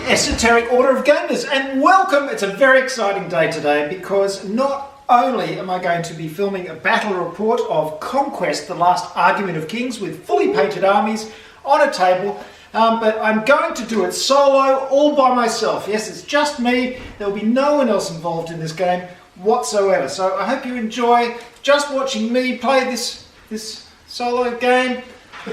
Esoteric Order of Gamers, and welcome. It's a very exciting day today because not only am I going to be filming a battle report of Conquest, the last argument of kings, with fully painted armies on a table, but I'm going to do it solo, all by myself. Yes, it's just me. There will be no one else involved in this game whatsoever. So I hope you enjoy just watching me play this solo game. Who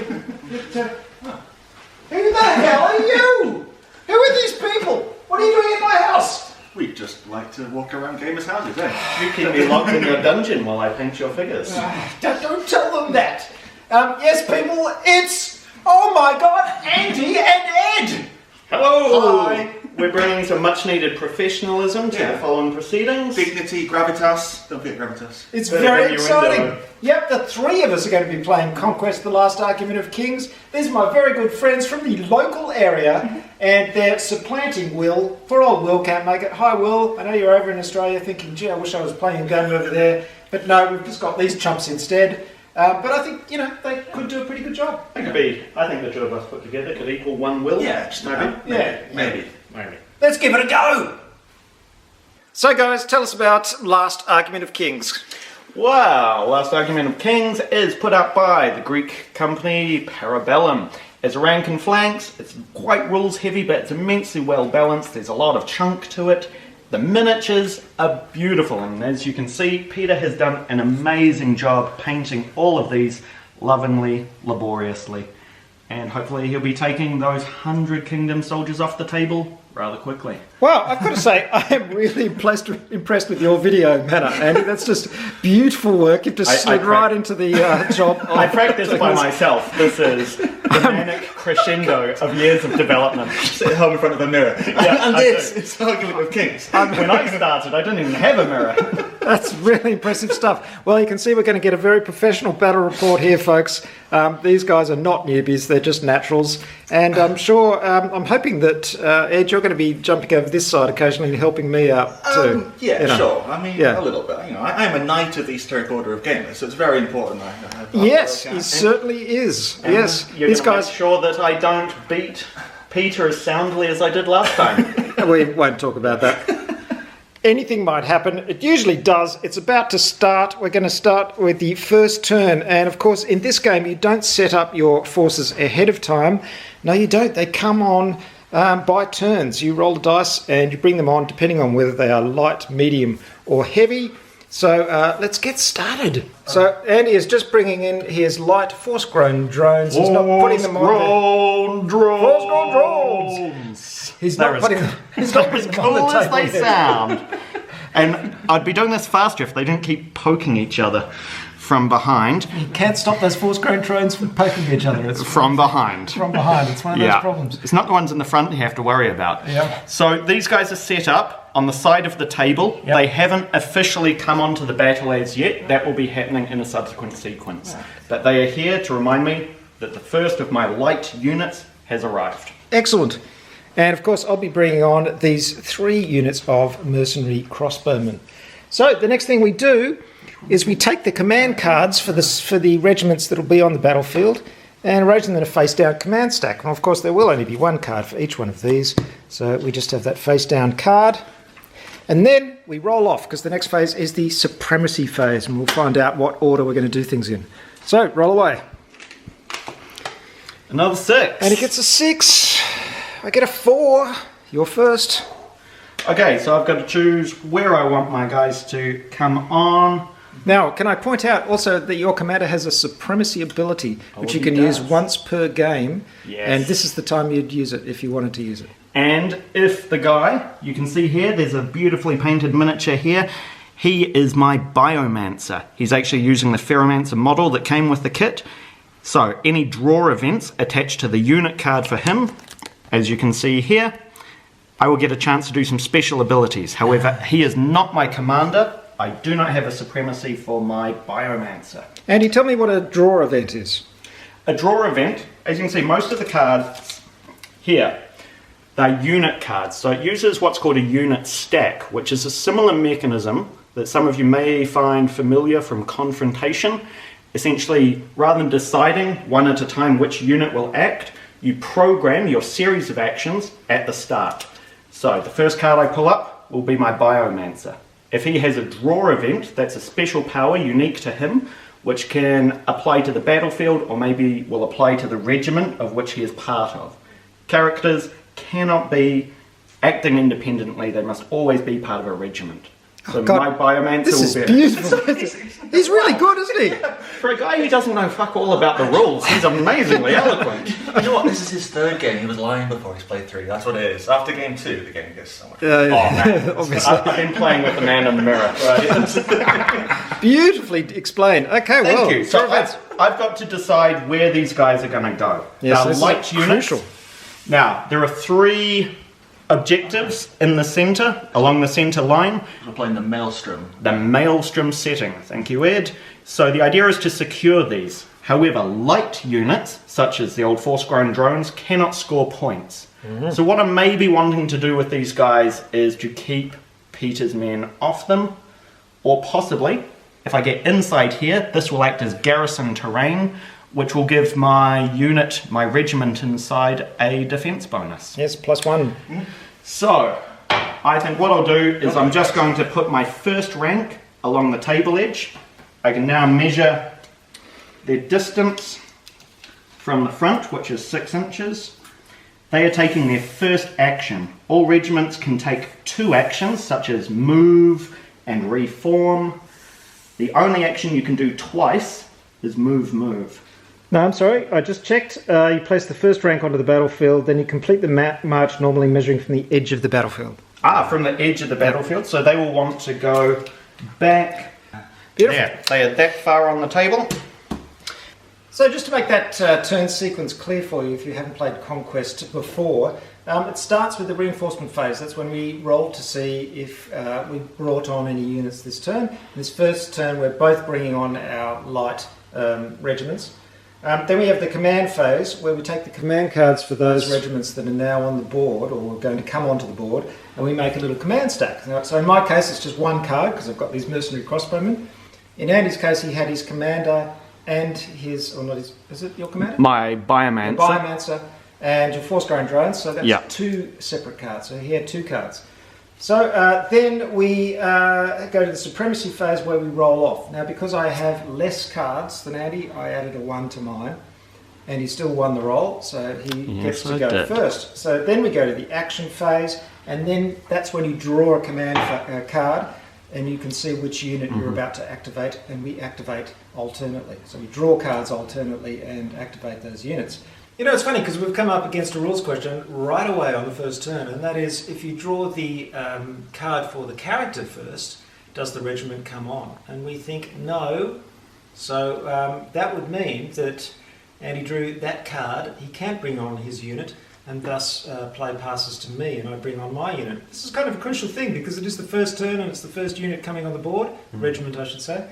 the hell are you? Who are these people? What are you doing in my house? We just like to walk around gamers' houses, eh? You keep me locked in your dungeon while I paint your figures. Don't tell them that. Yes, people, it's, oh my god, Andy and Ed! Hello! Hi. We're bringing some much needed professionalism to the following proceedings. Dignity, gravitas. Don't forget gravitas. It's very exciting. Yep, the three of us are going to be playing Conquest, the last argument of kings. These are my very good friends from the local area, and they're supplanting Will. Poor old Will can't make it. Hi Will, I know you're over in Australia thinking, gee, I wish I was playing a game over there. But no, we've just got these chumps instead. But I think, you know, they could do a pretty good job. It could be, I think the two of us put together could equal one Will. Yeah, maybe. Let's give it a go! So guys, tell us about Last Argument of Kings. Wow, Last Argument of Kings is put up by the Greek company Parabellum. As a rank and flanks, it's quite rules heavy, but it's immensely well balanced. There's a lot of chunk to it. The miniatures are beautiful, and as you can see, Peter has done an amazing job painting all of these lovingly, laboriously. And hopefully he'll be taking those 100 Kingdom soldiers off the table rather quickly. Well, I've got to say, I am really impressed with your video manner, Andy. That's just beautiful work. You've just slid right into the job. I practiced by myself. This is the manic crescendo of years of development. Sit at home in front of a mirror. Yeah, and this is Argument of Kings. When I started, I didn't even have a mirror. That's really impressive stuff. Well, you can see we're going to get a very professional battle report here, folks. These guys are not newbies, they're just naturals. And I'm sure, I'm hoping that, Ed, you're going to be jumping over this side occasionally and helping me out too. Sure. I mean, a little bit. You know, I'm a knight of the Esoteric Order of Gamers, so it's very important I have yes, he certainly is. And yes, you're these going to guys. make sure that I don't beat Peter as soundly as I did last time. We won't talk about that. Anything might happen. It usually does. It's about to start. We're going to start with the first turn. And of course, in this game, you don't set up your forces ahead of time. No, you don't. They come on by turns. You roll the dice and you bring them on depending on whether they are light, medium, or heavy. So let's get started. So Andy is just bringing in his light force-grown drones. He's not putting them on. Force-grown drones. He's not putting them on the table They sound. And I'd be doing this faster if they didn't keep poking each other from behind. You can't stop those force-grown drones from poking each other. It's from behind. From behind. It's one of those problems. It's not the ones in the front you have to worry about. Yeah. So these guys are set up on the side of the table. Yep. They haven't officially come onto the battle as yet. That will be happening in a subsequent sequence. Yeah. But they are here to remind me that the first of my light units has arrived. Excellent. And of course, I'll be bringing on these 3 units of mercenary crossbowmen. So the next thing we do is we take the command cards for the regiments that will be on the battlefield and arrange them in a face-down command stack. And of course, there will only be 1 card for each one of these. So we just have that face-down card. And then we roll off, because the next phase is the Supremacy phase, and we'll find out what order we're going to do things in. So, roll away. Another 6. And he gets a 6. I get a 4. You're first. Okay, so I've got to choose where I want my guys to come on. Now, can I point out also that your commander has a Supremacy ability, which you can use once per game. Yes. And this is the time you'd use it if you wanted to use it. And if the guy, you can see here, there's a beautifully painted miniature here. He is my Biomancer. He's actually using the Ferromancer model that came with the kit. So any draw events attached to the unit card for him, as you can see here, I will get a chance to do some special abilities. However, he is not my commander. I do not have a Supremacy for my Biomancer. Andy, tell me what a draw event is. A draw event, as you can see, most of the cards here, they're unit cards. So it uses what's called a unit stack, which is a similar mechanism that some of you may find familiar from Confrontation. Essentially, rather than deciding one at a time which unit will act, you program your series of actions at the start. So the first card I pull up will be my Biomancer. If he has a draw event, that's a special power unique to him, which can apply to the battlefield or maybe will apply to the regiment of which he is part of. Characters cannot be acting independently, they must always be part of a regiment. So my Biomancer this is will be... beautiful. He's really good, isn't he? For a guy who doesn't know fuck all about the rules, he's amazingly eloquent. You know what? This is his third game. He was lying before he's played 3. That's what it is. After game 2, the game gets so much. Obviously. I've been playing with the man in the mirror. Beautifully explained. Okay, well. Thank you. So I've got to decide where these guys are going to go. Yes, They're light units. crucial. Now, there are 3 objectives in the centre, along the centre line. We're playing the Maelstrom. The Maelstrom setting. Thank you, Ed. So the idea is to secure these. However, light units, such as the old force-grown drones, cannot score points. So what I'm maybe wanting to do with these guys is to keep Peter's men off them, or possibly, if I get inside here, this will act as garrison terrain, which will give my unit, my regiment inside, a defence bonus. Yes, +1. So, I think what I'll do is I'm just going to put my first rank along the table edge. I can now measure their distance from the front, which is 6 inches. They are taking their first action. All regiments can take 2 actions, such as move and reform. The only action you can do twice is move. No, I'm sorry, I just checked. You place the first rank onto the battlefield, then you complete the march normally measuring from the edge of the battlefield. From the edge of the battlefield, so they will want to go back. Beautiful. Yeah, they are that far on the table. So just to make that turn sequence clear for you, if you haven't played Conquest before, it starts with the reinforcement phase. That's when we roll to see if we brought on any units this turn. In this first turn, we're both bringing on our light regiments. Then we have the command phase, where we take the command cards for those regiments that are now on the board, or are going to come onto the board, and we make a little command stack. So in my case, it's just 1 card, because I've got these mercenary crossbowmen. In Andy's case, he had his commander and his, or not his, is it your commander? My Biomancer. Your Biomancer and your force-grown drones, so that's 2 separate cards. So he had 2 cards. So then we go to the Supremacy phase where we roll off. Now, because I have less cards than Andy, I added a 1 to mine, and he still won the roll, so he gets to go first. So then we go to the action phase, and then that's when you draw a command card, and you can see which unit you're about to activate, and we activate alternately. So we draw cards alternately and activate those units. You know, it's funny because we've come up against a rules question right away on the first turn, and that is, if you draw the card for the character first, does the regiment come on? And we think no. So that would mean that Andy drew that card, he can't bring on his unit, and thus play passes to me and I bring on my unit. This is kind of a crucial thing because it is the first turn and it's the first unit coming on the board, regiment I should say.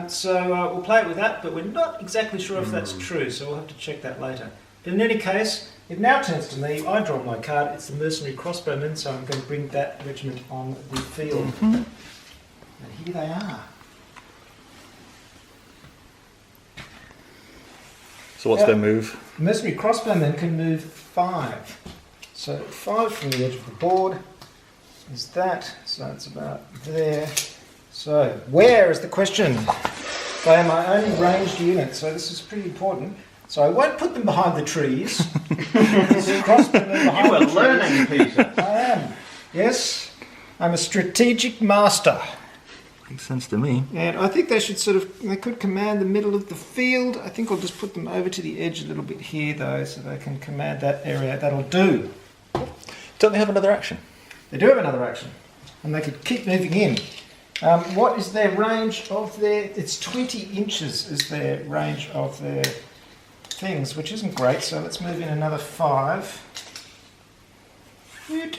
So we'll play it with that, but we're not exactly sure if that's true, so we'll have to check that later. But in any case, it now turns to me, I draw my card, it's the mercenary crossbowmen, so I'm going to bring that regiment on the field. And here they are. So what's their move? Mercenary crossbowmen can move 5. So 5 from the edge of the board is that, so it's about there. So, where is the question? They are my only ranged unit, so this is pretty important. So I won't put them behind the trees. You were learning, Peter. I am. Yes, I'm a strategic master. Makes sense to me. And I think they should they could command the middle of the field. I think I'll just put them over to the edge a little bit here, though, so they can command that area. That'll do. Don't they have another action? They do have another action, and they could keep moving in. What is their range of their... It's 20 inches is their range of their things, which isn't great, so let's move in another 5. Good.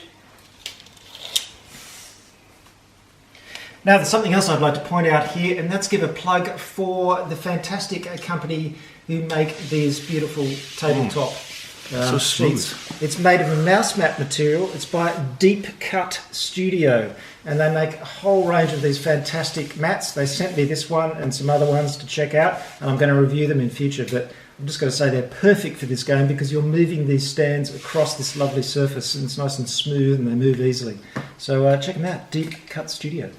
Now, there's something else I'd like to point out here, and that's give a plug for the fantastic company who make these beautiful tabletop So smooth. It's made of a mouse mat material. It's by Deep Cut Studio, and they make a whole range of these fantastic mats. They sent me this one and some other ones to check out, and I'm going to review them in future, but I'm just going to say they're perfect for this game because you're moving these stands across this lovely surface, and it's nice and smooth and they move easily. So check them out, Deep Cut Studio.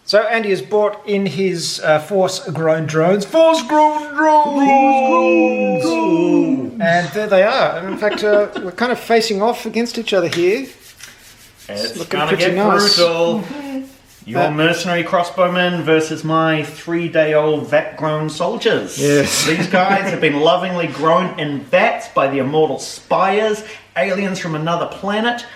So Andy has brought in his Force-grown drones. Force-grown drones! And there they are. And in fact, we're kind of facing off against each other here. It's gonna get brutal. Your mercenary crossbowmen versus my 3-day-old vat-grown soldiers. Yes. These guys have been lovingly grown in vats by the immortal spires, aliens from another planet.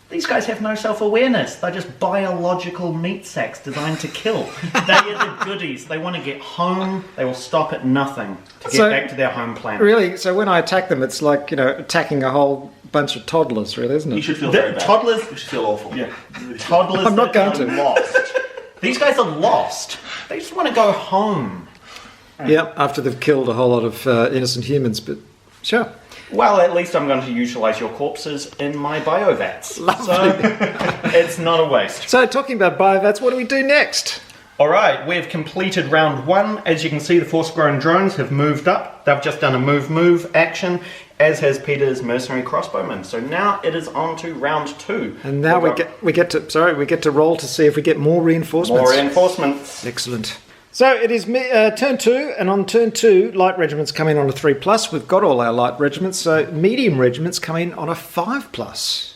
These guys have no self-awareness. They're just biological meat sacks designed to kill. They are the goodies. They want to get home. They will stop at nothing to get back to their home planet. Really? So when I attack them, it's like, attacking a whole bunch of toddlers, really, isn't it? You should feel very bad. Toddlers... You should feel awful. Yeah. Toddlers I'm not going to. Lost. These guys are lost. They just want to go home. Yeah, after they've killed a whole lot of innocent humans, but sure. Well, at least I'm going to utilise your corpses in my biovats. Lovely. So it's not a waste. So talking about biovats, what do we do next? Alright, we've completed round 1. As you can see, the Force-grown drones have moved up. They've just done a move action, as has Peter's mercenary crossbowmen. So now it is on to round 2. And now we get to roll to see if we get more reinforcements. More reinforcements. Excellent. So it is turn 2, and on turn 2, light regiments come in on a 3+. We've got all our light regiments, so medium regiments come in on a 5+.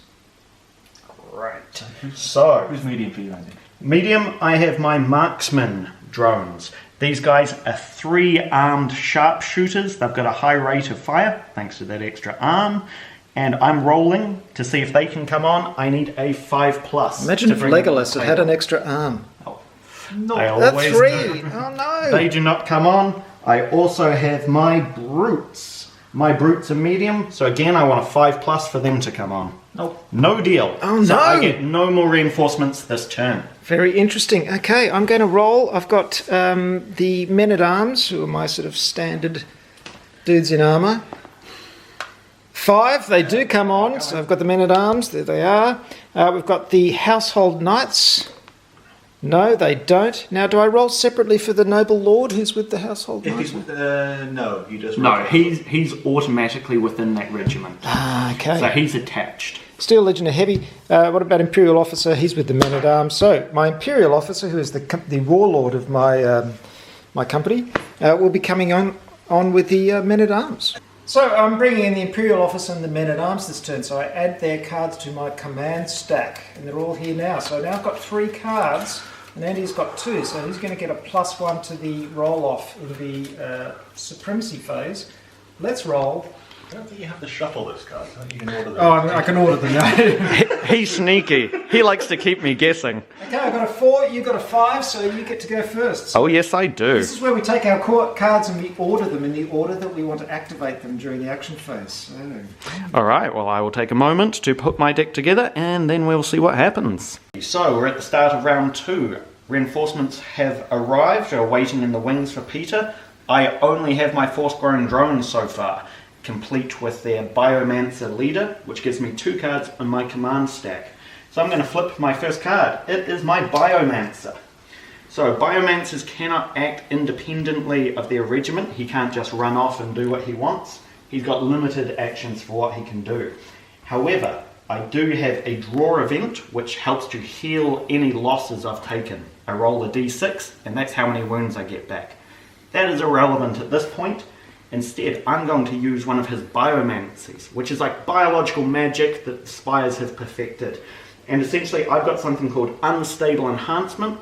Right. So, Who's medium for you, Andy? medium, I have my marksman drones. These guys are 3 armed sharpshooters. They've got a high rate of fire, thanks to that extra arm. And I'm rolling to see if they can come on. I need a 5+. Imagine if Legolas had an extra arm. No. I A always 3! do. Oh no! They do not come on. I also have my brutes. My brutes are medium, so again I want a 5+ for them to come on. Nope. No deal. Oh, So no. I get no more reinforcements this turn. Very interesting. Okay, I'm going to roll. I've got the men-at-arms, who are my sort of standard dudes in armour. 5, they do come on, so I've got the men-at-arms, there they are. We've got the household knights. No, they don't. Now, do I roll separately for the noble lord who's with the household If knights? he's no, you just No, he's automatically within that regiment. Ah, okay. So he's attached. Steel Legioner Heavy. What about Imperial Officer? He's with the men-at-arms. So, my Imperial Officer, who is the warlord of my my company, will be coming on with the men-at-arms. So, I'm bringing in the Imperial Officer and the men-at-arms this turn. So, I add their cards to my command stack. And they're all here now. So, now I've got 3 cards. And Andy's got 2. So, he's going to get a +1 to the roll-off in the Supremacy phase. Let's roll. I don't think you have to shuffle those cards. I think you can order them. Oh, I can order them now. He's sneaky. He likes to keep me guessing. Okay, I've got a 4, you've got a 5, so you get to go first. So Oh, yes, I do. this is where we take our cards and we order them in the order that we want to activate them during the action phase. So, All right, well, I will take a moment to put my deck together and then we'll see what happens. So, we're at the start of round 2. Reinforcements have arrived, are waiting in the wings for Peter. I only have my Force-grown drones so far, complete with their Biomancer leader, which gives me 2 cards on my command stack. So I'm going to flip my first card. It is my Biomancer. So Biomancers cannot act independently of their regiment. He can't just run off and do what he wants. He's got limited actions for what he can do. However, I do have a draw event which helps to heal any losses I've taken. I roll a d6 and that's how many wounds I get back. That is irrelevant at this point. Instead, I'm going to use one of his Biomancers, which is like biological magic that the Spires have perfected. And essentially, I've got something called Unstable Enhancement,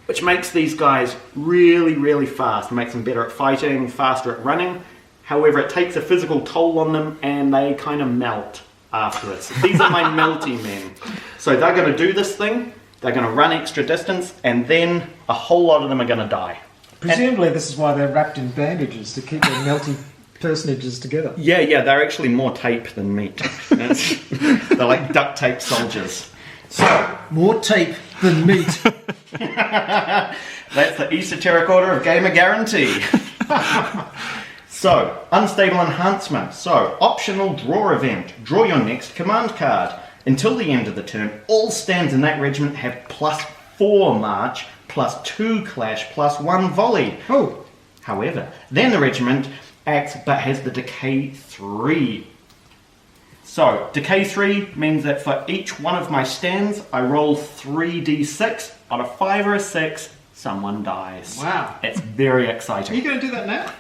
which makes these guys really, really fast. It makes them better at fighting, faster at running. However, it takes a physical toll on them, and they kind of melt afterwards. These are my melty men. So they're going to do this thing, they're going to run extra distance, and then a whole lot of them are going to die. presumably this is why they're wrapped in bandages, to keep their melty personages together. Yeah, they're actually more tape than meat. They're like duct tape soldiers. So, more tape than meat. That's the Esoteric Order of Gamer Guarantee. So, unstable enhancement. So, optional draw event. Draw your next command card. Until the end of the turn, all stands in that regiment have +4 march, +2 clash, +1 volley. Oh. However, then the regiment acts but has the decay 3. So, decay 3 means that for each one of my stands, I roll 3d6. On a 5 or a 6, someone dies. Wow. It's very Are exciting. you going to do that now?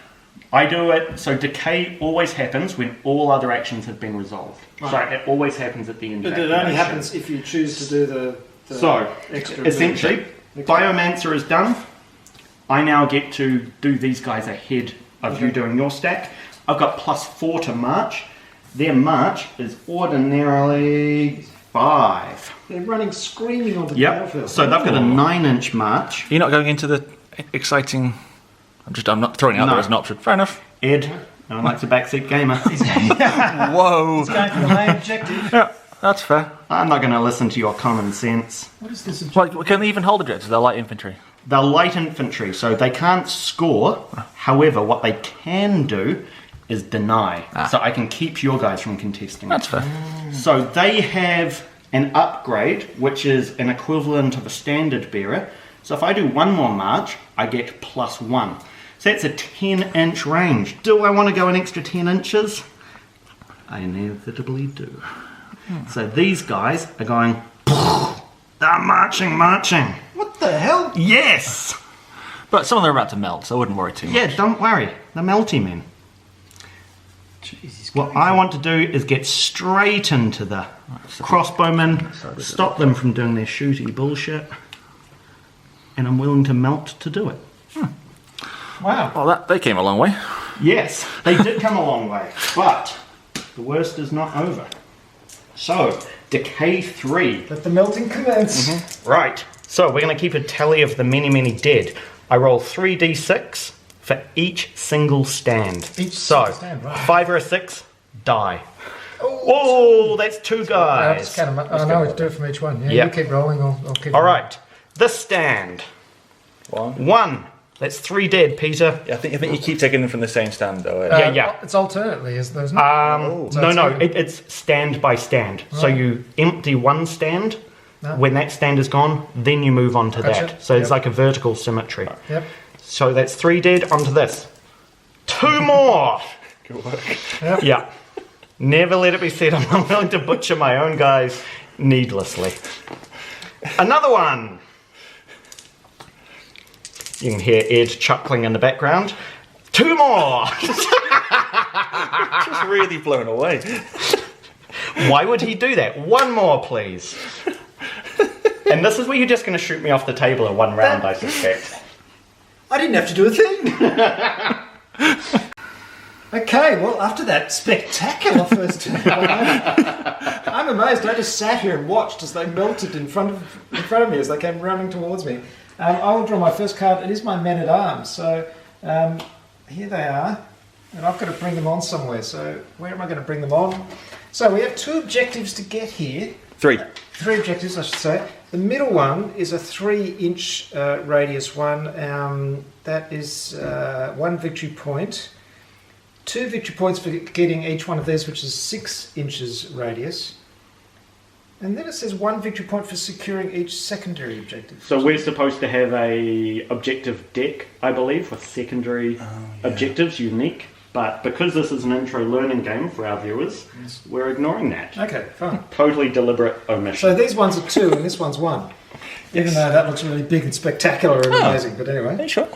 I do it, so decay always happens when all other actions have been resolved. Right. So it always happens at the end of But it only happens if you choose to do the So, extra essentially, Biomancer is done. I now get to do these guys ahead of you doing your stack. I've got +4 to march. Their march is ordinarily 5. They're running screaming onto the battlefield. So they've got a 9-inch march. You're not going into the exciting... I'm not throwing it out there as an option. Fair enough. Ed, no one likes a backseat gamer. Whoa. Going for the main objective. Yeah, that's fair. I'm not going to listen to your common sense. What is this? Well, can they even hold objectives? They're light infantry. They're light infantry, so they can't score. However, what they can do is deny. So I can keep your guys from contesting. That's fair. So they have an upgrade, which is an equivalent of a standard bearer. So if I do one more march, I get +1. So that's a 10-inch range. Do I want to go an extra 10 inches? I inevitably do. So these guys are going... They're marching. What the hell? Yes! But some of them are about to melt, so I wouldn't worry too much. Yeah, don't worry. They're melty men. Jesus. What I want to do is get straight into the crossbowmen, stop them from doing their shooty bullshit, and I'm willing to melt to do it. Wow. Well, they came a long way. Yes, they did come a long way, but the worst is not over. So, decay 3. Let the melting commence. Right, so we're going to keep a tally of the many dead. I roll 3d6 for each single stand. Each so, single stand, right. 5 or a 6, die. Oh, that's 2 guys. I know what to do it from each one. Yeah, Yep. you keep rolling, I'll keep All right, this stand. 1. That's 3 dead, Peter. Yeah, I think you keep taking them from the same stand, though. Yeah. It's alternately, isn't it? So No, it's it's stand by stand. So you empty one stand. No. When that stand is gone, then you move on to Gotcha. that. So it's Yep. like a vertical symmetry. Yep. So that's 3 dead onto this. 2 more. Good work. Yep. Yeah. Never let it be said I'm not willing to butcher my own guys needlessly. Another one. You can hear Ed chuckling in the background. 2 more. Just really blown away. Why would he do that? 1 more, please. And this is where you're just going to shoot me off the table in 1 round, I suspect. I didn't have to do a thing. Okay, well, after that spectacular first turn, I'm amazed. I just sat here and watched as they melted in front of me as they came running towards me. I will draw my first card. It is my men-at-arms. So here they are, and I've got to bring them on somewhere. So where am I going to bring them on? So we have 2 objectives to get here. 3. 3 objectives, I should say. The middle one is a 3-inch radius one. That is 1 victory point. 2 victory points for getting each one of these, which is 6 inches radius. And then it says 1 victory point for securing each secondary objective. So we're supposed to have a objective deck, I believe, with secondary objectives, unique. But because this is an intro learning game for our viewers, we're ignoring that. Okay, fine. Totally deliberate omission. So these ones are 2 and this one's 1. Even though that looks really big and spectacular and amazing, but anyway. Are you sure?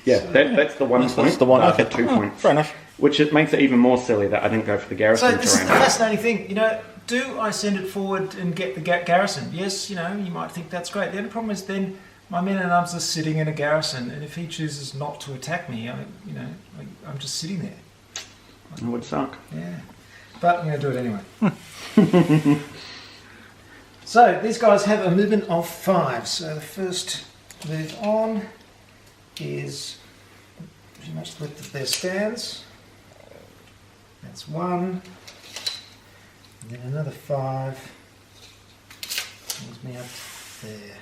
Yeah, that's the 1 point. That's the one. I've Okay. got 2 points. Fair enough. Which it makes it even more silly that I didn't go for the garrison So this is the terrain. fascinating thing, do I send it forward and get the garrison? Yes, you might think that's great. The only problem is then my men-at-arms are sitting in a garrison, and if he chooses not to attack me, I'm just sitting there. It would suck. Yeah, but I'm going to do it anyway. So these guys have a movement of 5. So the first move on is pretty much the width of their stands. That's 1. And then another 5. Brings me up there.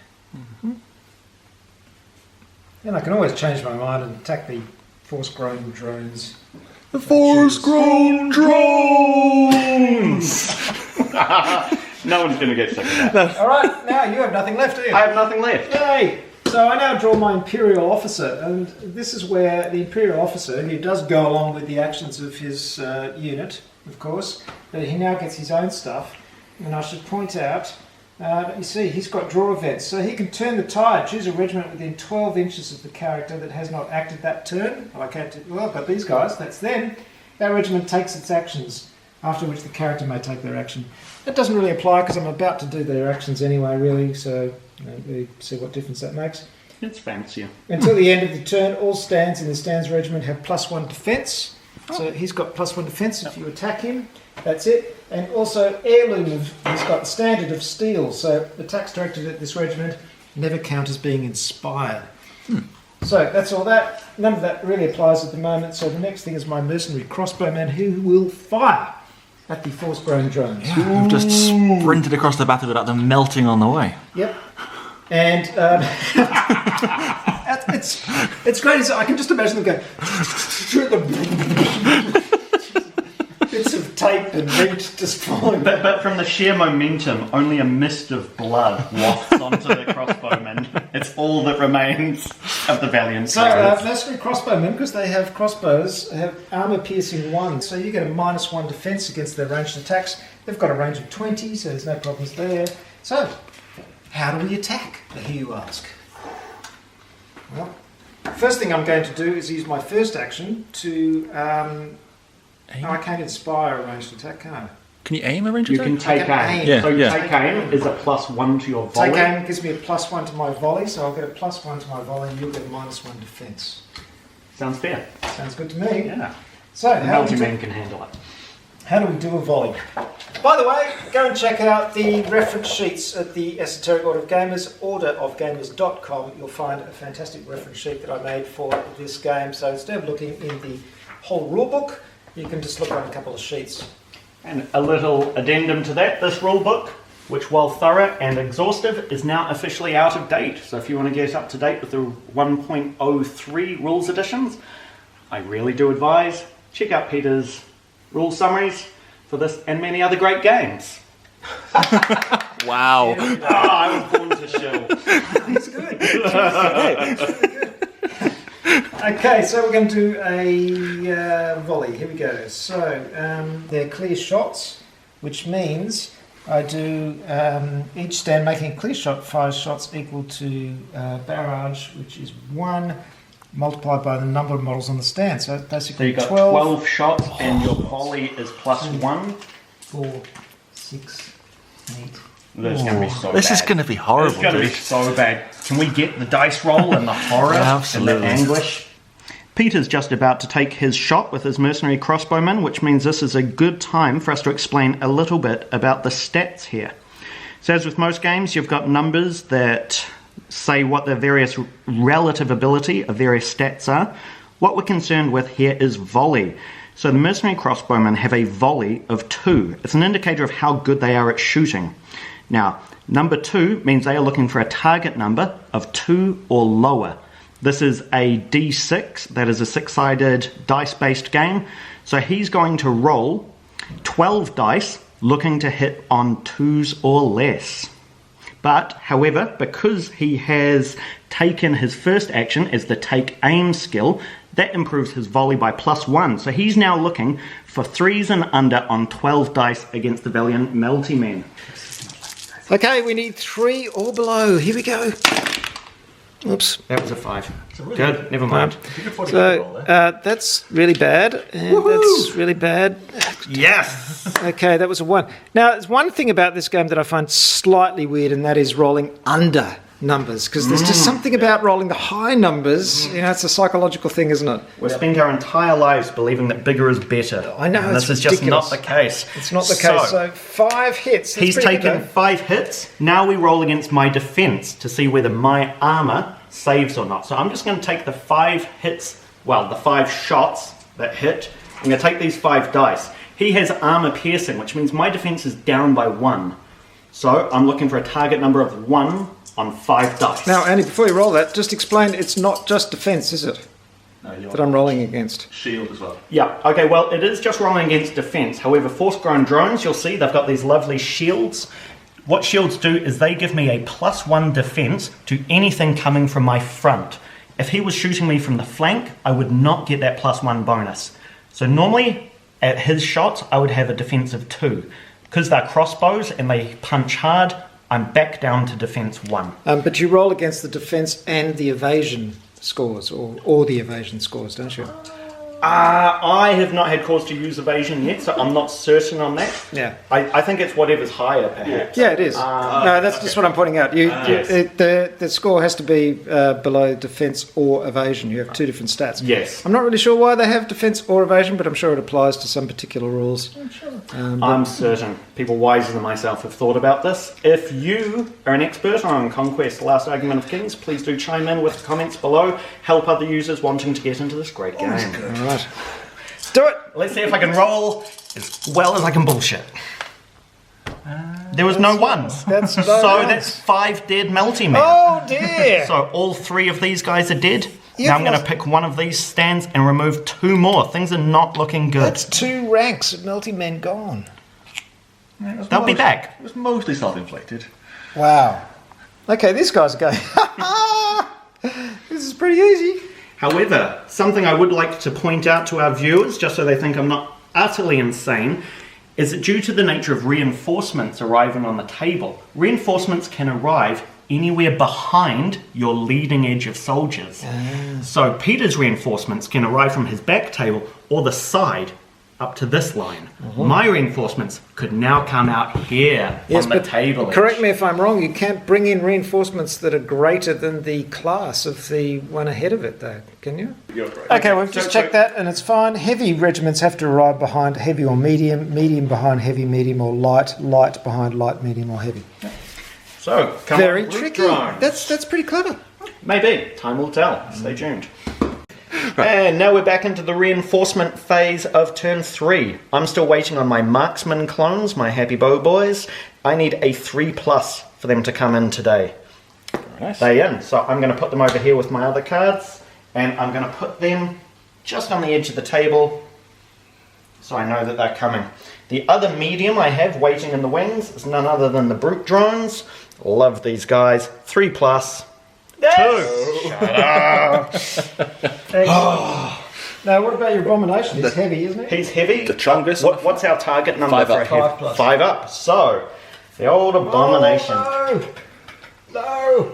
And I can always change my mind and attack the force-grown drones. The force-grown drones! No one's going to get sick of that. Alright, now you have nothing left, do you? I have nothing left. Yay! So I now draw my Imperial Officer, and this is where the Imperial Officer, who does go along with the actions of his unit, of course, but he now gets his own stuff. And I should point out, let me see, he's got draw events, so he can turn the tide, choose a regiment within 12 inches of the character that has not acted that turn. I can't do, well, I've got these guys, that's them. That regiment takes its actions, after which the character may take their action. That doesn't really apply because I'm about to do their actions anyway, really, so we see what difference that makes. It's fancier. Until the end of the turn, all stands in the stands regiment have +1 defence. So he's got +1 defence if you attack him. That's it. And also heirloom, he's got standard of steel. So attacks directed at this regiment never count as being inspired. So that's all that. None of that really applies at the moment. So the next thing is my mercenary crossbowman who will fire at the force-grown drones. Yeah, we've just sprinted across the battle without them melting on the way. Yep. And it's great. I can just imagine them going through the bits of tape and meat just falling. But from the sheer momentum, only a mist of blood wafts onto the crossbowmen. It's all that remains of the valiant. So mercenary crossbowmen, because they have crossbows, have armour piercing 1. So you get a -1 defence against their ranged attacks. They've got a range of 20, so there's no problems there. So how do we attack, I hear you ask? Well, first thing I'm going to do is use my first action to... I can't inspire a ranged attack, can I? Can you aim a range You attack? can take aim. Yeah, So yeah. take aim is a +1 to your volley. Take aim gives me a +1 to my volley, so I'll get a +1 to my volley and you'll get a -1 defence. Sounds fair. Sounds good to me. Yeah. So, The multi-man can handle it. how do we do a volley? By the way, go and check out the reference sheets at the Esoteric Order of Gamers, orderofgamers.com. You'll find a fantastic reference sheet that I made for this game. So instead of looking in the whole rulebook, you can just look on a couple of sheets. And a little addendum to that, this rulebook, which while thorough and exhaustive, is now officially out of date. So if you want to get up to date with the 1.03 rules editions, I really do advise, check out Peter's rule summaries for this and many other great games. Wow. I was born to shill. That's good. Okay, so we're going to do a volley. Here we go. So they're clear shots, which means I do each stand making a clear shot, 5 shots equal to barrage, which is 1 multiplied by the number of models on the stand. So So basically you've got 12 shots and your volley is +1. 4, 6, 8. This is going to be so bad. This is going to be horrible. It's going to be so bad. Can we get the dice roll and the horror Absolutely. and the anguish? Peter's just about to take his shot with his mercenary crossbowman, which means this is a good time for us to explain a little bit about the stats here. So as with most games, you've got numbers that say what the various relative ability of various stats are. What we're concerned with here is volley. So the mercenary crossbowmen have a volley of 2. It's an indicator of how good they are at shooting. Now, number 2 means they are looking for a target number of 2 or lower. This is a D6, that is a 6-sided dice-based game. So he's going to roll 12 dice looking to hit on 2s or less. But, however, because he has taken his first action as the take aim skill, that improves his volley by +1. So he's now looking for 3s and under on 12 dice against the valiant multi-men. Okay, we need 3 or below. Here we go. Oops. That was a 5. Good, never mind. So that's really bad. And that's really bad. Yes! Okay, that was a 1. Now, there's one thing about this game that I find slightly weird, and that is rolling under numbers, because there's just something about rolling the high numbers. You know, it's a psychological thing, isn't it? We've spent our entire lives believing that bigger is better. I know, and it's this is just ridiculous. not the case. It's not the case. So 5 hits. That's He's pretty good, taken though. 5 hits. Now we roll against my defense to see whether my armor saves or not. So I'm just going to take the 5 hits, well, the 5 shots that hit. I'm going to take these 5 dice. He has armor piercing, which means my defense is down by 1. So I'm looking for a target number of 1 on 5 dice. Now, Andy, before you roll that, just explain, it's not just defence, is it? that I'm rolling against? Shield as well. Yeah, okay, well, it is just rolling against defense. However, force-grown drones, you'll see they've got these lovely shields. What shields do is they give me a +1 defense to anything coming from my front. If he was shooting me from the flank, I would not get that +1 bonus. So normally, at his shots, I would have a defense of 2. Because they're crossbows and they punch hard, I'm back down to defense 1. But you roll against the defense and the evasion scores, or the evasion scores, don't you? I have not had cause to use evasion yet, so I'm not certain on that. Yeah. I think it's whatever's higher, perhaps. Yeah, it is. No, that's just what I'm pointing out. Yes. The score has to be below defense or evasion. You have 2 different stats. Yes. I'm not really sure why they have defense or evasion, but I'm sure it applies to some particular rules. I'm sure. I'm certain people wiser than myself have thought about this. If you are an expert on Conquest, The Last Argument of Kings, please do chime in with comments below. Help other users wanting to get into this great game. All right. Let's do it. Let's see if I can roll as well as I can bullshit. There was no ones. That's no so ones. that's 5 dead melty men. Oh dear. So all 3 of these guys are dead. You've Now I'm going to lost- pick one of these stands and remove 2 more. Things are not looking good. That's 2 ranks of melty men gone. They'll be back. It was mostly self-inflicted. Wow. Okay, these guys are going. This is pretty easy. However, something I would like to point out to our viewers, just so they think I'm not utterly insane, is that due to the nature of reinforcements arriving on the table, reinforcements can arrive anywhere behind your leading edge of soldiers. So Peter's reinforcements can arrive from his back table or the side up to this line. My reinforcements could now come out here on the table edge. Correct me if I'm wrong, you can't bring in reinforcements that are greater than the class of the one ahead of it, though, can you? You're right. Okay, we've just checked that and it's fine. Heavy regiments have to arrive behind heavy or medium, medium behind heavy, medium or light, light behind light, medium or heavy. So, come Very on, tricky. That's pretty clever. Maybe. Time will tell. Stay tuned. And now we're back into the reinforcement phase of turn 3. I'm still waiting on my marksman clones, my happy bow boys. I need a 3+ for them to come in today. Nice. They in. So I'm going to put them over here with my other cards, and I'm going to put them just on the edge of the table so I know that they're coming. The other medium I have waiting in the wings is none other than the brute drones. Love these guys. 3+. 2. Shut up. Now, what about your Abomination? He's heavy, isn't he? He's heavy. The strongest. What's our target number 5 for up. a heavy? 5+. 5 up. So, the old Abomination. Oh, no!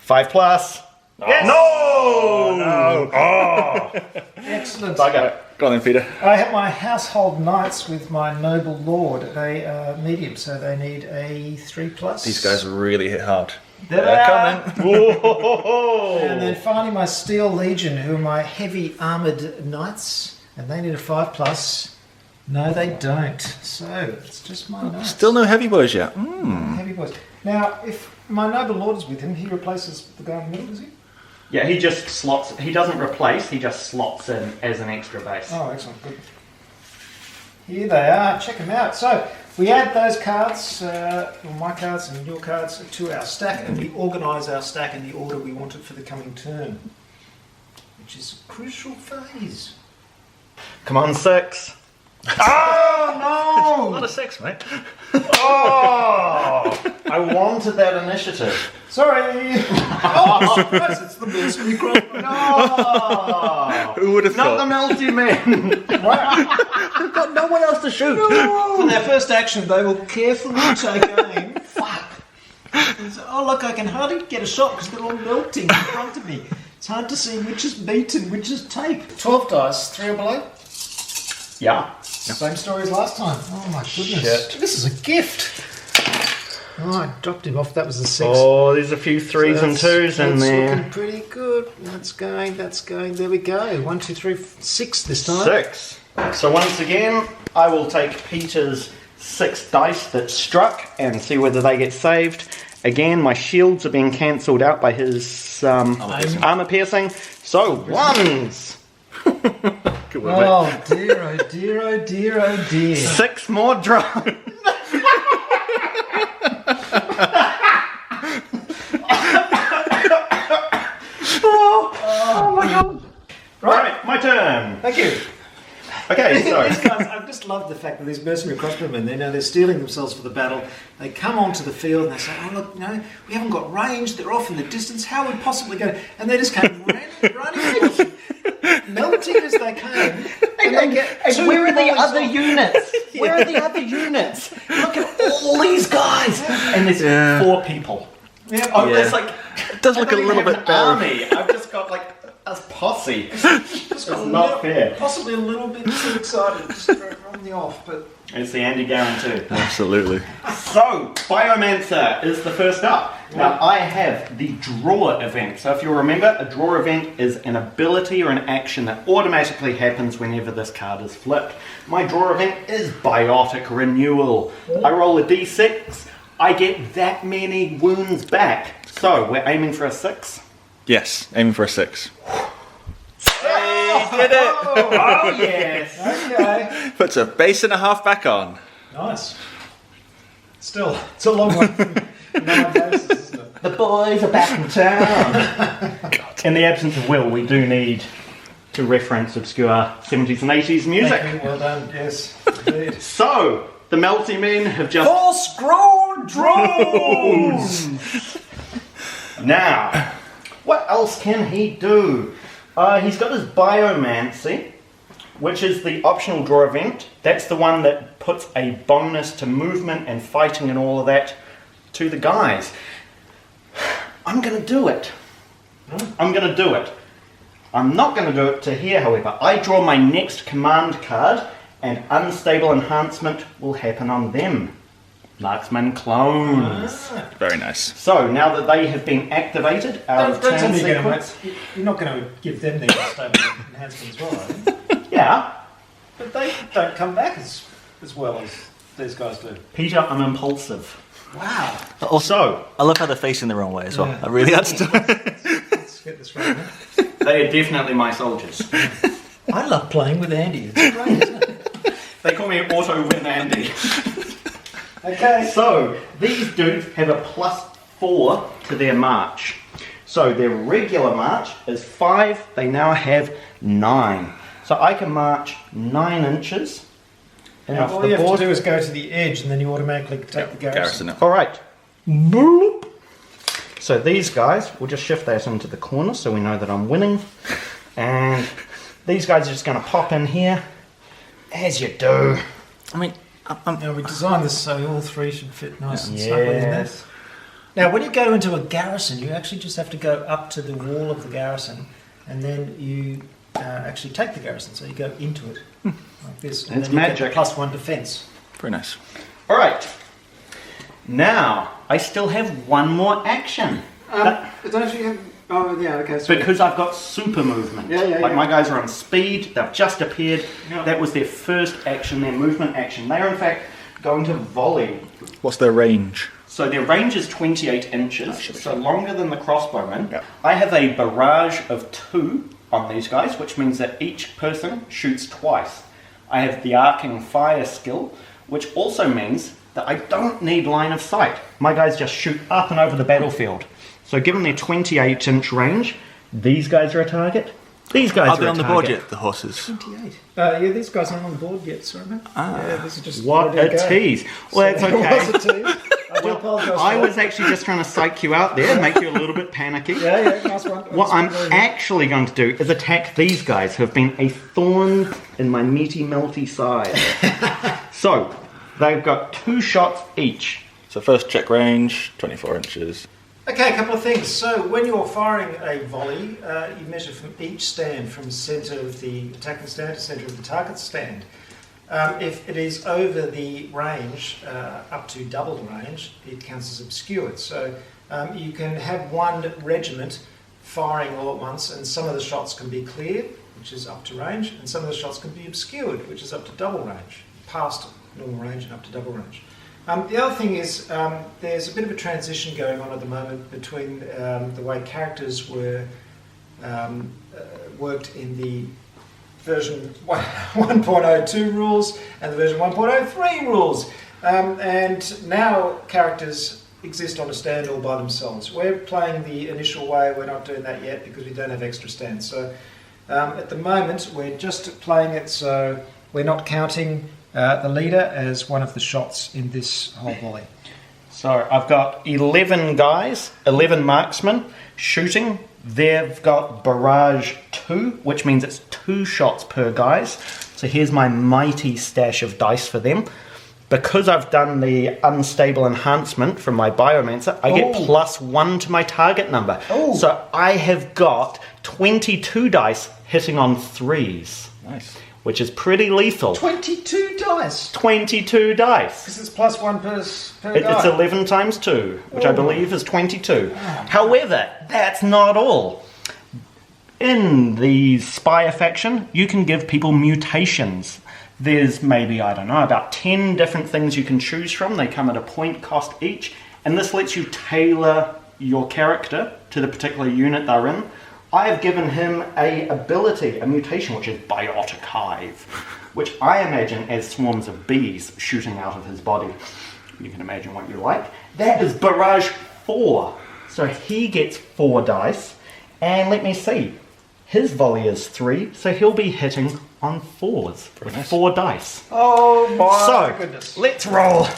5+. Yes. No! Oh! Excellent. Bugger. Go on then, Peter. I have my household knights with my noble lord. They are medium, so they need a 3+. These guys really hit hard. They're They're coming. Whoa! And then finally my Steel Legion, who are my heavy armoured knights, and they need a 5+. No, they don't. So it's just my knights. Still no heavy boys yet. Heavy boys. Now, if my noble lord is with him, he replaces the guy in the middle, does he? Yeah, he just slots. He doesn't replace. He just slots in as an extra base. Oh, excellent. Good. Here they are. Check them out. So we add those cards, my cards and your cards, to our stack, and we organise our stack in the order we want it for the coming turn, which is a crucial phase. Come on, 6. Oh Not a 6, mate. no! Oh! I wanted that initiative. Sorry. Oh, yes, it's the mercenary group. No! Who would have Not the thought? melty men. We've got no one else to shoot. For their first action, they will carefully take aim. Fuck. Oh, look, I can hardly get a shot because they're all melting in front of me. It's hard to see which is meat and which is tape. 12 dice, 3 or below. Yeah. Same story as last time. Oh my goodness. Shit. This is a gift. Oh, I dropped him off. That was a 6. Oh, there's a few 3s and 2s in That's there. looking pretty good. That's going. There we go. 1, 2, 3, 6 this time. 6. So once again, I will take Peter's 6 dice that struck and see whether they get saved. Again, my shields are being cancelled out by his armor piercing. So, 1s. Good one, mate. Oh dear, oh dear, oh dear, oh dear. 6 more drones. Oh my god. Thank you. Okay, so These guys, I've just loved the fact that these mercenary crossbowmen, they're steeling themselves for the battle. They come onto the field and they say, "Oh look, we haven't got range. They're off in the distance. How are we possibly going?" And they just came running, melting as they came. And they get and where are the other units? Where are the other units? Look at all these guys. And there's 4 people. Yeah. Oh, there's like It does look a little bit better. army. I've just got like a posse. It's not fair. Possibly a little bit too excited just to run the off, but It's the Andy guarantee. Absolutely. So, Biomancer is the first up. Now, I have the draw event. So, if you'll remember, a draw event is an ability or an action that automatically happens whenever this card is flipped. My draw event is Biotic Renewal. I roll a d6, I get that many wounds back. So, we're aiming for a 6. Yes, aiming for a 6. Hey, did it! Oh, yes! okay. Puts a base and a half back on. Nice. Still, it's a long way from 9 bases, isn't it? The boys are back in town. In the absence of Will, we do need to reference obscure 70s and 80s music. Thank you, well done, yes, indeed. So, the Melty Men have just... Horse-grown drones! Now, what else can he do? He's got his Biomancy, which is the optional draw event. That's the one that puts a bonus to movement and fighting and all of that to the guys. I'm going to do it. I'm going to do it. I'm not going to do it to here, however. I draw my next command card, and unstable enhancement will happen on them. Marksman clones. Very nice. So, now that they have been activated, our Don't tell turn me sequence... you're not going to give them the stable enhancement as well, are you? Yeah. But they don't come back as well as these guys do. Peter, I'm impulsive. Wow. Also, I love how they're facing the wrong way as well. Yeah. I really understand. Let's get this right now. They are definitely my soldiers. I love playing with Andy. It's great, isn't it? They call me Auto Win Andy. Okay. So, these dudes have a +4 to their march. So, their regular march is 5, they now have 9. So, I can march 9 inches. And off All the you have board. to do is go to the edge and then you automatically take the garrison. Alright. Boop. So, these guys, we'll just shift that into the corner so we know that I'm winning. And these guys are just going to pop in here, as you do. I mean, We designed this so all 3 should fit nice and snugly in there. Now, when you go into a garrison, you actually just have to go up to the wall of the garrison, and then you actually take the garrison. So you go into it like this, and It's then you magic. get the +1 defense. very nice. Alright. Now, I still have one more action. Don't you have... Oh, yeah, okay. Sorry. Because I've got super movement. Like my guys are on speed, they've just appeared. Yeah. That was their first action, their movement action. They are in fact going to volley. What's their range? So their range is 28 inches, should be so fine. longer than the crossbowmen. Yeah. I have a barrage of 2 on these guys, which means that each person shoots twice. I have the arcing fire skill, which also means that I don't need line of sight. My guys just shoot up and over the battlefield. So given their 28-inch range, these guys are a target. These guys Are are they a on the target. board yet, the horses? 28. Yeah, these guys aren't on the board yet, sorry, mate. Yeah, this is just... What ready to a go. tease. Well, that's okay. Was it tease? I do apologise for I that. was actually just trying to psych you out there, make you a little bit panicky. Yeah, nice one. What I'm actually going to do is attack these guys who have been a thorn in my meaty, melty side. So, they've got 2 shots each. So first check range, 24 inches. Okay, a couple of things. So when you're firing a volley, you measure from each stand, from centre of the attacking stand to centre of the target stand. If it is over the range, up to double the range, it counts as obscured. So you can have one regiment firing all at once, and some of the shots can be clear, which is up to range, and some of the shots can be obscured, which is up to double range, past normal range and up to double range. The other thing is there's a bit of a transition going on at the moment between the way characters were worked in the version 1.02 rules and the version 1.03 rules. And now characters exist on a stand all by themselves. We're playing the initial way, we're not doing that yet because we don't have extra stands. So At the moment, we're just playing it so we're not counting the leader as one of the shots in this whole volley. So I've got 11 guys, 11 marksmen shooting. They've got barrage 2, which means it's 2 shots per guys. So here's my mighty stash of dice for them. Because I've done the unstable enhancement from my Biomancer, I get +1 to my target number. So I have got 22 dice hitting on 3s. Nice. Which is pretty lethal. 22 dice? 22 dice. Because it's +1 per guy. It's 11 times 2, which I believe is 22. However, that's not all. In the Spire faction, you can give people mutations. There's maybe, I don't know, about 10 different things you can choose from. They come at a point cost each, and this lets you tailor your character to the particular unit they're in. I have given him a ability, a mutation, which is Biotic Hive, which I imagine as swarms of bees shooting out of his body. You can imagine what you like. That is Barrage 4. So he gets 4 dice, and let me see. His volley is 3, so he'll be hitting on 4s with 4 dice. Oh my goodness. Let's roll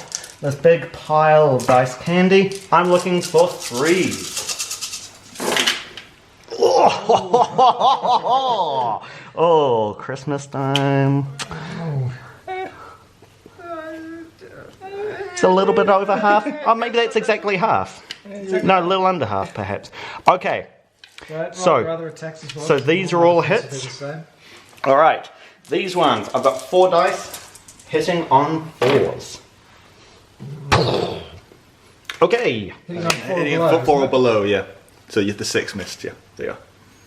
this big pile of dice candy. I'm looking for 3s. Oh, Christmas time. It's a little bit over half. Oh, maybe that's exactly half. No, a little under half, perhaps. Okay. So these are all hits. All right. These ones, I've got 4 dice hitting on 4s. Okay. Hitting 4 or below, yeah. So the 6 missed, yeah. There you are.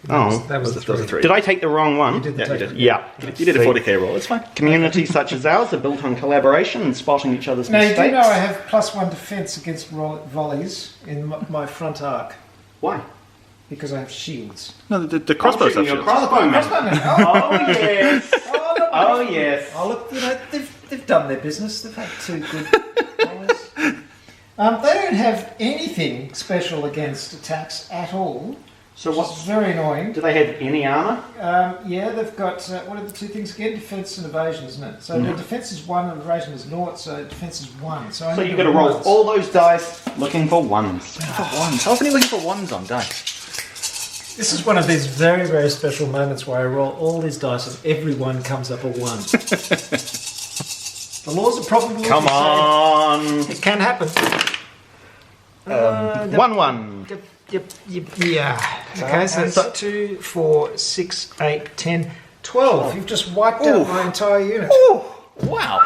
Oh, that was the 3. Did I take the wrong one? You did the you did. Yeah. You did a 40k roll, it's fine. Communities such as ours are built on collaboration and spotting each other's Now, mistakes. you do know I have +1 defense against volleys in my front arc. Why? Because I have shields. No, the crossbows have shields. Crossbowman. Oh, yes. Oh, yes. Oh, look, you know, they've done their business. They've had 2 good volleys. They don't have anything special against attacks at all. So what's very annoying. Do they have any armour? Yeah, they've got, what are the 2 things again? Defence and evasion, isn't it? So the defence is 1 and evasion is 0, so defence is 1. So you've got to roll all those dice looking for 1s. For 1s? How often are you looking for 1s on dice? This is one of these very, very special moments where I roll all these dice and every one comes up a 1. The laws of probability. Come on. It can happen. 1-1. Yeah. Okay, so it's 2, 4, 6, 8, 10, 12. You've just wiped out my entire unit. Oh, wow.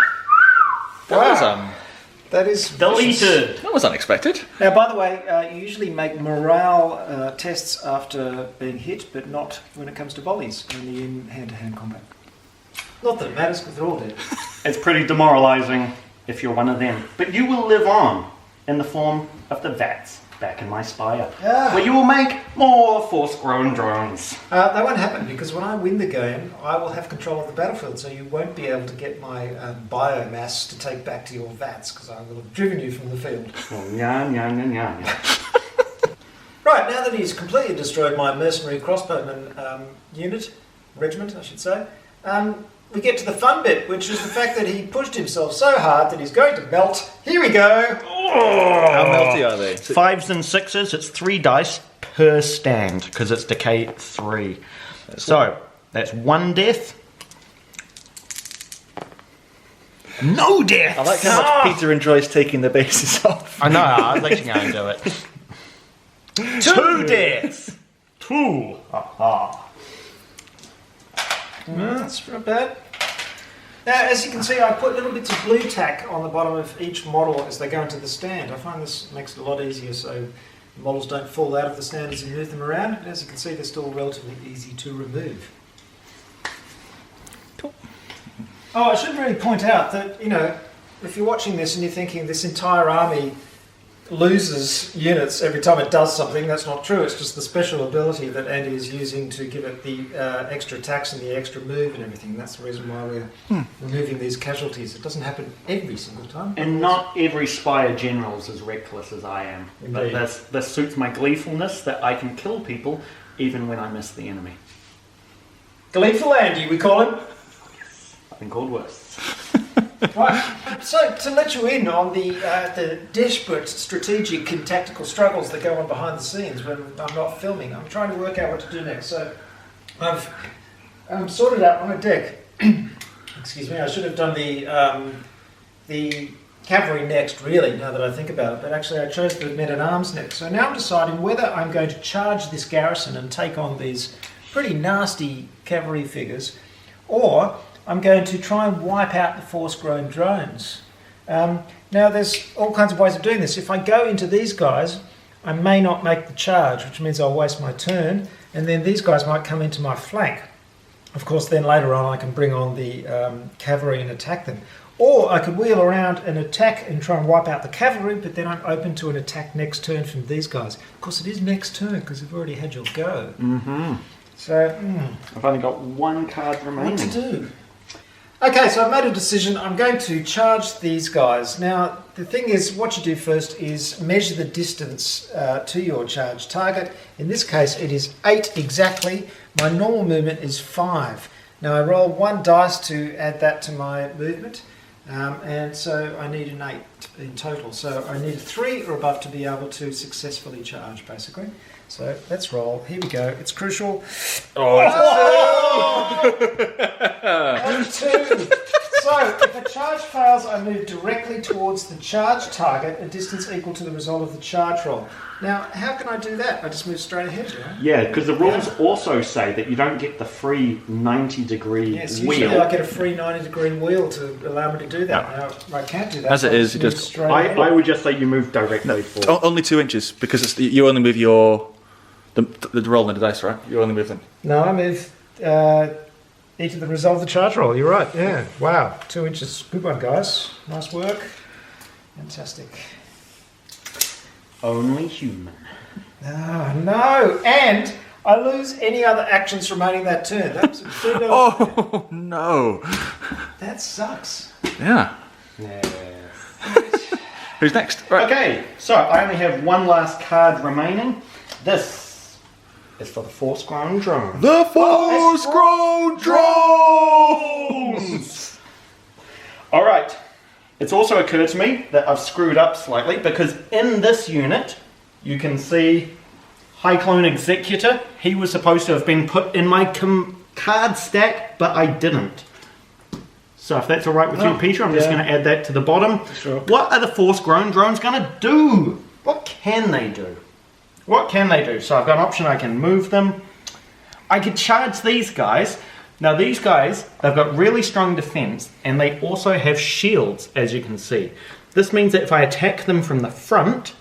That is Deleted. That was unexpected. Now, by the way, you usually make morale tests after being hit, but not when it comes to volleys, only in hand-to-hand combat. Not that it matters, because they're all dead. It's pretty demoralising if you're one of them. But you will live on in the form of the VATs back in my Spire, where you will make more force-grown drones. That won't happen, because when I win the game, I will have control of the battlefield, so you won't be able to get my biomass to take back to your VATs, because I will have driven you from the field. Yeah. Right, now that he's completely destroyed my mercenary crossbowman regiment, I should say, we get to the fun bit, which is the fact that he pushed himself so hard that he's going to melt. Here we go. How melty are they? 5s and 6s, it's 3 dice per stand, because it's decay 3. So, that's 1 death. No death! I like how much Peter enjoys taking the bases off. I know, I was actually going to do it. 2 deaths! 2! That's not bad. Now, as you can see, I put little bits of blue tack on the bottom of each model as they go into the stand. I find this makes it a lot easier so the models don't fall out of the stand as you move them around. And as you can see, they're still relatively easy to remove. Cool. Oh, I should really point out that, you know, if you're watching this and you're thinking this entire army loses units every time it does something, that's not true. It's just the special ability that Andy is using to give it the extra attacks and the extra move and everything. That's the reason why we're removing these casualties. It doesn't happen every single time. And not every Spire general's as reckless as I am. But this suits my gleefulness that I can kill people even when I miss the enemy. Gleeful Andy, we call him. I've been called worse. Right, so to let you in on the desperate strategic and tactical struggles that go on behind the scenes when I'm not filming, I'm trying to work out what to do next. So I've sorted out on a deck. Excuse me, I should have done the cavalry next, really, now that I think about it, but actually I chose the men-at-arms next. So now I'm deciding whether I'm going to charge this garrison and take on these pretty nasty cavalry figures, or I'm going to try and wipe out the force-grown drones. Now there's all kinds of ways of doing this. If I go into these guys, I may not make the charge, which means I'll waste my turn, and then these guys might come into my flank. Of course, then later on I can bring on the cavalry and attack them. Or I could wheel around and attack and try and wipe out the cavalry, but then I'm open to an attack next turn from these guys. Of course, it is next turn because you've already had your go. Mm-hmm. So, I've only got one card remaining. what to do? Okay, so I've made a decision. I'm going to charge these guys. Now, the thing is, what you do first is measure the distance to your charge target. In this case, it is 8 exactly. My normal movement is 5. Now, I roll 1 dice to add that to my movement. And so I need an 8 in total. So I need a 3 or above to be able to successfully charge, basically. So let's roll. Here we go. It's crucial. It's a 2. So if a charge fails, I move directly towards the charge target, a distance equal to the result of the charge roll. Now, how can I do that? I just move straight ahead, do I? Yeah, because the rules also say that you don't get the free 90-degree Yes, wheel. usually I get a free 90-degree wheel to allow me to do that. Now, I can't do that. As it I is, you move just- straight ahead. I would just say you move directly forward. Only 2 inches, because you only move the roll in the dice, right? You only move them. No, I move each of the result of the charge roll. You're right, yeah. Wow, 2 inches. Good one, guys. Nice work. Fantastic. Only human. Oh, no. And I lose any other actions remaining that turn. That's Oh, no. That sucks. Yeah. Yeah. Who's next? Right. Okay, so I only have one last card remaining. This is for the force-grown drone. The Force-Grown Drones! Alright, it's also occurred to me that I've screwed up slightly because in this unit you can see High Clone Executor. He was supposed to have been put in my card stack, but I didn't. So if that's alright with you, Peter, I'm just going to add that to the bottom. Sure. What are the force-grown drones going to do? What can they do? What can they do? So I've got an option, I can move them. I could charge these guys. Now these guys, they've got really strong defense and they also have shields, as you can see. This means that if I attack them from the front,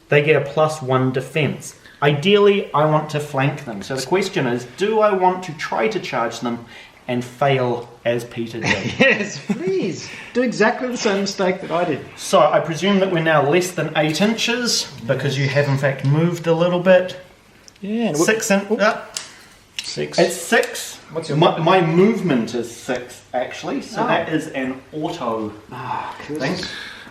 they get a +1 defense. Ideally, I want to flank them. So the question is, do I want to try to charge them and fail as Peter did? Yes, please. Do exactly the same mistake that I did. So I presume that we're now less than 8 inches because you have in fact moved a little bit. Yeah. 6 inches. 6. It's 6. What's your my movement is 6 actually, so Oh. that is an auto thing.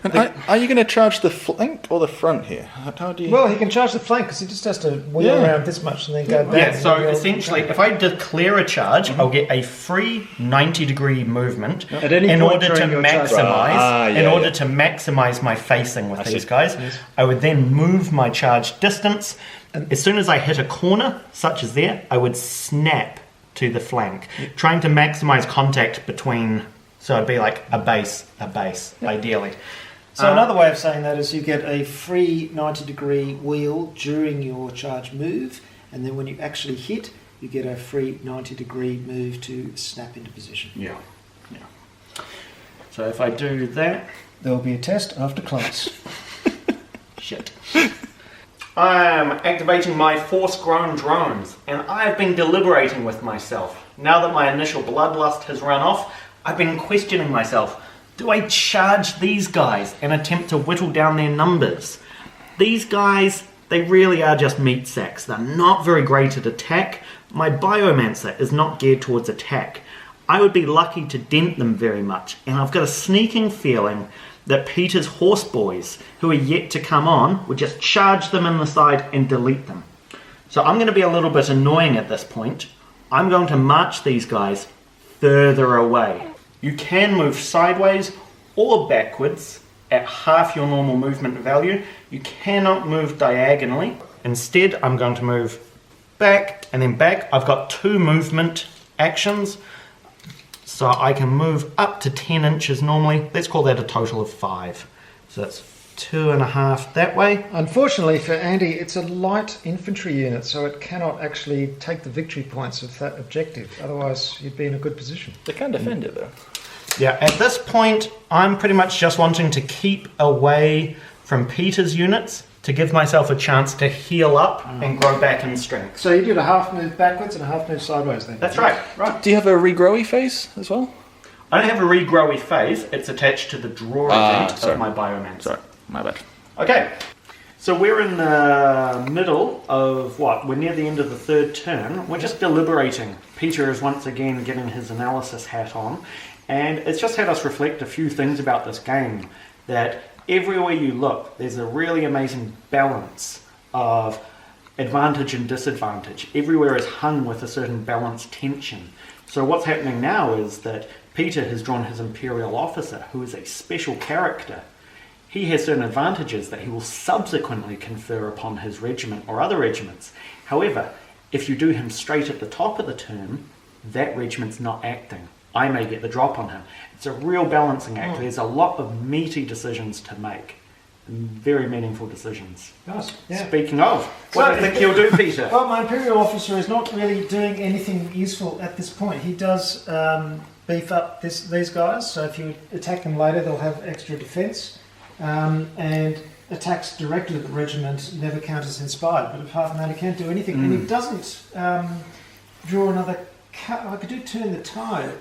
And are you going to charge the flank or the front here? How do you... Well, he can charge the flank because he just has to wheel Yeah. around this much and then go back. Yeah, and so then wheel essentially, back. if I declare a charge, I'll get a free 90-degree movement At any in point order to during your charge. maximize. In yeah, order yeah. to maximize my facing with I these see. guys, Yes. I would then move my charge distance. As soon as I hit a corner, such as there, I would snap to the flank, trying to maximize contact between. So it'd be like a base, ideally. So another way of saying that is you get a free 90-degree wheel during your charge move, and then when you actually hit, you get a free 90-degree move to snap into position. Yeah. So if I do that, There will be a test after class. shit. I'm activating my force-grown drones, and I have been deliberating with myself. Now that my initial bloodlust has run off, I've been questioning myself. Do I charge these guys and attempt to whittle down their numbers? These guys, they really are just meat sacks. They're not very great at attack. My Biomancer is not geared towards attack. I would be lucky to dent them very much, and I've got a sneaking feeling that Peter's horse boys, who are yet to come on, would just charge them in the side and delete them. So I'm going to be a little bit annoying at this point. I'm going to march these guys further away. You can move sideways or backwards at half your normal movement value. You cannot move diagonally. Instead, I'm going to move back and then back. I've got 2 movement actions, so I can move up to 10 inches normally. Let's call that a total of 5. So that's 2.5 that way. Unfortunately for Andy, it's a light infantry unit, so it cannot actually take the victory points of that objective. Otherwise, you'd be in a good position. They can defend it though. Yeah, at this point, I'm pretty much just wanting to keep away from Peter's units to give myself a chance to heal up and grow back in strength. So you did a half move backwards and a half move sideways then? That's right, right. Do you have a regrowy phase as well? I don't have a regrowy phase, it's attached to the draw event of my Biomancer. Sorry, my bad. Okay, so we're in the middle of what? We're near the end of the 3rd turn. We're just deliberating. Peter is once again getting his analysis hat on, and it's just had us reflect a few things about this game. That everywhere you look, there's a really amazing balance of advantage and disadvantage. Everywhere is hung with a certain balanced tension. So what's happening now is that Peter has drawn his Imperial Officer, who is a special character. He has certain advantages that he will subsequently confer upon his regiment or other regiments. However, if you do him straight at the top of the turn, that regiment's not acting. I may get the drop on him. It's a real balancing act. There's a lot of meaty decisions to make. Very meaningful decisions. Nice. Yeah. Speaking of, what do you think he'll do, Peter? Well, my Imperial Officer is not really doing anything useful at this point. He does beef up these guys, so if you attack them later, they'll have extra defence. And attacks directly at the regiment never count as inspired, but apart from that, he can't do anything. And he doesn't draw another cut. I could do turn the tide.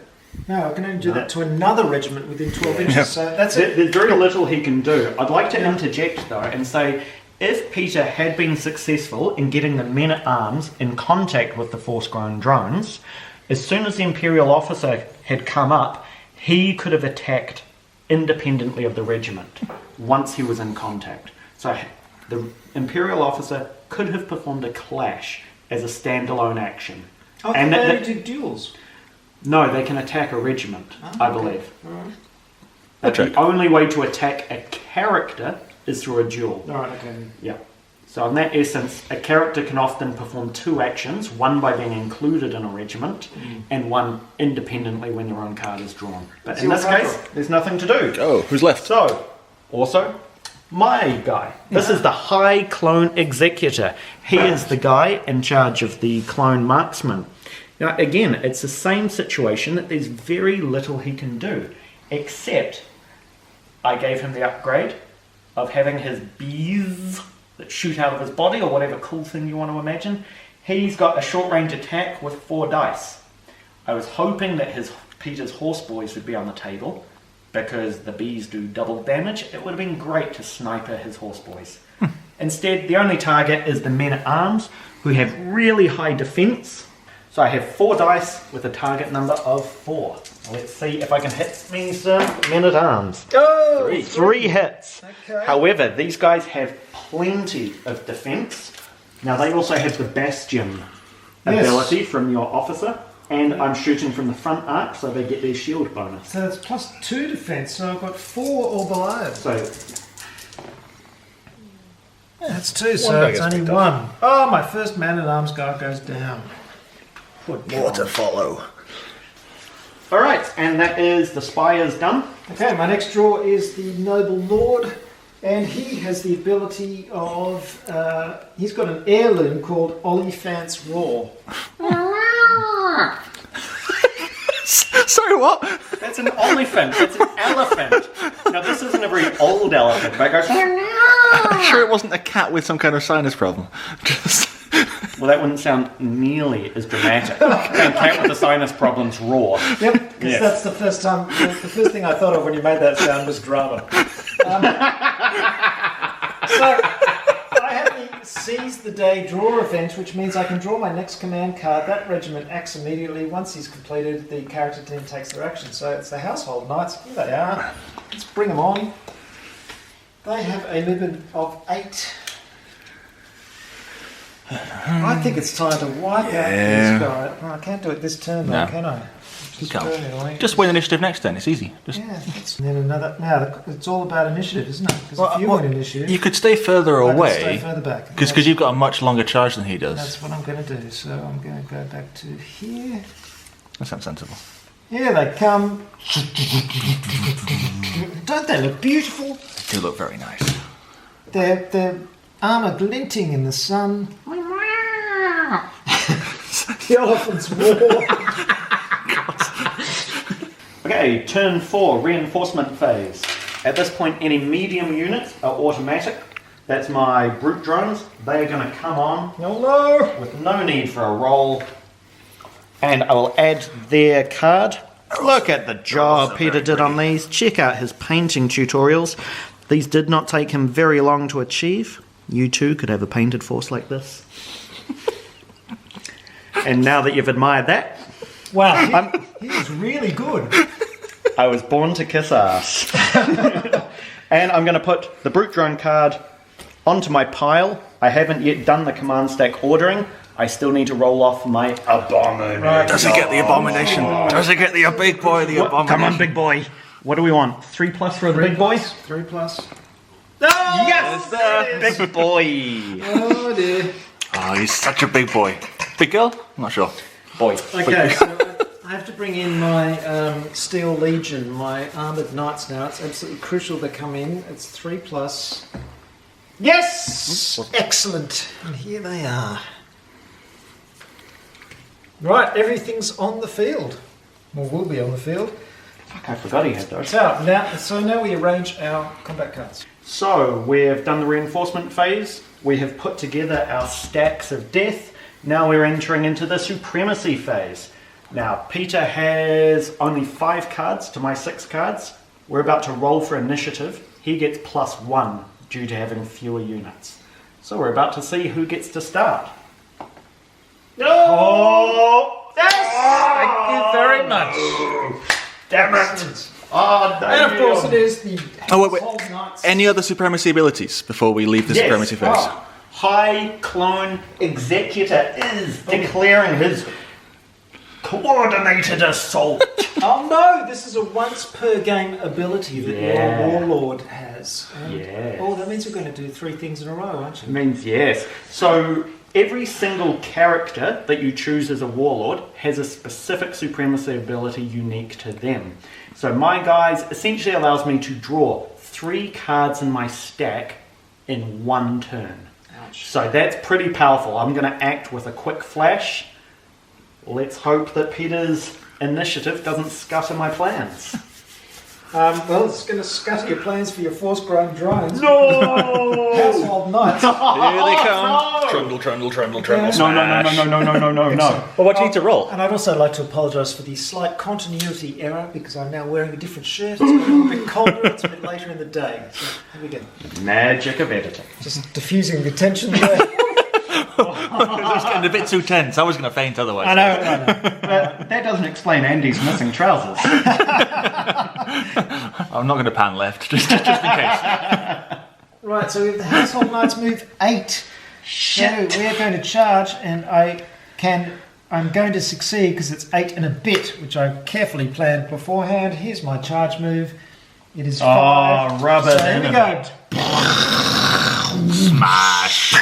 No, I can only do that to another regiment within 12 inches. Yep. So that's it. There's very little he can do. I'd like to interject though and say, if Peter had been successful in getting the men-at-arms in contact with the force-grown drones, as soon as the Imperial Officer had come up, he could have attacked independently of the regiment once he was in contact. So the Imperial Officer could have performed a clash as a standalone action. Oh, and they do duels. No, they can attack a regiment, I believe. Right. But the only way to attack a character is through a duel. Alright, okay. Yeah. So in that essence, a character can often perform 2 actions, one by being included in a regiment, and one independently when your own card is drawn. But in this case, there's nothing to do. Oh, who's left? So, also, my guy. This is the High Clone Executor. He is the guy in charge of the clone marksman. Now, again, it's the same situation that there's very little he can do, except I gave him the upgrade of having his bees that shoot out of his body, or whatever cool thing you want to imagine. He's got a short-range attack with 4 dice. I was hoping that Peter's horse boys would be on the table, because the bees do double damage. It would have been great to sniper his horse boys. Instead, the only target is the men-at-arms, who have really high defense. So I have 4 dice with a target number of 4. Let's see if I can hit me some men-at-arms. Oh! 3 hits. Okay. However, these guys have plenty of defense. Now they also have the Bastion ability from your officer. And I'm shooting from the front arc, so they get their shield bonus. So it's +2 defense, so I've got 4 or below. So yeah, that's 2, so it's only 1. Oh, my first man-at-arms guy goes down. More to follow. alright, and that is the Spire's done. Okay, my next draw is the Noble Lord, and he has the ability of, he's got an heirloom called Olifant's Roar. Sorry, what? That's an elephant. That's an elephant. Now, this isn't a very old elephant, but it goes... I'm sure it wasn't a cat with some kind of sinus problem. Just... Well, that wouldn't sound nearly as dramatic. A cat with the sinus problems roar. Yep, because that's the first time, the first thing I thought of when you made that sound was drama. So, I have the Seize the Day draw event, which means I can draw my next command card. That regiment acts immediately. Once he's completed, the character team takes their action. So it's the Household Knights. Here they are. Let's bring them on. They have a movement of 8. I think it's time to wipe out this guy. Oh, I can't do it this turn, though, can I? You can't. Just win initiative next turn. It's easy. Just... Yeah. And then another. Now it's all about initiative, isn't it? Because if you win initiative, you could stay further away. Stay further back. Because you've got a much longer charge than he does. That's what I'm going to do. So I'm going to go back to here. That sounds sensible. Here they come. Don't they look beautiful? They do look very nice. Their armour glinting in the sun. The elephant's war. Okay, turn 4, reinforcement phase. At this point, any medium units are automatic. That's my brute drones. They are going to come on with no need for a roll. And I will add their card. Look at the job Peter did on these. Check out his painting tutorials. These did not take him very long to achieve. You too could have a painted force like this. And now that you've admired that... Wow, he is really good. I was born to kiss ass. And I'm going to put the brute drone card onto my pile. I haven't yet done the command stack ordering. I still need to roll off my Abomination. Right. Does he get the Abomination? Does he get the big boy, the Abomination? Come on, big boy. What do we want? 3+ for the big boys? 3+. Yes! Big boy. Oh dear. Oh, he's such a big boy. Big girl? I'm not sure. Boy. Okay, so I have to bring in my Steel Legion, my armoured knights now. It's absolutely crucial they come in. It's 3+. Yes! Excellent. And here they are. Right, everything's on the field. Or will be on the field. Fuck, I forgot he had those. So now we arrange our combat cards. So, we've done the reinforcement phase. We have put together our stacks of death. Now we're entering into the Supremacy phase. Now, Peter has only 5 cards to my 6 cards. We're about to roll for initiative. He gets +1 due to having fewer units. So we're about to see who gets to start. Oh! Yes! Thank you very much. Damn it! Oh, no. And of course it is the wait. household knights. Any other Supremacy abilities before we leave the Supremacy phase? Oh, High Clone Executor is declaring his coordinated assault. Oh no, this is a once per game ability that your warlord has. And, oh, that means we're going to do 3 things in a row, aren't you? It means yes. So every single character that you choose as a warlord has a specific Supremacy ability unique to them. So my guys essentially allows me to draw 3 cards in my stack in 1 turn. Ouch. So that's pretty powerful. I'm going to act with a quick flash. Let's hope that Peter's initiative doesn't scutter my plans. Well, it's going to scatter your plans for your force-grown drones. No! Household knights. Here they come. no! Trundle, trundle, trundle, Yeah. trundle. No. smash. Well, what do you need to roll? And I'd also like to apologise for the slight continuity error because I'm now wearing a different shirt. It's a little bit colder. It's a bit later in the day. So here we go. Magic of editing. Just diffusing the tension there. It was getting a bit too tense. I was going to faint otherwise. I know. But that doesn't explain Andy's missing trousers. I'm not going to pan left, just in case. Right, so we have the household knights move 8. Shit. So we're going to charge, and I'm going to succeed because it's 8 and a bit, which I carefully planned beforehand. Here's my charge move. It is 5. Oh, rub it so in. here we go. Smash.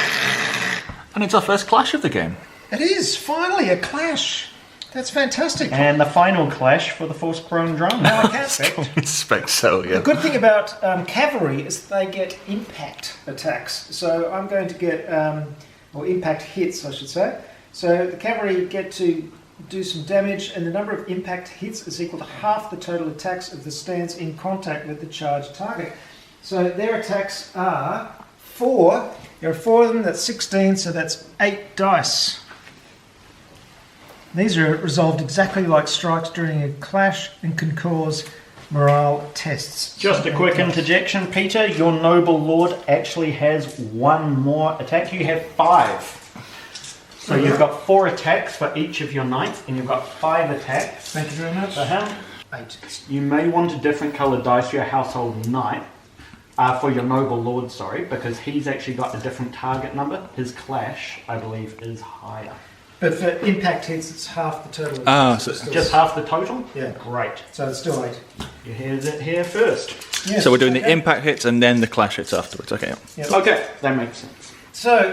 And it's our first clash of the game. It is finally a clash. That's fantastic. And the final clash for the force-grown drone. Now I can't expect. Expect so, yeah. The good thing about cavalry is they get impact attacks. So I'm going to get, or impact hits, I should say. So the cavalry get to do some damage, and the number of impact hits is equal to half the total attacks of the stands in contact with the charged target. So their attacks are 4. There are 4 of them, that's 16, so that's 8 dice. These are resolved exactly like strikes during a clash and can cause morale tests. Just a quick interjection, Peter. Your noble lord actually has 1 more attack. You have 5. So you've got 4 attacks for each of your knights, and you've got 5 attacks Thank you very much. for him. 8. You may want a different coloured dice for your household knight. For your Noble Lord, sorry, because he's actually got a different target number. His clash, I believe, is higher. But for impact hits, it's half the total. Oh, so Just half the total? Yeah. Great. So it's still 8. You heard it here first. Yes, so we're doing the okay. impact hits and then the clash hits afterwards. Okay. Yep. Okay, that makes sense. So,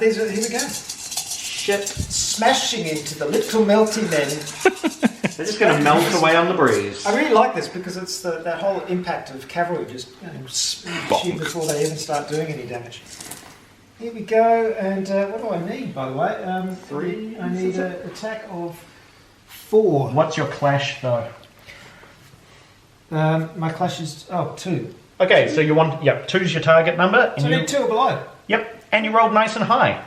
here we go. Shit. Smashing into the little melty men. They're just going to melt away on the breeze. I really like this because it's that whole impact of cavalry just smash you before they even start doing any damage. Here we go, and what do I need, by the way? 3. I need an attack of 4. What's your clash, though? My clash is 2. Okay, so you want... Yep, 2's your target number. So I need 2 or below. Yep, and you rolled nice and high.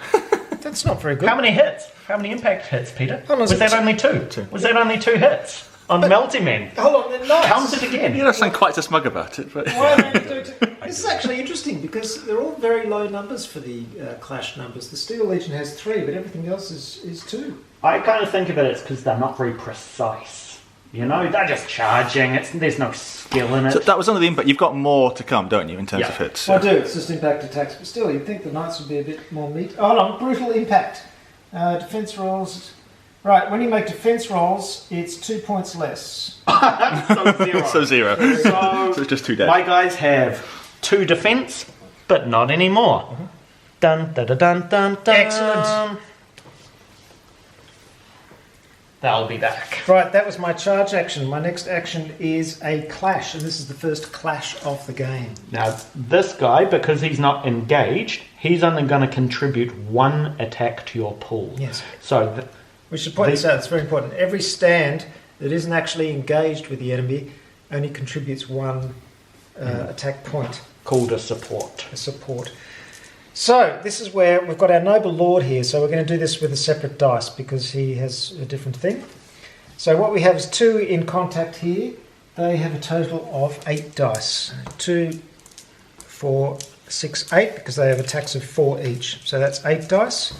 That's not very good. How many hits? How many impact hits, Peter? Hold on, Was that only 2? Was that only 2 hits? On Melty Men? Hold on, they're nice. Count it again. You don't sound quite so smug about it, but Why don't you do it? This is actually interesting because they're all very low numbers for the clash numbers. The Steel Legion has 3, but everything else is 2. I kind of think of it as because they're not very precise. You know, they're just charging. There's no skill in it. so that was only the impact. You've got more to come, don't you, in terms Yeah. of hits? I do, it's just impact attacks, but still, you'd think the Knights would be a bit more meat. Oh no, brutal impact. Defense rolls. Right, when you make defense rolls, it's 2 points less. So 0. So 0. So So it's just 2 dead. my guys have 2 defense, but not anymore. Dun, dun, dun, dun, dun, dun. Excellent. They'll be back. Right, that was my charge action. My next action is a clash, and this is the first clash of the game. Now, this guy, because he's not engaged, he's only going to contribute 1 attack to your pool. Yes. So, We should point this out, it's very important. Every stand that isn't actually engaged with the enemy only contributes 1 attack point. called a support. A support. So, this is where we've got our Noble Lord here, so we're going to do this with a separate dice because he has a different thing. So what we have is 2 in contact here. They have a total of 8 dice. 2, 4, 6, 8, because they have attacks of 4 each. So that's 8 dice.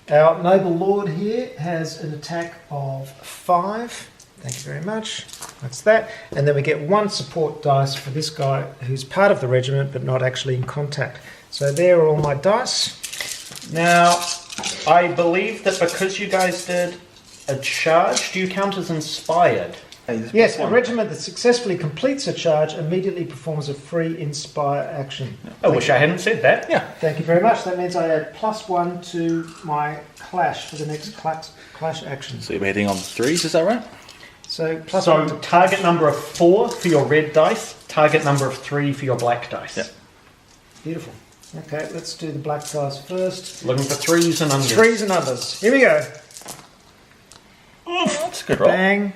Our Noble Lord here has an attack of 5. Thank you very much. That's that. And then we get 1 support dice for this guy who's part of the regiment but not actually in contact. So there are all my dice. Now, I believe that because you guys did a charge, do you count as inspired? Yes, a regiment that successfully completes a charge immediately performs a free inspire action. I wish I hadn't said that. Yeah, thank you very much. That means I add +1 to my clash for the next clash action. So you're hitting on 3s, is that right? So +1 So to target number of 4 for your red dice, target number of 3 for your black dice. Yeah. Beautiful. Okay, let's do the black dice first. Looking for 3s and unders. 3s and unders. Here we go. That's a good roll. Bang,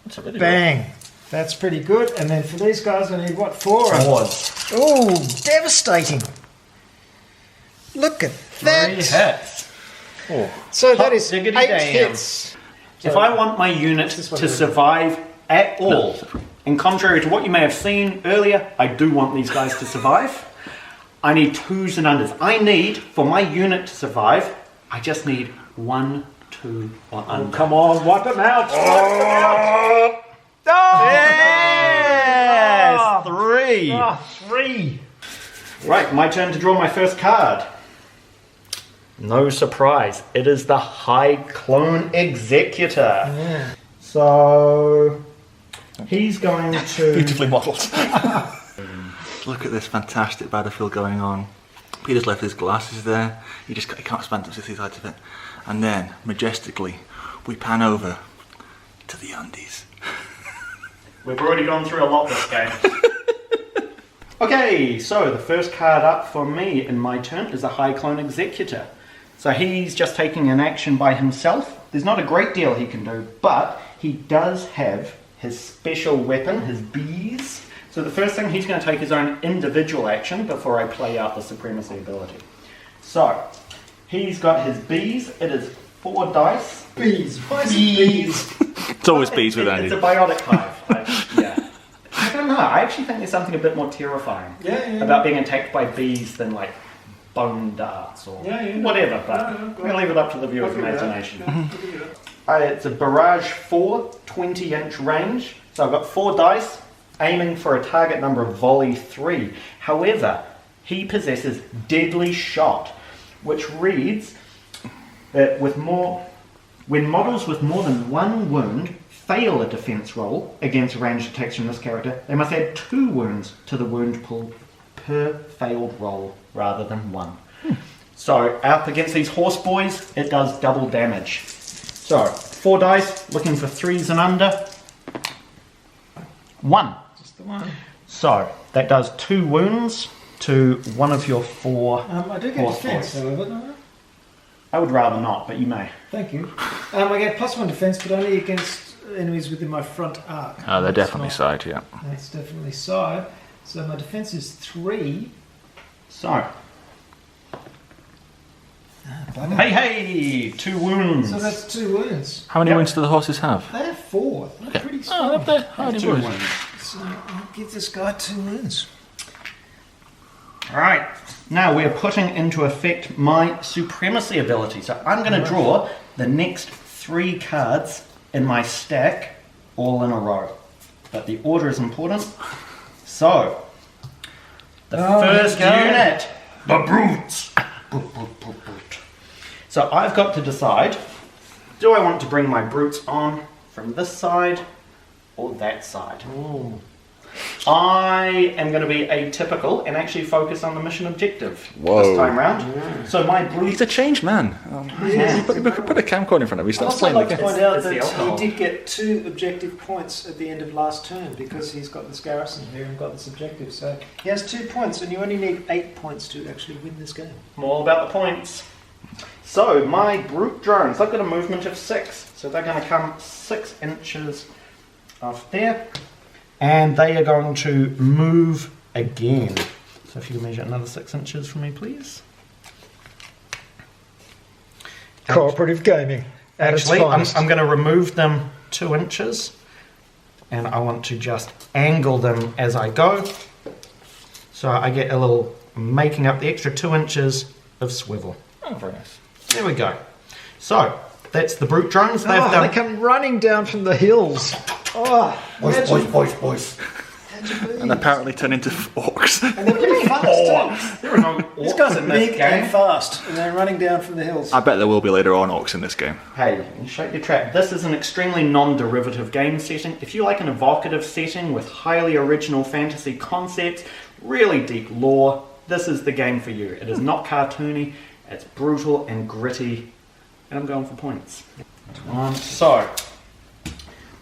That's a really bang. That's pretty good. And then for these guys, I need what? 4? 4s. Oh, devastating. Look at 3 that. hits. Oh. So that Hot is diggity 8 damn. hits. If I want my unit This one to is- survive at all, and contrary to what you may have seen earlier, I do want these guys to survive. I need 2s and unders. I need, for my unit to survive, I just need 1, 2, or under. Come on, wipe them out. Wipe them out. Yes! 3! Ah, 3. Right, my turn to draw my first card. No surprise, it is the High Clone Executor. Yeah. So, he's going to... Beautifully modelled. Look at this fantastic battlefield going on. Peter's left his glasses there. He can't stand up to see sides of it. And then, majestically, we pan over to the undies. We've already gone through a lot this game. Okay, so the first card up for me in my turn is the High Clone Executor. So he's just taking an action by himself. There's not a great deal he can do, but he does have his special weapon, his bees. So the first thing, he's going to take his own individual action before I play out the Supremacy ability. So, he's got his bees. It is 4 dice. Bees. Why is it bees? It's always bees with Andy. It's a biotic hive. Yeah. I don't know. I actually think there's something a bit more terrifying about being attacked by bees than like bone darts or whatever. But we'll leave it up to the viewer's imagination. It's a barrage 4, 20-inch range. So I've got 4 dice, aiming for a target number of volley 3. However, he possesses deadly shot, which reads that when models with more than 1 wound fail a defense roll against ranged attacks from this character, they must add 2 wounds to the wound pool per failed roll rather than 1. So up against these horse boys, it does double damage. So 4 dice, looking for 3s and under. 1. Just the 1. So that does 2 wounds to one of your 4 I do get horse defense, boys. however. No? I would rather not, but you may. Thank you. I get +1 defense, but only against enemies within my front arc. Oh, they're definitely side, yeah. That's definitely side. So my defense is 3. So, hey, 2 wounds. So that's 2 wounds. How many wounds do the horses have? They have 4. They're pretty Oh, strong. up there. How many 2 wounds? wounds. So I'll give this guy 2 wounds. Alright, now we're putting into effect my Supremacy ability. So I'm going to draw the next 3 cards in my stack all in a row. But the order is important. So, the first unit, the brutes. So I've got to decide, do I want to bring my brutes on from this side or that side? Ooh. I am going to be atypical and actually focus on the mission objective Whoa. this time round. So my brute... He's a changed man. You put a camcorder in front of him, he I'd starts also playing like the to game. point out It's the that alcohol. he did get 2 objective points at the end of last turn because he's got this garrison here and got this objective. So he has 2 points and you only need 8 points to actually win this game. I'm all about the points. So my brute drones, I've got a movement of 6. So they're going to come 6 inches off there. And they are going to move again. So if you can measure another 6 inches for me, please. Cooperative gaming. Actually, I'm going to remove them 2 inches. And I want to just angle them as I go. So I get a little, making up the extra 2 inches of swivel. Oh, very nice. There we go. So, that's the brute drones. They've They done... come running down from the hills. Oh, Boys. And apparently turn into orcs. And they're pretty fast too. There are no These guys are orcs in this big game. and fast, and they're running down from the hills. I bet there will be later on orcs in this game. Hey, you shake your trap. This is an extremely non-derivative game setting. If you like an evocative setting with highly original fantasy concepts, really deep lore, this is the game for you. It is not cartoony, it's brutal and gritty, and I'm going for points. So,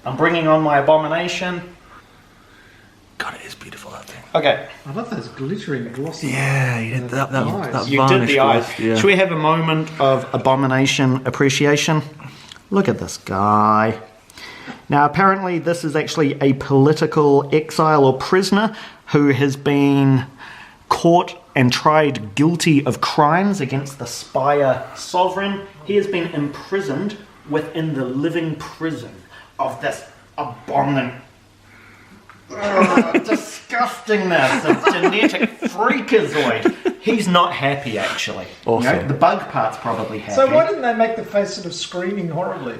I'm bringing on my Abomination. God, it is beautiful, that thing. Okay, I love those glittering, glossy. Yeah, you did that Eyes. you did varnish the eyes. gloss, yeah. Should we have a moment of Abomination appreciation? Look at this guy. Now, apparently this is actually a political exile or prisoner who has been caught and tried guilty of crimes against the Spire sovereign. He has been imprisoned within the living prison of this abominant disgustingness of genetic freakazoid. He's not happy, actually. Awesome. You know, the bug part's probably happy. So why didn't they make the face sort of screaming horribly?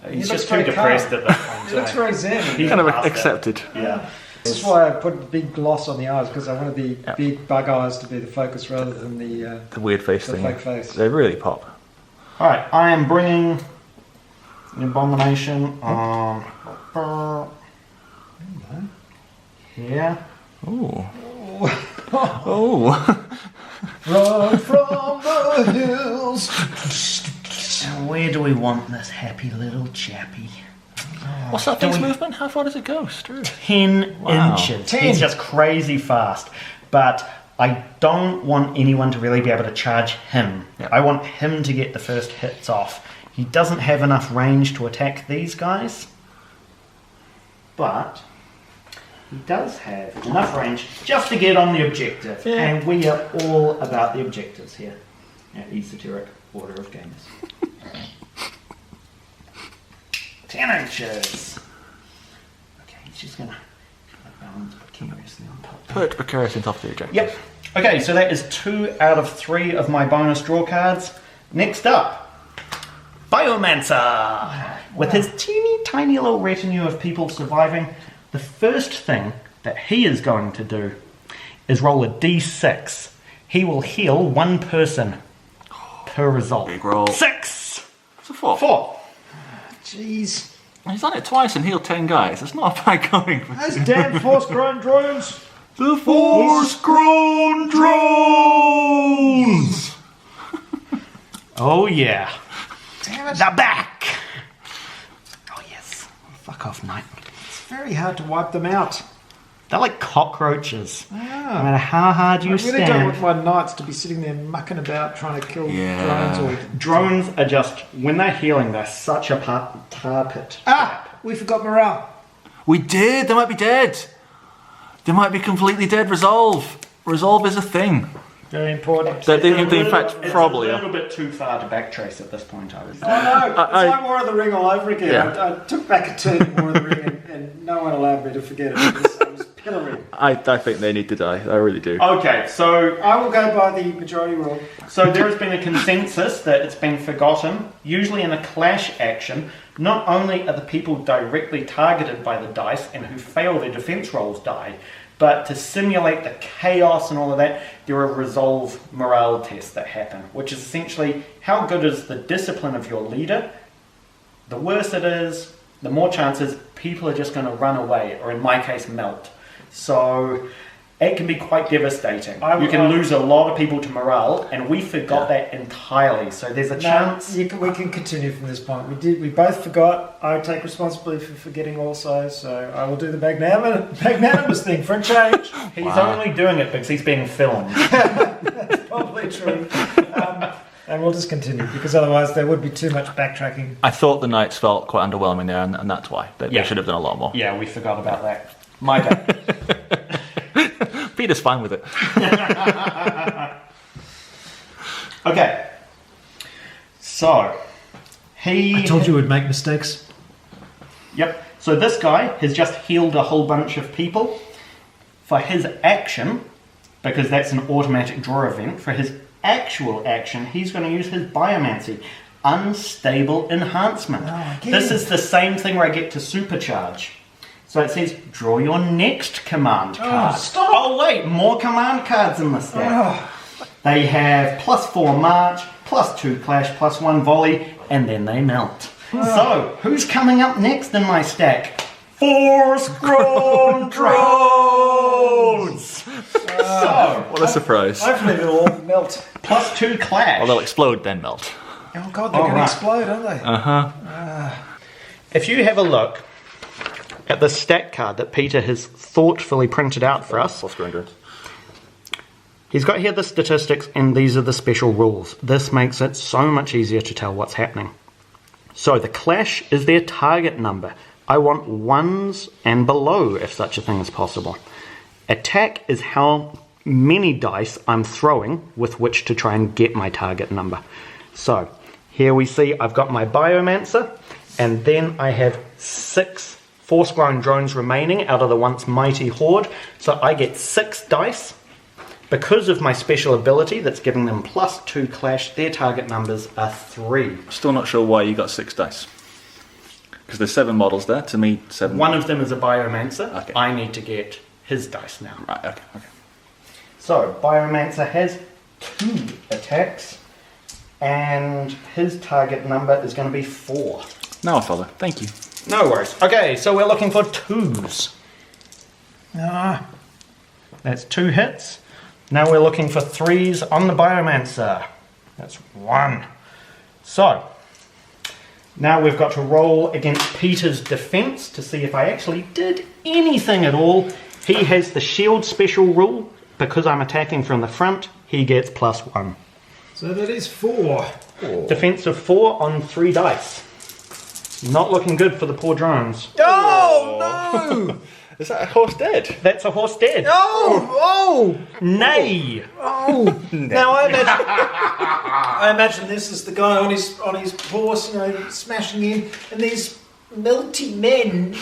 He's He looks just too very depressed calm. at this point. He looks very zen. He Kind of passed it. accepted. Yeah. This is why I put a big gloss on the eyes, because I wanted the big bug eyes to be the focus rather than the The weird face thing. fake face. They really pop. Alright, I am bringing the Abomination on here. Ooh. Oh. Run from the hills. And where do we want this happy little chappy? What's that thing's movement? How far does it go? Straight. 10 Wow. inches. 10. He's just crazy fast. But I don't want anyone to really be able to charge him. Yeah. I want him to get the first hits off. He doesn't have enough range to attack these guys. But he does have enough range just to get on the objective. Yeah. And we are all about the objectives here at Esoteric Order of Gamers. 10 inches. Okay, he's just gonna balance precariously on top. Put precariously off the objective. Yep. Okay, so that is 2 out of 3 of my bonus draw cards. Next up, Biomancer. With his teeny tiny little retinue of people surviving, the first thing that he is going to do is roll a d6. He will heal one person per result. Big roll. 6! It's a 4. 4. Jeez. He's done it twice and healed 10 guys. It's not a bad going. Those damn force-grown drones. The Force-grown drones! Oh yeah. Damn it. The back! Oh yes. Fuck off, knight. It's very hard to wipe them out. They're like cockroaches. No Ah. matter how hard you I really stand. don't want my knights to be sitting there mucking about trying to kill drones or... Drones are just, when they're healing, they're such a tar pit. We forgot morale. We did. They might be dead. They might be completely dead. Resolve. Resolve is a thing. Very important. They in fact, probably. It's a little bit too far to backtrace at this point, I would say. Oh no, it's like War of the Ring all over again. Yeah. I took back a turn in War of the Ring and no one allowed me to forget it. It was pillory. I think they need to die. I really do. Okay, so I will go by the majority rule. So there has been a consensus that it's been forgotten. Usually in a clash action, not only are the people directly targeted by the dice and who fail their defense rolls die, but to simulate the chaos and all of that, there are resolve morale tests that happen, which is essentially how good is the discipline of your leader. The worse it is, the more chances people are just going to run away, or in my case, melt. So it can be quite devastating. You can lose a lot of people to morale, and we forgot that entirely. So there's a chance. We can continue from this point. We both forgot. I take responsibility for forgetting also, so I will do the magnanimous thing for a change. He's only doing it because he's being filmed. That's probably true. And we'll just continue, because otherwise there would be too much backtracking. I thought the knights felt quite underwhelming there, and that's why. They should have done a lot more. Yeah, we forgot about that. My bad. Peter's fine with it. Okay. So, I told you we'd make mistakes. Yep. So this guy has just healed a whole bunch of people. For his action, because that's an automatic draw event, for his actual action, he's going to use his Biomancer. Unstable enhancement. This is the same thing where I get to supercharge. So it says, draw your next command card. Stop! Oh wait, more command cards in the stack. They have +4 march, +2 clash, +1 volley, and then they melt. So, who's coming up next in my stack? Force-grown drones! So, What a surprise. Hopefully they'll all melt. +2 clash. Well, they'll explode, then melt. Oh god, they're going to explode, aren't they? If you have a look at the stack card that Peter has thoughtfully printed out for us, he's got here the statistics and these are the special rules. This makes it so much easier to tell what's happening. So the clash is their target number. I want 1s and below if such a thing is possible. Attack is how many dice I'm throwing with which to try and get my target number. So here we see I've got my Biomancer, and then I have 6 Force-grown drones remaining out of the once mighty horde. So I get 6 dice. Because of my special ability that's giving them +2 clash, their target numbers are 3. Still not sure why you got 6 dice. Because there's 7 models there. To me, 7. One of them is a Biomancer. Okay. I need to get his dice now. Right, okay. So, Biomancer has 2 attacks, and his target number is going to be 4. Now I follow. Thank you. No worries. Okay, so we're looking for 2s. That's 2 hits. Now we're looking for 3s on the Biomancer. That's 1. So, now we've got to roll against Peter's defense to see if I actually did anything at all. He has the shield special rule. Because I'm attacking from the front, he gets +1. So that is 4. Defense of 4 on 3 dice. Not looking good for the poor drones. Oh, no! Is that a horse dead? That's a horse dead. Oh! Nay! Oh! Now I imagine this is the guy on his horse, smashing in, and these melty men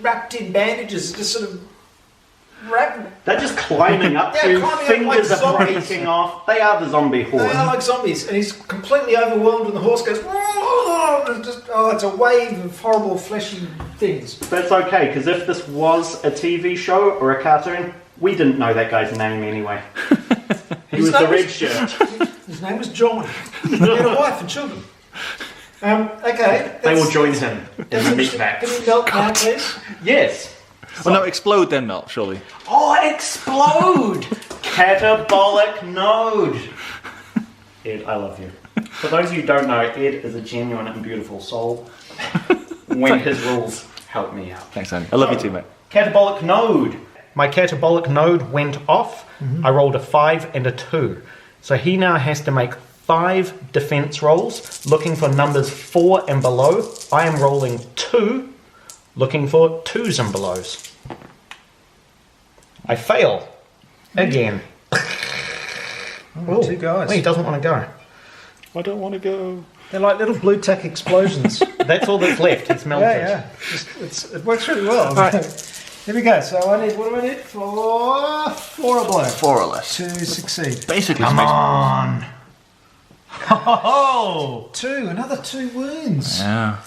wrapped in bandages just sort of They're just climbing up to you, climbing up like fingers are zombies. breaking off. They are the zombie horde. They are like zombies, and he's completely overwhelmed, and the horse goes, it's a wave of horrible fleshy things. That's okay, because if this was a TV show or a cartoon, we didn't know that guy's name anyway. He was the red shirt. His name was John. He had a wife and children. Okay. They will join him in the meat vac. Can you melt now, please? Yes. Well, no, explode then melt, surely. Oh, explode! Catabolic node. Ed, I love you. For those of you who don't know, Ed is a genuine and beautiful soul. When his rules help me out. Thanks, Andy. I love you too, mate. Catabolic node. My catabolic node went off. I rolled a 5 and a 2. So he now has to make 5 defense rolls, looking for numbers 4 and below. I am rolling 2, looking for 2s and belows. I fail. Again. Oh, 2 guys. He doesn't want to go. I don't want to go. They're like little blue tack explosions. That's all that's left. He's melted. Yeah. It works really well. Right. Here we go. So what do I need? 4 or below? 4 or less. To succeed. Basically, Come on. Oh! 2. Another 2 wounds. Yeah.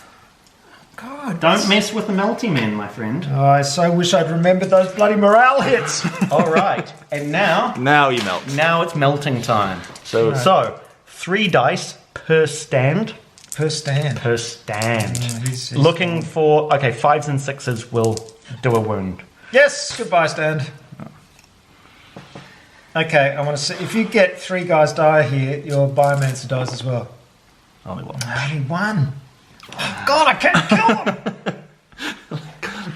God. Don't mess with the melty men, my friend. Oh, I so wish I'd remembered those bloody morale hits. All right. And now Now you melt. Now it's melting time. So, So, 3 dice per stand. Per stand. Per stand. He's Looking for... Okay, 5s and 6s will do a wound. Yes. Goodbye, stand. Okay, I want to see. If you get 3 guys die here, your Biomancer dies as well. only one. Only 1. Oh, God, I can't kill them.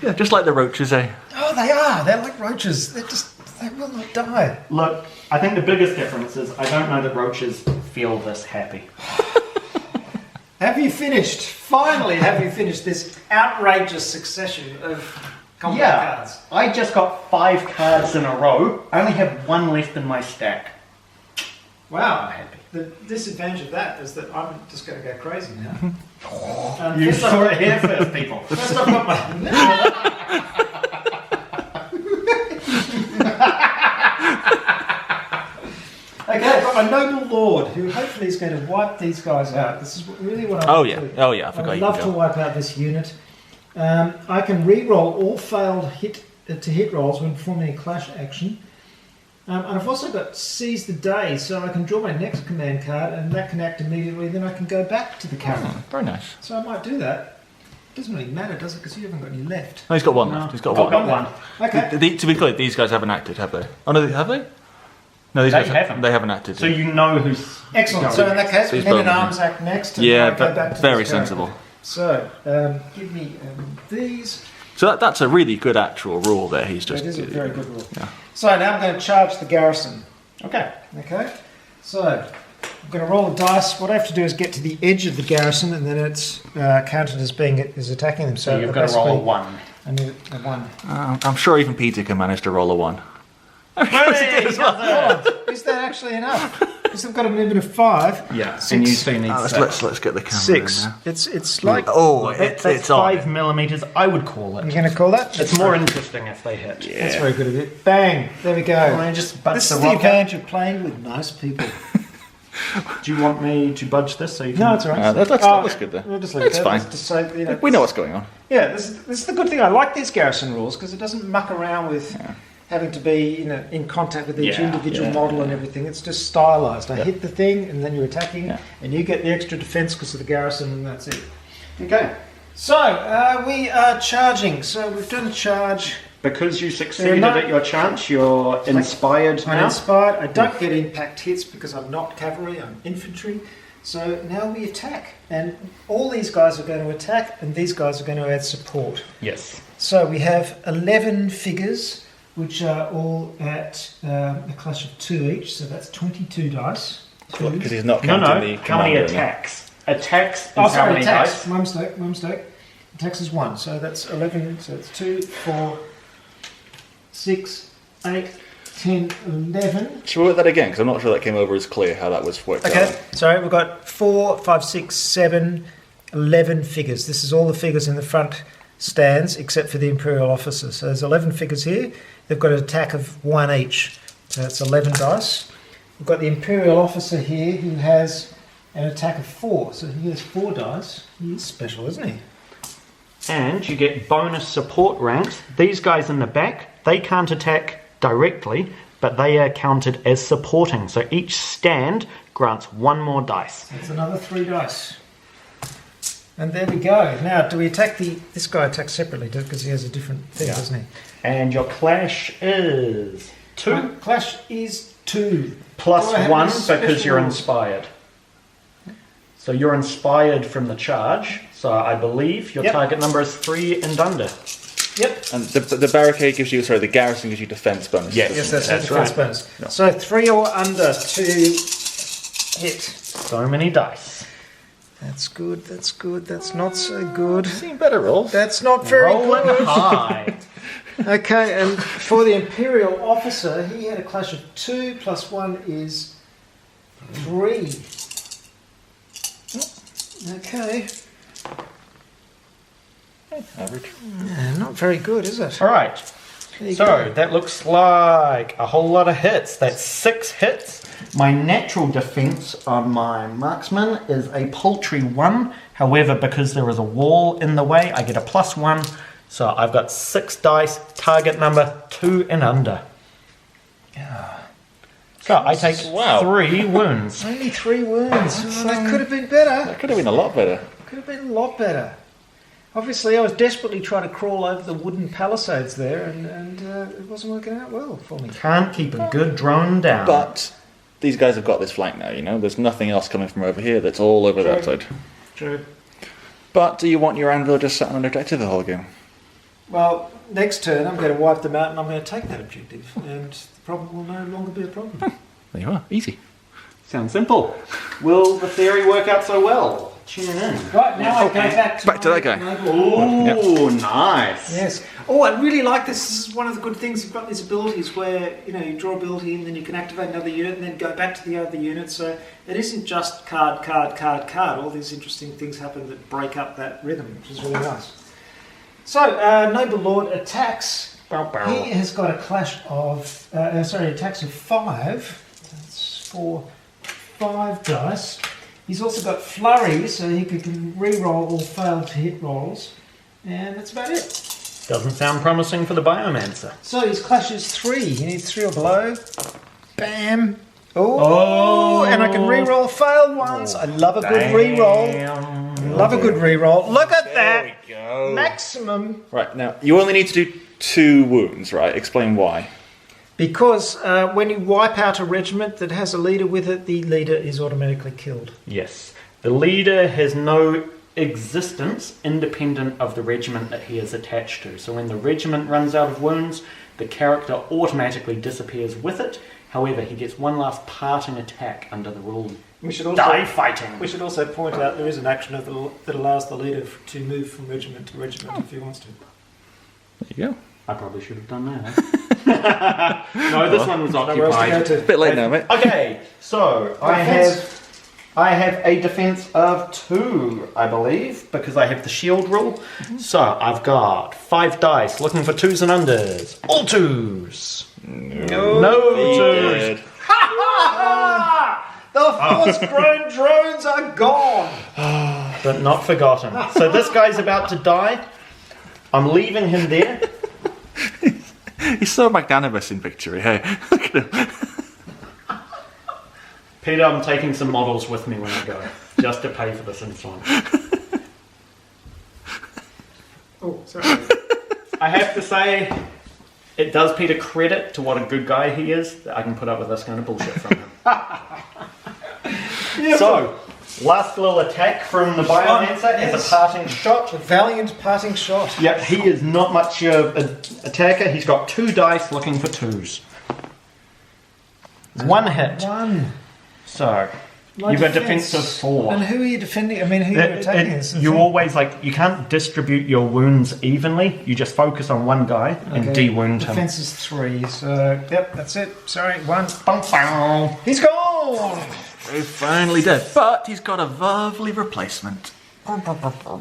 Yeah, just like the roaches, eh? Oh, they are. They're like roaches. They will not die. Look, I think the biggest difference is I don't know that roaches feel this happy. Have you finished? Finally, have you finished this outrageous succession of combat cards? I just got 5 cards in a row. I only have 1 left in my stack. Wow. The disadvantage of that is that I'm just going to go crazy now. You saw it here first, people. First I've got my... Okay, I've got my noble lord, who hopefully is going to wipe these guys out. This is really what I want to do. Oh yeah, I forgot I'd you love could to go. wipe out this unit. I can re-roll all failed hit rolls when performing a clash action. And I've also got Seize the Day, so I can draw my next command card and that can act immediately, then I can go back to the camera. Very nice. So I might do that. Doesn't really matter, does it? Because you haven't got any left. No, he's got 1 No. left. He's got I've one. got 1. Okay. To be clear, these guys haven't acted, have they? Oh no, have they? No, these They guys haven't. They haven't acted. So you know who's... Excellent. So in that case, These Men in both- Arms act next. And yeah, I go back to very this character. sensible. So give me these. So that's a really good actual rule there. He's just. That is a very good rule. Yeah. So now I'm going to charge the garrison. Okay. Okay. So I'm going to roll a dice. What I have to do is get to the edge of the garrison, and then it's counted as being attacking them. So you've got to roll a basically, 1. I need a 1. I'm sure even Peter can manage to roll a 1. Hey, Is that actually enough? Because I've got a movement of 5. Yeah, 6. and you two need Let's get the camera 6. in there. It's like. Oh, That's it's on. 5 millimeters, I would call You're it. going to call that? It's more interesting if they hit. That's very good of you. Bang! There we go. I just budge This the is the rock out. advantage of playing with nice people. Do you want me to budge this so you can... No, it's all right. That's good there. We'll just leave It's it. fine. Just to say, you know, We know what's going on. Yeah, this is the good thing. I like these garrison rules because it doesn't muck around with having to be in contact with each individual model and everything. It's just stylized. I hit the thing and then you're attacking and you get the extra defense because of the garrison and that's it. Okay. So, we are charging. So we've done a charge. Because you succeeded at your charge, you're inspired I'm now. inspired. I don't get impact hits because I'm not cavalry, I'm infantry. So now we attack. And all these guys are going to attack and these guys are going to add support. Yes. So we have 11 figures, which are all at a clash of 2 each. So that's 22 dice. Because he's not No, counting no. the How many commander. attacks? Attacks is Oh, how sorry, many attacks. dice? My mistake. Attacks is 1. So that's 11. So it's 2, 4, 6, 8, 10, 11. Should we work that again? Because I'm not sure that came over as clear how that was worked Okay, out. sorry, we've got 4, 5, 6, 7, 11 figures. This is all the figures in the front stands except for the Imperial officer. So there's 11 figures here. They've got an attack of 1 each. So that's 11 dice. We've got the Imperial officer here who has an attack of 4. So he has 4 dice. He's special, isn't he? And you get bonus support ranks. These guys in the back, they can't attack directly, but they are counted as supporting. So each stand grants 1 more dice. That's another 3 dice. And there we go. Now, do we attack this guy attacks separately because he has a different thing, doesn't he? And your clash is 2. Clash is 2. Plus Do I have 1 any special because you're rules? inspired. So you're inspired from the charge. So I believe your target number is 3 and under. Yep. And the barricade gives you, sorry, the garrison gives you defense bonus. Yes, that's That's defense right. bonus. No. So 3 or under to hit. So many dice. That's good, that's good, that's not so good. Seen better rolls. That's not very Rolling good. high. Okay, and for the Imperial officer, he had a clash of 2 plus 1 is 3. Okay. Average. Yeah, not very good, is it? All right. There you So go. that looks like a whole lot of hits. That's 6 hits. My natural defense on my marksman is a paltry 1. However, because there is a wall in the way, I get a plus 1. So I've got 6 dice, target number 2 and under. So I take 3 wounds. Only 3 wounds. Oh, that could have been better. That could have been a lot better. Could have been a lot better. Obviously, I was desperately trying to crawl over the wooden palisades there, and it wasn't working out well for me. Can't keep a good drone down. But these guys have got this flank now, you know. There's nothing else coming from over here that's all over that side. True. But do you want your anvil just sat on an objective the whole game? Well, next turn I'm going to wipe them out and I'm going to take that objective, and the problem will no longer be a problem. There you are. Easy. Sounds simple. Will the theory work out so well? Tune in. Right, now I go back to Back to that guy. Ooh, nice. Yes. Oh, I really like this. This is one of the good things. You've got these abilities where, you draw ability and then you can activate another unit and then go back to the other unit. So it isn't just card. All these interesting things happen that break up that rhythm, which is really nice. So, Noble Lord attacks. He has got a clash of, attacks of 5. That's for 5 dice. He's also got flurry, so he can re-roll or fail to hit rolls. And that's about it. Doesn't sound promising for the Biomancer. So his clash is 3. He needs 3 or below. Bam. Oh, and I can re-roll failed ones. I love a good re-roll. Love a good re-roll. Look at that. There we go. Maximum. Right, now, you only need to do 2 wounds, right? Explain why. Because when you wipe out a regiment that has a leader with it, the leader is automatically killed. Yes. The leader has no existence independent of the regiment that he is attached to. So when the regiment runs out of wounds, the character automatically disappears with it. However, he gets one last parting attack under the rule. We should also, Die fighting. We should also point out there is an action that allows the leader to move from regiment to regiment if he wants to. There you go. I probably should have done that. No, this one was Nowhere else to occupied. go to. Bit late now, mate. Okay, so I have a defense of 2, I believe, because I have the shield rule. So I've got 5 dice, looking for 2s and unders. All 2s. No He 2s. did. The force-grown drones are gone. But not forgotten. So this guy's about to die. I'm leaving him there. He's so magnanimous in victory, hey? Look at him. Peter, I'm taking some models with me when I go, just to pay for this insulin. Oh, sorry. I have to say, it does Peter credit to what a good guy he is that I can put up with this kind of bullshit from him. So, last little attack from the Biomancer is a parting shot. A valiant parting shot. Yep, he is not much of an attacker. He's got 2 dice looking for 2s. 1 hit. 1. So, you've got defense of 4. And who are you defending? I mean, who are you attacking? This? You always, you can't distribute your wounds evenly. You just focus on one guy and de-wound him. Defense is 3, so, yep, that's it. Sorry, 1. Bum, bum. He's gone! He finally did. But he's got a lovely replacement.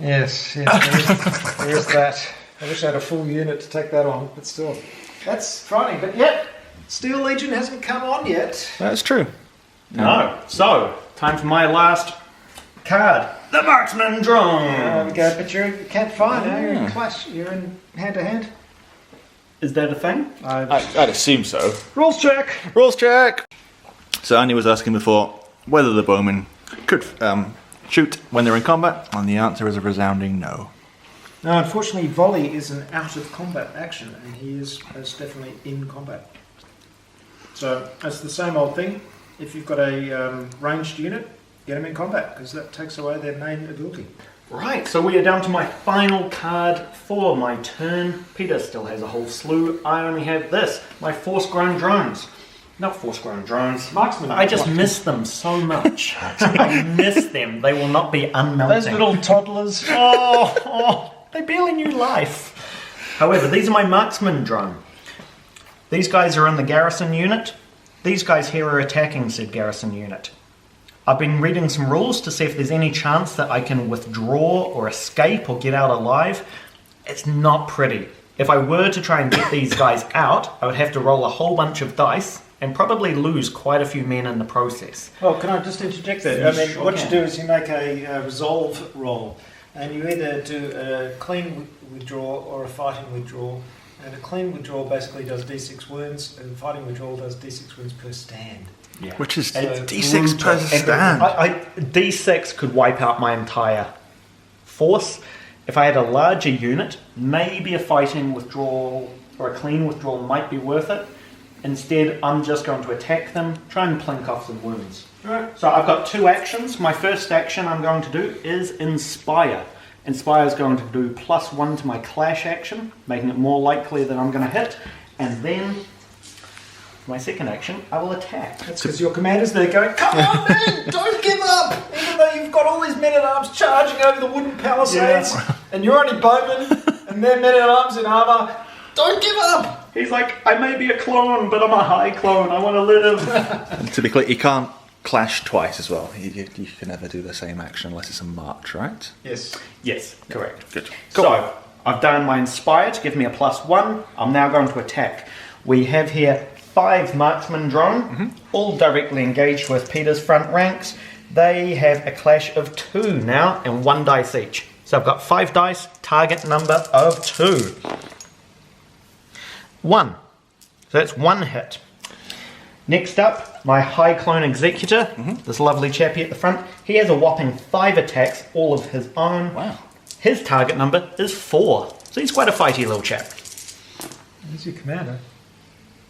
Yes, there is that. I wish I had a full unit to take that on, but still. That's frightening, but yet, Steel Legion hasn't come on yet. That's true. No. So, time for my last card. The Marksman Drone. There we go, but you can't find it. You're in clash. You're in hand-to-hand. Is that a thing? I'd assume so. Rules check. Rules check! So Andy was asking before whether the bowmen could shoot when they're in combat, and the answer is a resounding no. No, unfortunately, volley is an out-of-combat action, and he is most definitely in combat. So, it's the same old thing. If you've got a ranged unit, get them in combat, because that takes away their main ability. Right, so we are down to my final card for my turn. Peter still has a whole slew. I only have this, my Force-Grown Drones. Not Force-Grown Drones. Marksman. I just miss them so much. I miss them. They will not be unmelting. Those little toddlers. They barely knew life. However, these are my Marksman Drone. These guys are in the garrison unit. These guys here are attacking said garrison unit. I've been reading some rules to see if there's any chance that I can withdraw or escape or get out alive. It's not pretty. If I were to try and get these guys out, I would have to roll a whole bunch of dice and probably lose quite a few men in the process. Well, can I just interject there? I mean, what you do is you make a resolve roll, and you either do a clean withdrawal or a fighting withdrawal. And a clean withdrawal basically does d6 wounds, and fighting withdrawal does d6 wounds per stand. Yeah. Which is It's D6 per stand. D6 could wipe out my entire force. If I had a larger unit, maybe a fighting withdrawal or a clean withdrawal might be worth it. Instead, I'm just going to attack them, try and plink off some wounds. Right. So I've got two actions. My first action I'm going to do is Inspire. Inspire is going to do +1 to my clash action, making it more likely that I'm going to hit. And then, my second action, I will attack. That's because your commander's there going, come on man, don't give up! Even though you've got all these men-at-arms charging over the wooden palisades, and you're only bowmen, and they're men-at-arms in armour, don't give up! He's like, I may be a clone, but I'm a high clone, I want to live. And to be clear, you can't clash twice as well. You can never do the same action unless it's a march, right? Yes. Yes, correct. Good. So, I've done my Inspire to give me a +1. I'm now going to attack. We have here 5 marksman drone, all directly engaged with Peter's front ranks. They have a clash of 2 now, and 1 dice each. So I've got 5 dice, target number of 2. 1. So that's 1 hit. Next up, my High Clone Executor, this lovely chappie at the front. He has a whopping 5 attacks, all of his own. Wow. His target number is 4. So he's quite a fighty little chap. He's your commander.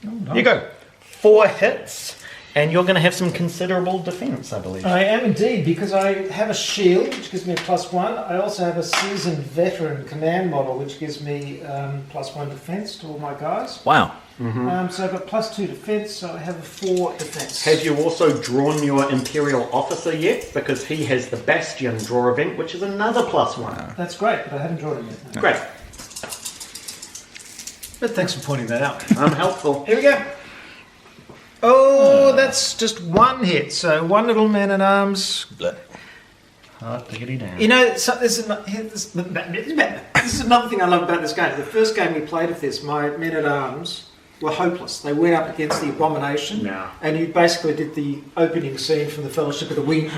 Oh, nice. Here you go. 4 hits, and you're going to have some considerable defense, I believe. I am indeed, because I have a shield, which gives me a +1. I also have a seasoned veteran command model, which gives me +1 defense to all my guys. Wow. So I've got +2 defense, so I have a 4 defense. Have you also drawn your Imperial Officer yet? Because he has the Bastion draw event, which is another +1. That's great, but I haven't drawn it yet. No. Great. But thanks for pointing that out. I'm helpful. Here we go. Oh, that's just 1 hit. So 1 little man-at-arms. Hard diggity down. You know, so this is another thing I love about this game. The first game we played of this, my men-at-arms were hopeless. They went up against the Abomination, and you basically did the opening scene from the Fellowship of the Ring,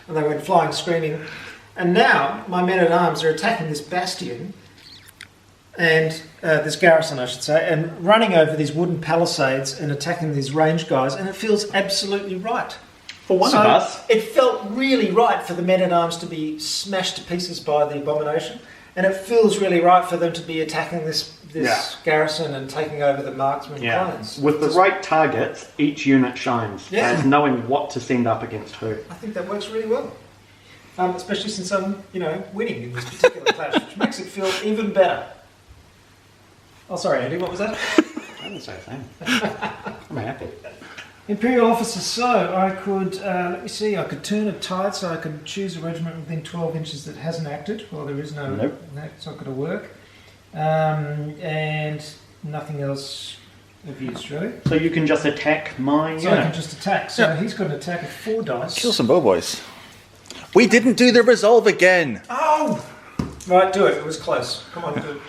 and they went flying, screaming. And now, my men-at-arms are attacking this bastion, and this garrison, I should say, and running over these wooden palisades and attacking these range guys, and it feels absolutely right. For one of us. It felt really right for the men-at-arms to be smashed to pieces by the Abomination, and it feels really right for them to be attacking this garrison and taking over the marksman clones. With the right targets, each unit shines. Yeah. As knowing what to send up against who. I think that works really well. Especially since I'm, winning in this particular clash, which makes it feel even better. Oh, sorry, Andy, what was that? I didn't say a thing. I'm happy. Imperial Officer, so I could, let me see, I could turn a tide, so I could choose a regiment within 12 inches that hasn't acted. Well, there is no, it's not going to work. And nothing else of use, really. So you can just attack my unit. So I can just attack. So he's got an attack of 4 dice. Kill some bow boys. We didn't do the resolve again. Oh! Right, do it. It was close. Come on, do it.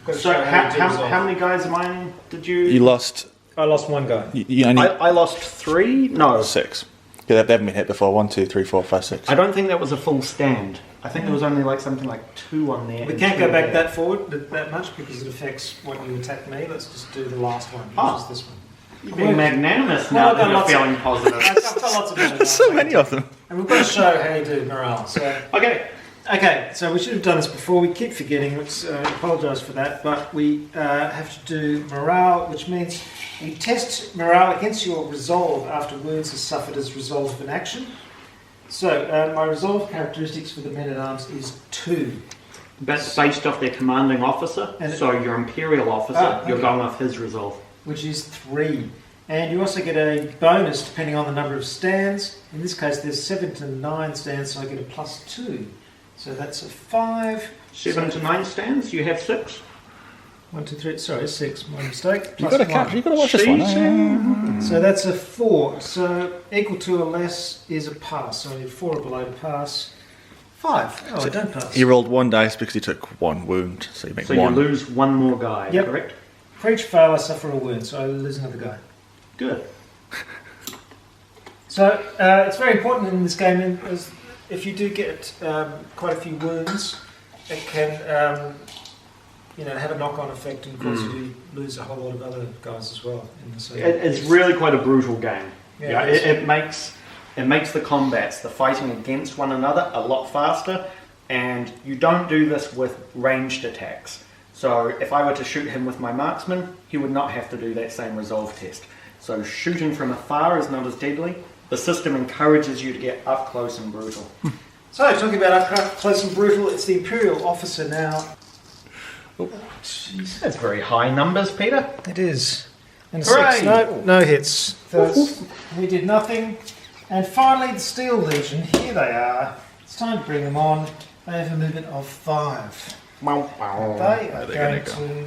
Gotta So show how you do resolve. how many guys of mine did you... You lost. I lost one guy. You only I lost 3? No. 6. Yeah, they haven't been hit before. 1, 2, 3, 4, 5, 6. I don't think that was a full stand. I think there was only like something like 2 on there. We and can't 2 go back there. that forward that much because it affects what you attack me. Let's just do the last one, which Oh. is this one. You're being magnanimous Well, now I've that done you're lots of- feeling positive. I've done lots of There's so many of them. And we've got to show how you do morale. So, okay, so we should have done this before. We keep forgetting. Let's apologise for that. But we have to do morale, which means we test morale against your resolve after wounds are suffered as a result of an action. So my resolve characteristics for the men-at-arms is 2. That's based off their commanding officer. And so your Imperial officer, you're going off his resolve. Which is 3. And you also get a bonus depending on the number of stands. In this case, there's 7 to 9 stands, so I get a +2. So that's a 5. 7 to 9 stands, you have 6. 1, 2, 3. Sorry, 6. My mistake. You've got to catch. You've got to watch this one. So that's a 4. So equal to or less is a pass. So I need 4 or below to pass. 5. Oh, I don't pass. He rolled 1 dice because he took 1 wound, so you make So 1. you lose 1 more guy, Yep. correct? For each fail, I suffer a wound, so I lose another guy. Good. So it's very important in this game, as if you do get quite a few wounds, it can have a knock-on effect, and of course you do lose a whole lot of other guys as well. It's really quite a brutal game. Yeah, it makes the combats, the fighting against one another, a lot faster, and you don't do this with ranged attacks. So if I were to shoot him with my marksman, he would not have to do that same resolve test. So shooting from afar is not as deadly. The system encourages you to get up close and brutal. So talking about up close and brutal, it's the Imperial officer now. Oh, jeez. That's very high numbers, Peter. It is. And a Hooray! 6. No hits. We did nothing. And finally, the Steel Legion. Here they are. It's time to bring them on. They have a movement of 5. They are going to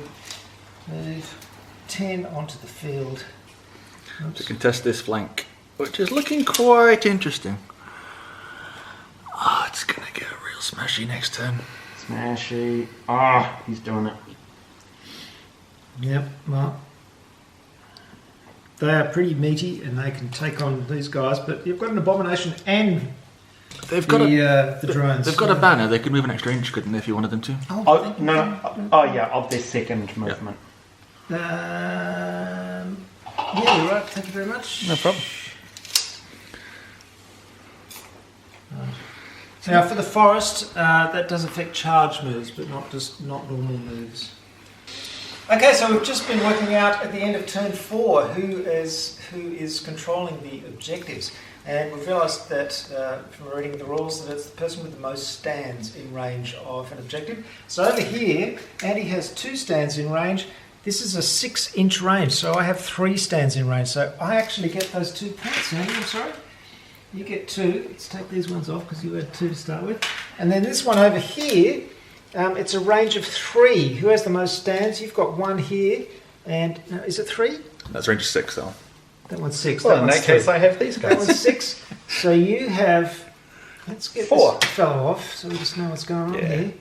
move 10 onto the field. To contest this flank, which is looking quite interesting. Oh, it's going to get real smashy next turn. Smashy. He's doing it. Yep, well, they are pretty meaty and they can take on these guys, but you've got an Abomination and They've got the drones. They've got a banner. They could move an extra inch, couldn't they, if you wanted them to? Oh, no. Oh, yeah, of their second movement. Yeah, you're right. Thank you very much. No problem. Now, for the forest, that does affect charge moves, but not normal moves. Okay, so we've just been working out at the end of turn 4 who is controlling the objectives, and we've realised that from reading the rules that it's the person with the most stands in range of an objective. So over here, Andy has 2 stands in range. This is a 6-inch range, so I have 3 stands in range. So I actually get those 2 points. Andy, I'm sorry. You get 2. Let's take these ones off because you had 2 to start with. And then this one over here, it's a range of 3. Who has the most stands? You've got 1 here. And is it 3? That's range 6, though. That one's 6. Well, that in one's that case, 2. I have these That guys. one's 6. So you have... Let's get 4. this fellow off so we just know what's going on here.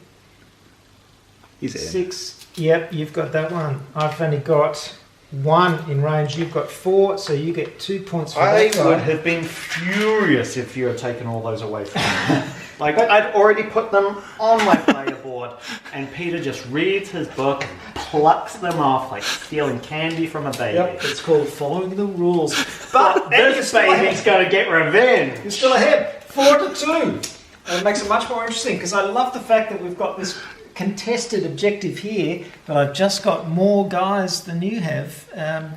He's in. 6. Yep, you've got that one. I've only got 1 in range. You've got 4, so you get 2 points for I that guy. would have been furious if you had taken all those away from me. Like, I'd already put them on my player board, and Peter just reads his book and plucks them off like stealing candy from a baby. Yep, it's called following the rules. But this baby's got to get revenge. You're still ahead, 4 to 2. And it makes it much more interesting because I love the fact that we've got this contested objective here, but I've just got more guys than you have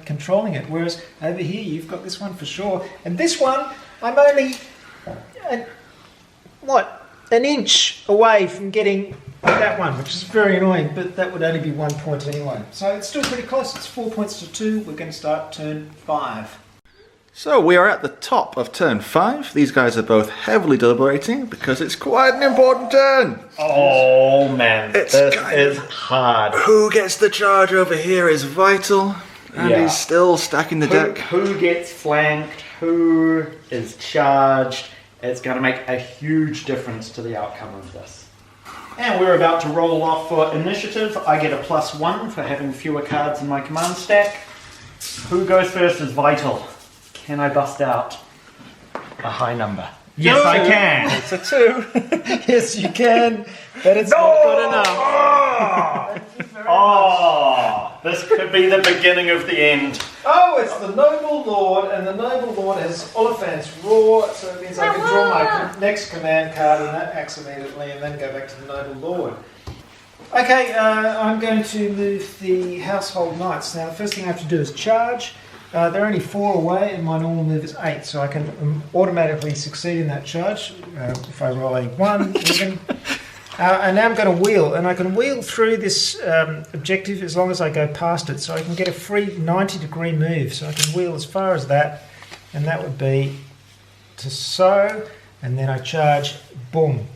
controlling it. Whereas over here, you've got this one for sure, and this one, I'm only an inch away from getting that one, which is very annoying. But that would only be 1 point anyway, so it's still pretty close. It's 4 points to 2. We're going to start turn 5. So we are at the top of turn 5. These guys are both heavily deliberating because it's quite an important turn. Oh man, It's this kind is hard. Who gets the charge over here is vital. And Yeah. he's still stacking the deck. Who gets flanked? Who is charged? It's going to make a huge difference to the outcome of this. And we're about to roll off for initiative. I get a +1 for having fewer cards in my command stack. Who goes first is vital. Can I bust out a high number? Yes, I can. It's a 2. Yes, you can, but it's not good enough. Oh, this could be the beginning of the end. Oh, it's the Noble Lord, and the Noble Lord has Oliphant's Roar, so it means I can draw my next command card, and that acts immediately, and then go back to the Noble Lord. Okay, I'm going to move the Household Knights. Now, the first thing I have to do is charge. They're only 4 away, and my normal move is 8, so I can automatically succeed in that charge if I roll a 1 even. And now I'm going to wheel, and I can wheel through this objective as long as I go past it, so I can get a free 90-degree move. So I can wheel as far as that, and that would be to so, and then I charge, boom.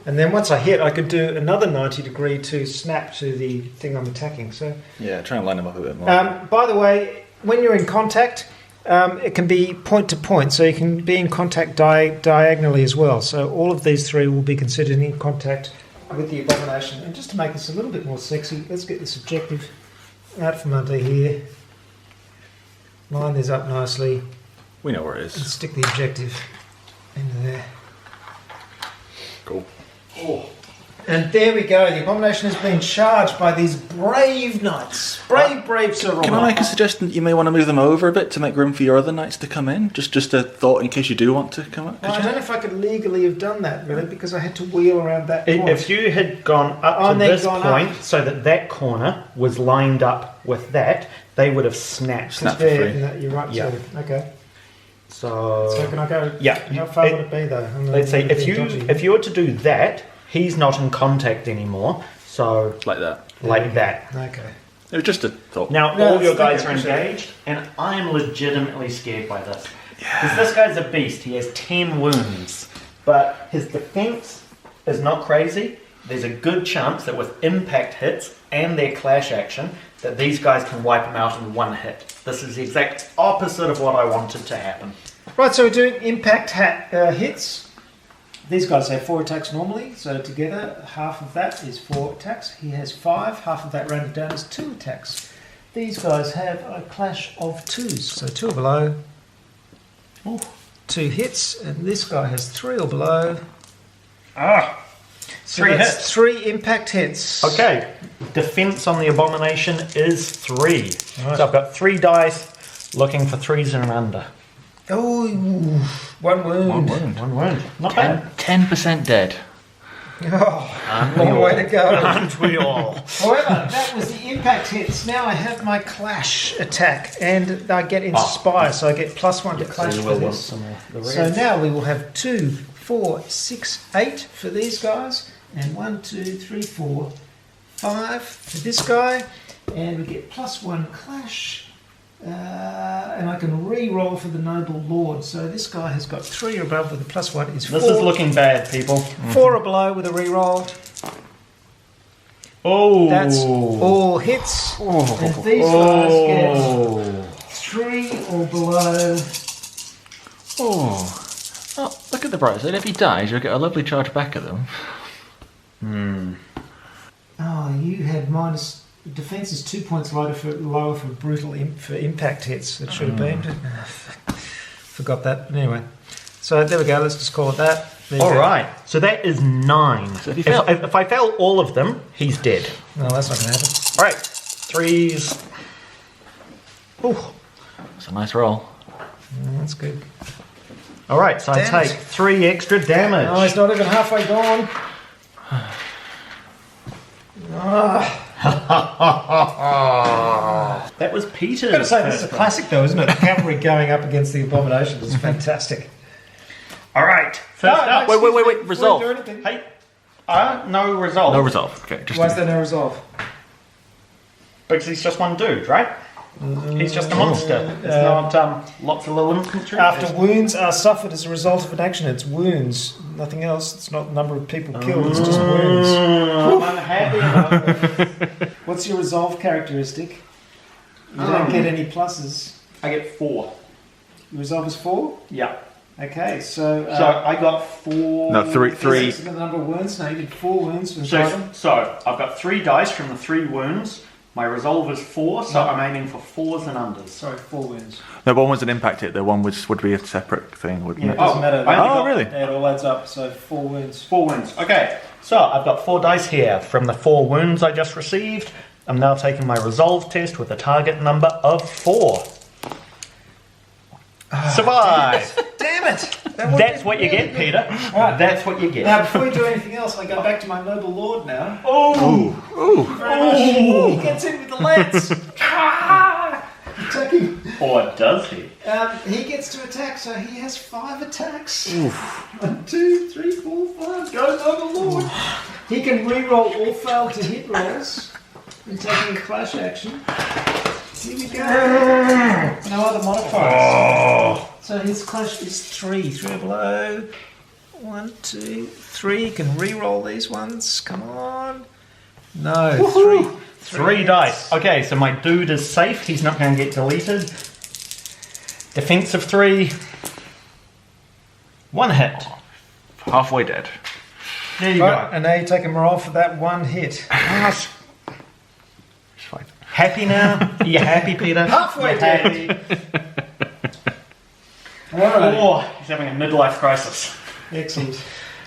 And then once I hit, I could do another 90-degree to snap to the thing I'm attacking. So Yeah, try and line them up a bit more. by the way, when you're in contact, it can be point to point, so you can be in contact diagonally as well. So all of these 3 will be considered in contact with the Abomination. And just to make this a little bit more sexy, let's get this objective out from under here. Line these up nicely We know where it and is. stick the objective into there. Cool. Oh. And there we go. The Abomination has been charged by these brave knights. Brave Sir Robert. Can I make a suggestion that you may want to move them over a bit to make room for your other knights to come in? Just a thought in case you do want to come up. Well, I don't know if I could legally have done that, really, because I had to wheel around that point. If you had gone up to this point, so that corner was lined up with that, they would have snapped. Snap for there, free. you're right, Yeah. too. Okay. So So can I go? yeah, How far would it be, though? let's say if you were to do that, he's not in contact anymore. So Like that. like that. Okay. It was just a thought. Now No, all your guys okay, are sure. engaged, and I'm legitimately scared by this. Because this guy's a beast. He has 10 wounds, but his defense is not crazy. There's a good chance that with impact hits and their clash action, that these guys can wipe him out in 1 hit. This is the exact opposite of what I wanted to happen. Right, so we're doing impact hits. These guys have 4 attacks normally, so together half of that is 4 attacks. He has 5, half of that rounded down is 2 attacks. These guys have a clash of 2s, so 2 or below. Ooh, 2 hits, and this guy has 3 or below. So 3 that's hits. 3 impact hits. Okay, defense on the Abomination is 3. Right. So I've got 3 dice looking for 3s and under. Oh, 1 wound. 1 wound. Not bad. 10% dead. Oh, long way to go. Aren't we all? However, that was the impact hits. Now I have my clash attack, and I get inspire, so I get +1 to clash for this. So now we will have 2, 4, 6, 8 for these guys, and 1, 2, 3, 4, 5 for this guy, and we get +1 clash. And I can re-roll for the Noble Lord. So this guy has got 3 or above with a +1 is 4. This is looking bad, people. 4 or below with a re-roll. Oh, That's all hits. And these guys get 3 or below. Oh, look at the bright side. If he dies, you'll get a lovely charge back at them. Oh, you had minus. Defense is 2 points lower for brutal for impact hits. It should have been. Forgot that. But anyway, so there we go. Let's just call it that. There you all go. right. So that is 9. So if you if I fail all of them, he's dead. No, that's not going to happen. All right, 3s. Oh, It's a nice roll. That's good. all right. So Damn I it. take 3 extra damage. Oh, he's not even halfway gone. That was Peter's. I've got to say, this is a classic, though, isn't it? The cavalry going up against the Abomination is fantastic. All right. First up. Wait, excuse me, resolve. before you do anything. Hey, no resolve. No resolve. Okay, just Why is there no resolve? Because he's just one dude, right? He's just a monster. It's not lots of little infantry. After wounds are suffered as a result of an action, it's wounds, nothing else. It's not the number of people killed, it's just wounds. I'm unhappy about this. What's your resolve characteristic? You don't get any pluses. I get 4. Your resolve is 4? Yeah. Okay, so I got 4. No, three. Is the number of wounds? No, you did 4 wounds from Titan. So I've got 3 dice from the 3 wounds. My resolve is 4, so I'm aiming for 4s and unders. Sorry, 4 wounds. No, one was an impact hit. The one would be a separate thing, wouldn't Yeah, it? it doesn't matter. Really? Yeah, it all adds up. So 4 wounds. 4 wounds. Okay, so I've got 4 dice here from the 4 wounds I just received. I'm now taking my resolve test with a target number of 4. Survive! Damn it! That's what you get, Peter. Right. That's what you get. Now, before we do anything else, I go back to my noble lord now. Oh! He gets in with the lance. Attacking. Or does he? He gets to attack, so he has 5 attacks. 1, 2, 3, 4, 5. Go, noble lord. He can re-roll all failed to hit rolls and taking a clash action. Here we go. No other modifiers. So his clash is 3. 3 or below. 1, 2, 3. You can re-roll these ones. Come on. No. 3 dice. Okay, so my dude is safe. He's not going to get deleted. Defense of 3. 1 hit. Halfway dead. There you Right, and now you take a morale for that 1 hit. It's fine. Happy now? Are you happy, Peter? Halfway You're dead. happy? Alright. Oh, he's having a midlife crisis. Excellent.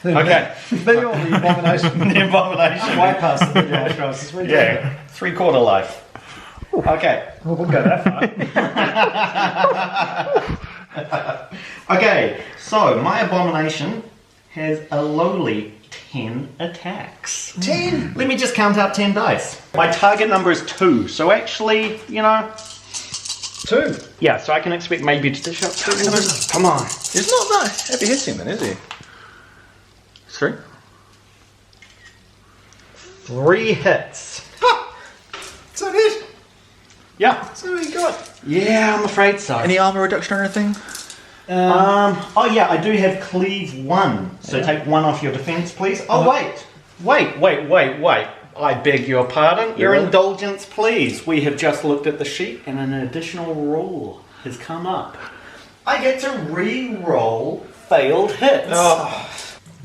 Okay. They all the abomination. The abomination. Way past the midlife crisis. We're doing Yeah, 3/4 life. Okay. We'll go that far. Okay, so my abomination has a lowly 10 attacks. 10. Let me just count out 10 dice. My target number is 2, so actually, 2. yeah, so I can expect maybe to dish out 2. Come on. He's not that heavy hitting then, is he? 3. 3 hits. Is that it? Yeah. That's all you got. Yeah, I'm afraid so. Any armor reduction or anything? Oh yeah, I do have cleave 1. So take 1 off your defense, please. Oh wait. I beg your pardon. Your indulgence, please. We have just looked at the sheet and an additional rule has come up. I get to re-roll failed hits.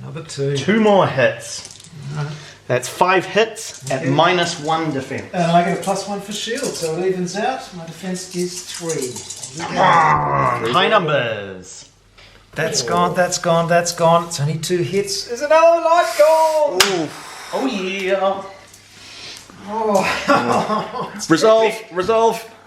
Another 2. 2 more hits. That's 5 hits at -1 defense. And I get a +1 for shield, so it evens out. My defense is 3. High numbers. That's gone. It's only 2 hits. There's another light goal! Oh yeah. Resolve.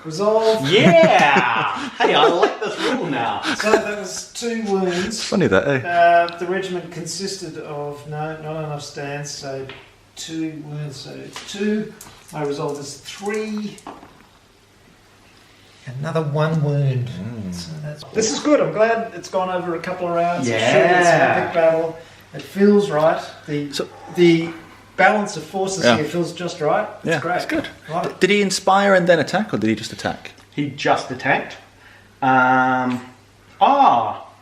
Resolve. Yeah. Hey, I like this rule now. So that was 2 wounds. Funny that, eh? The regiment consisted of, not enough stands, so 2 wounds, so it's 2. My resolve is 3. Another 1 wound. So this is good. I'm glad it's gone over a couple of rounds. Yeah. Sure, it's an epic battle. It feels right. The balance of forces here feels just right. It's great. It's good. Right. Did he inspire and then attack, or did he just attack? He just attacked. Yeah,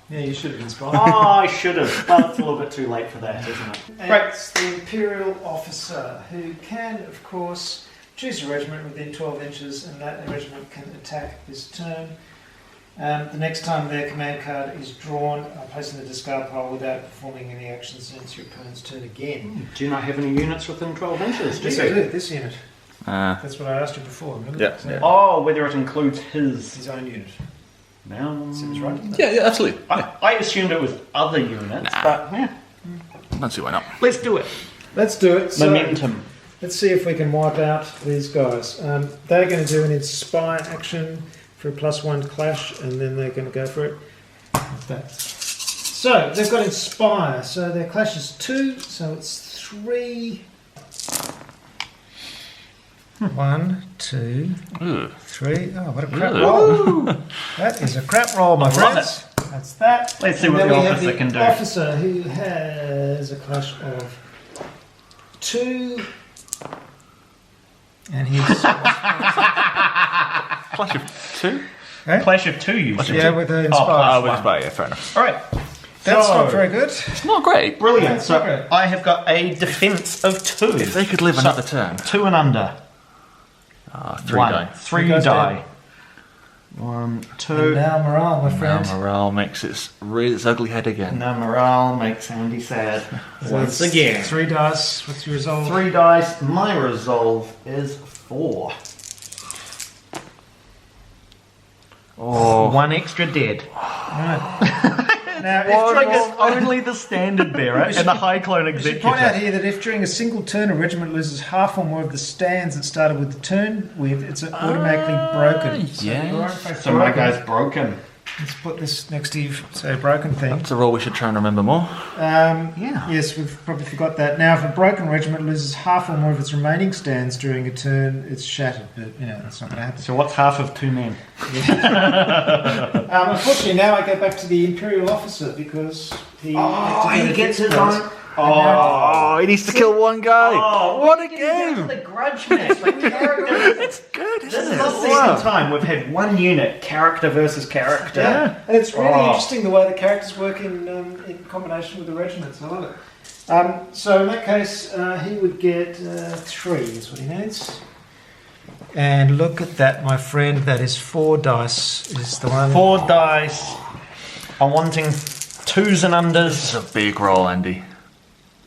you should have inspired. I should have. But it's a little bit too late for that, isn't it? And Right. it's the Imperial officer who can, of course, choose a regiment within 12 inches, and that regiment can attack this turn. The next time their command card is drawn, place in the discard pile without performing any actions since your opponent's turn again. Do you not have any units within 12 inches? Yes, I do. This unit. Ah. That's what I asked you before. Remember? Yeah. Oh, whether it includes his. Own unit. No. Seems right. doesn't it? Yeah, absolutely. I assumed it was other units, but yeah. Don't see why not. Let's do it. Let's do it. So, Momentum. let's see if we can wipe out these guys. They're going to do an inspire action for a +1 clash, and then they're going to go for it like that. So they've got inspire. So their clash is 2. So it's 3. 1, 2, 3. Oh, what a crap roll! That is a crap roll, my friends. That's that. Let's see And what then the we have officer the can do. Officer who has a clash of 2, and he's Clash of 2? Clash of 2, you said. yeah with the inspire. Oh, with inspire, yeah, fair enough. All right. That's So- not very good. It's not great. Brilliant. That's So okay. I have got a defense of 2. If they could live another turn. 2 and under. 3 1. die. 3 Who goes die. down? 1, 2. And now morale, my friend. Now morale makes its ugly head again. Now morale makes Andy sad. Once again. 3 dice. What's your resolve? 3 dice. My resolve is 4. Oh. 1 extra dead. Right. Now, It's like it's only the standard bearer and the high clone we should executive. point out here that if during a single turn a regiment loses half or more of the stands it started with the turn with, it's automatically broken. So my guy's broken. Let's put this next to you, say broken thing. That's a role we should try and remember more. Yes, we've probably forgot that. Now, if a broken regiment loses half or more of its remaining stands during a turn, it's shattered. But that's not going to happen. So what's half of 2 men? Unfortunately, now I go back to the Imperial officer because he gets his own. Oh, he needs to kill one guy. Oh, what a The game! grudge match. Like It's good, This isn't is it? the second time we've had one unit, character versus character. Yeah, and it's really interesting the way the characters work in combination with the regiments. I love it. So in that case, he would get 3 is what he needs. And look at that, my friend. That is 4 dice. Is the one. 4 dice. I'm wanting 2s and unders. It's a big roll, Andy.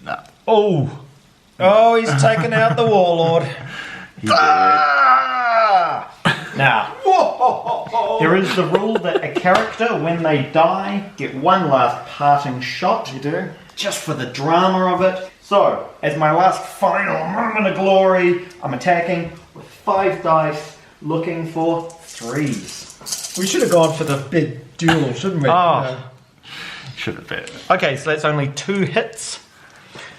No. Oh, he's taken out the warlord. Now, there is the rule that a character, when they die, get one last parting shot. You do? Just for the drama of it. So, as my last final moment of glory, I'm attacking with 5 dice, looking for 3s. We should have gone for the big duel, shouldn't we? Should have been. Okay, so that's only 2 hits.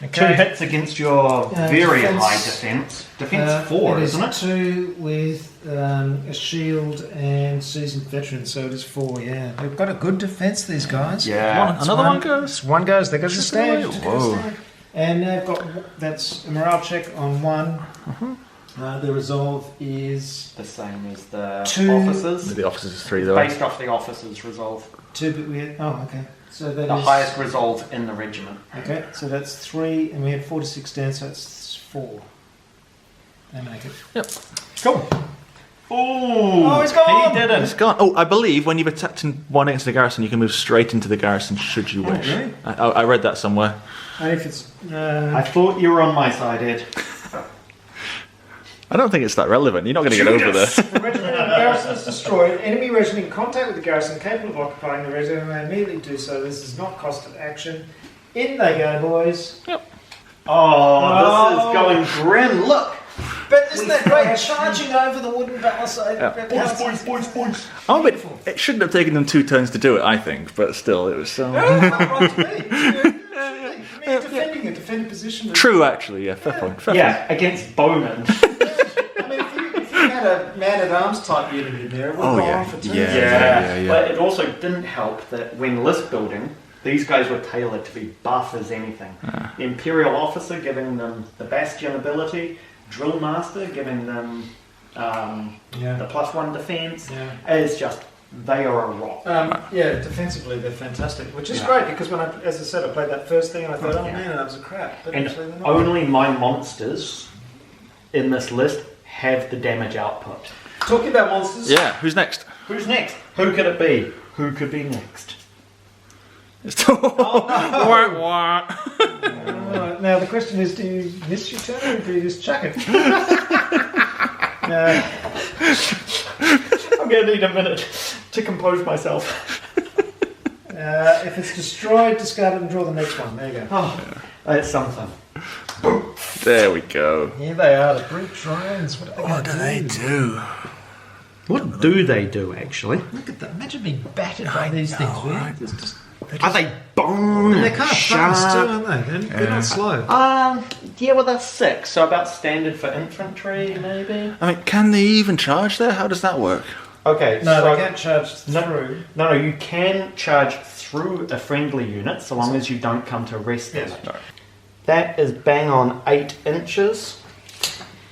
Okay. 2 hits against your very defense. high defense. Defense 4, it isn't it? 2 with a shield and seasoned veteran, so it is 4. Yeah, they've got a good defense. These guys. Yeah. Another one goes. One goes. There goes the stand. Whoa. And they've got that's a morale check on 1. The resolve is The same as the 2. officers. The officers is 3 though. Based off the officers' resolve. 2. But we had, okay. So that The is highest resolve in the regiment. Okay, so that's 3, and we had 4 to 6 stands, so that's 4. They make it. Yep. Cool. Oh, he's gone! He didn't. It's gone. Oh, I believe when you've attacked in one against the garrison, you can move straight into the garrison should you wish. really? I read that somewhere. And if it's I thought you were on my side, Ed. I don't think it's that relevant. You're not going to get over this. the regiment of garrison is destroyed, enemy regiment in contact with the garrison capable of occupying the regiment may immediately do so. This is not cost of action. In they go, boys. Oh, this is going grim. Look. But isn't that great? Charging over the wooden palisade. Boys. Oh, but it shouldn't have taken them 2 turns to do it, I think. But still, it was so. Right to me. Defending a defended position. True, actually. Yeah, fair point. Fair Yeah, against Bowman. I mean, if you had a man-at-arms type unit in there, it would have gone on for 2. Yeah. But it also didn't help that when list building, these guys were tailored to be buff as anything. The Imperial officer giving them the Bastion ability, Drill Master giving them the +1 defense. Is just, they are a rock. Defensively they're fantastic, which is great because when as I said, I played that first thing and I thought, man, that was a crap. But And actually they're not. only my monsters in this list have the damage output. Talking about monsters. Yeah, who's next? Who's next? Who could it be? Who could be next? Alright, now the question is, do you miss your turn or do you just chuck it? I'm going to need a minute to compose myself. If it's destroyed, discard it and draw the next one. There you go. Oh, that's something. There we go. Here they are, the brute drones. What do they do? What do they do, actually? Look at that. Imagine being battered by these things, right? Are they bone They're and kind of sharp? fast too, aren't they? They're not slow. Yeah, well, they're 6, so about standard for infantry, maybe. I mean, can they even charge there? How does that work? Okay, No, so they can't charge through. No, you can charge through a friendly unit so long as you don't come to rest in it. No. That is bang on 8 inches.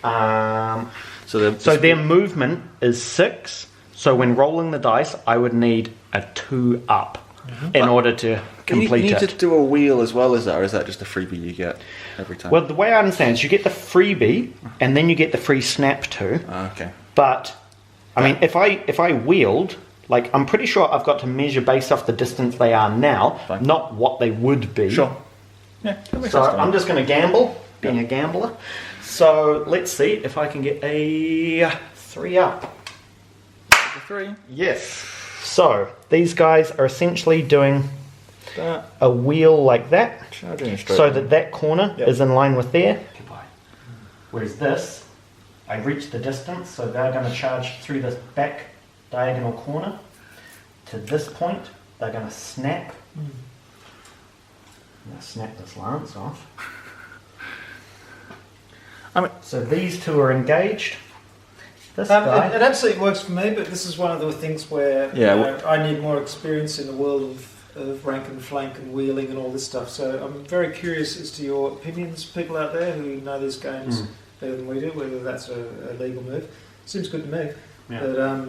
So their movement is 6. So when rolling the dice, I would need a 2 up in order to complete you need it. to do a wheel as well as that, or is that just a freebie you get every time? Well, the way I understand is you get the freebie and then you get the free snap too. Okay. But I mean, if I wield, like, I'm pretty sure I've got to measure based off the distance they are now, Fine. not what they would be. Sure. Yeah, that makes So sense to me. I'm just going to gamble, being a gambler. So let's see if I can get a 3 up. 3. Yes. So these guys are essentially doing That. a wheel like that, Charging in a straight so line. that corner Yep. is in line with there. Whereas this, I reach the distance, so they're going to charge through this back diagonal corner to this point. They're going to snap. I'm going to snap this lance off. So these two are engaged. This guy. It absolutely works for me, but this is one of the things where I need more experience in the world of rank and flank and wheeling and all this stuff. So I'm very curious as to your opinions, people out there who know these games better than we do, whether that's a legal move. Seems good to me, but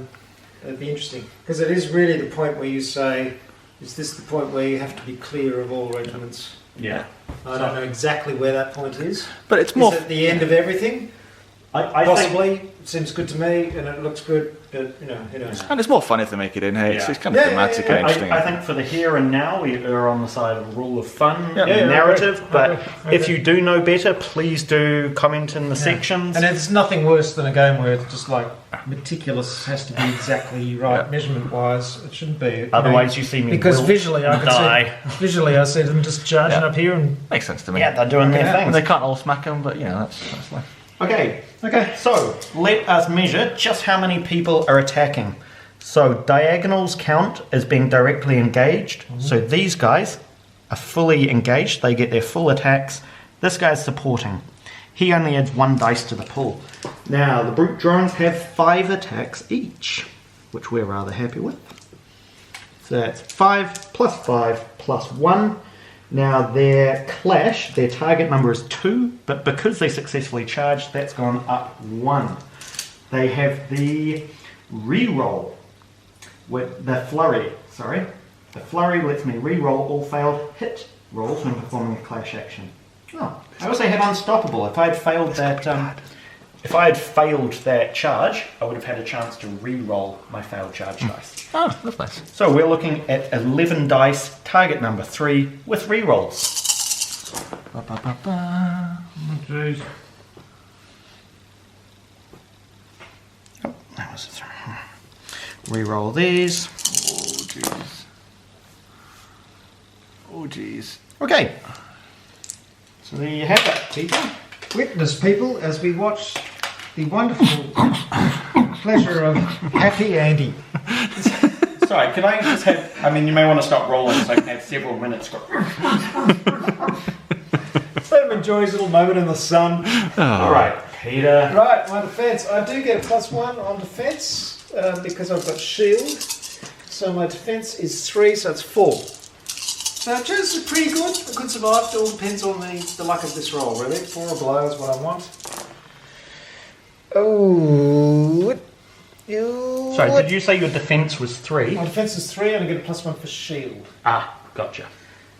it'd be interesting. Because it is really the point where you say, is this the point where you have to be clear of all regiments? Yeah. I don't know exactly where that point is. But it's more. Is it the end of everything? I Possibly. It seems good to me, and it looks good, but, you know, who knows. And it's more fun if they make it in. Hey, Yeah. it's kind of thematic and interesting. I think for the here and now, we are on the side of rule of fun Yeah. and Yeah, narrative. I But agree. if you do know better, please do comment in the sections. And it's nothing worse than a game where it's just like meticulous, has to be exactly right measurement-wise. It shouldn't be. Otherwise, you see me because wilt visually I and could die. visually I see them just charging Yeah. up here and Makes sense to me. Yeah, they're doing their Okay. And thing. they can't all smack them, but you know, that's life. Okay, so let us measure just how many people are attacking. So diagonals count as being directly engaged. So these guys are fully engaged. They get their full attacks. This guy's supporting. He only adds 1 dice to the pool. Now, the brute drones have 5 attacks each, which we're rather happy with. So that's 5 plus 1. Now their clash, their target number is 2, but because they successfully charged, that's gone up 1. They have the re-roll, with the flurry, sorry. The flurry lets me re-roll all failed hit rolls when performing a clash action. Oh, I also have unstoppable. If I had failed that charge, I would have had a chance to re-roll my failed charge dice. Oh, that's nice. So we're looking at 11 dice, target number 3, with re-rolls. Jeez. Oh, that was re-roll these. Oh, jeez. Oh, jeez. Okay. So there you have it, people. Witness, people, as we watch the wonderful pleasure of Happy Andy. Sorry, can I just have... I mean, you may want to stop rolling so I can have several minutes. Let him enjoy his little moment in the sun. Alright, Peter. Right, my defence. I do get a +1 on defence because I've got shield. So my defence is 3, so it's 4. So chances are pretty good. I could survive. It all depends on the luck of this roll, really. 4 or below is what I want. Oh. Sorry, did you say your defence was 3? My defence is 3 and I get a +1 for shield. Ah, gotcha.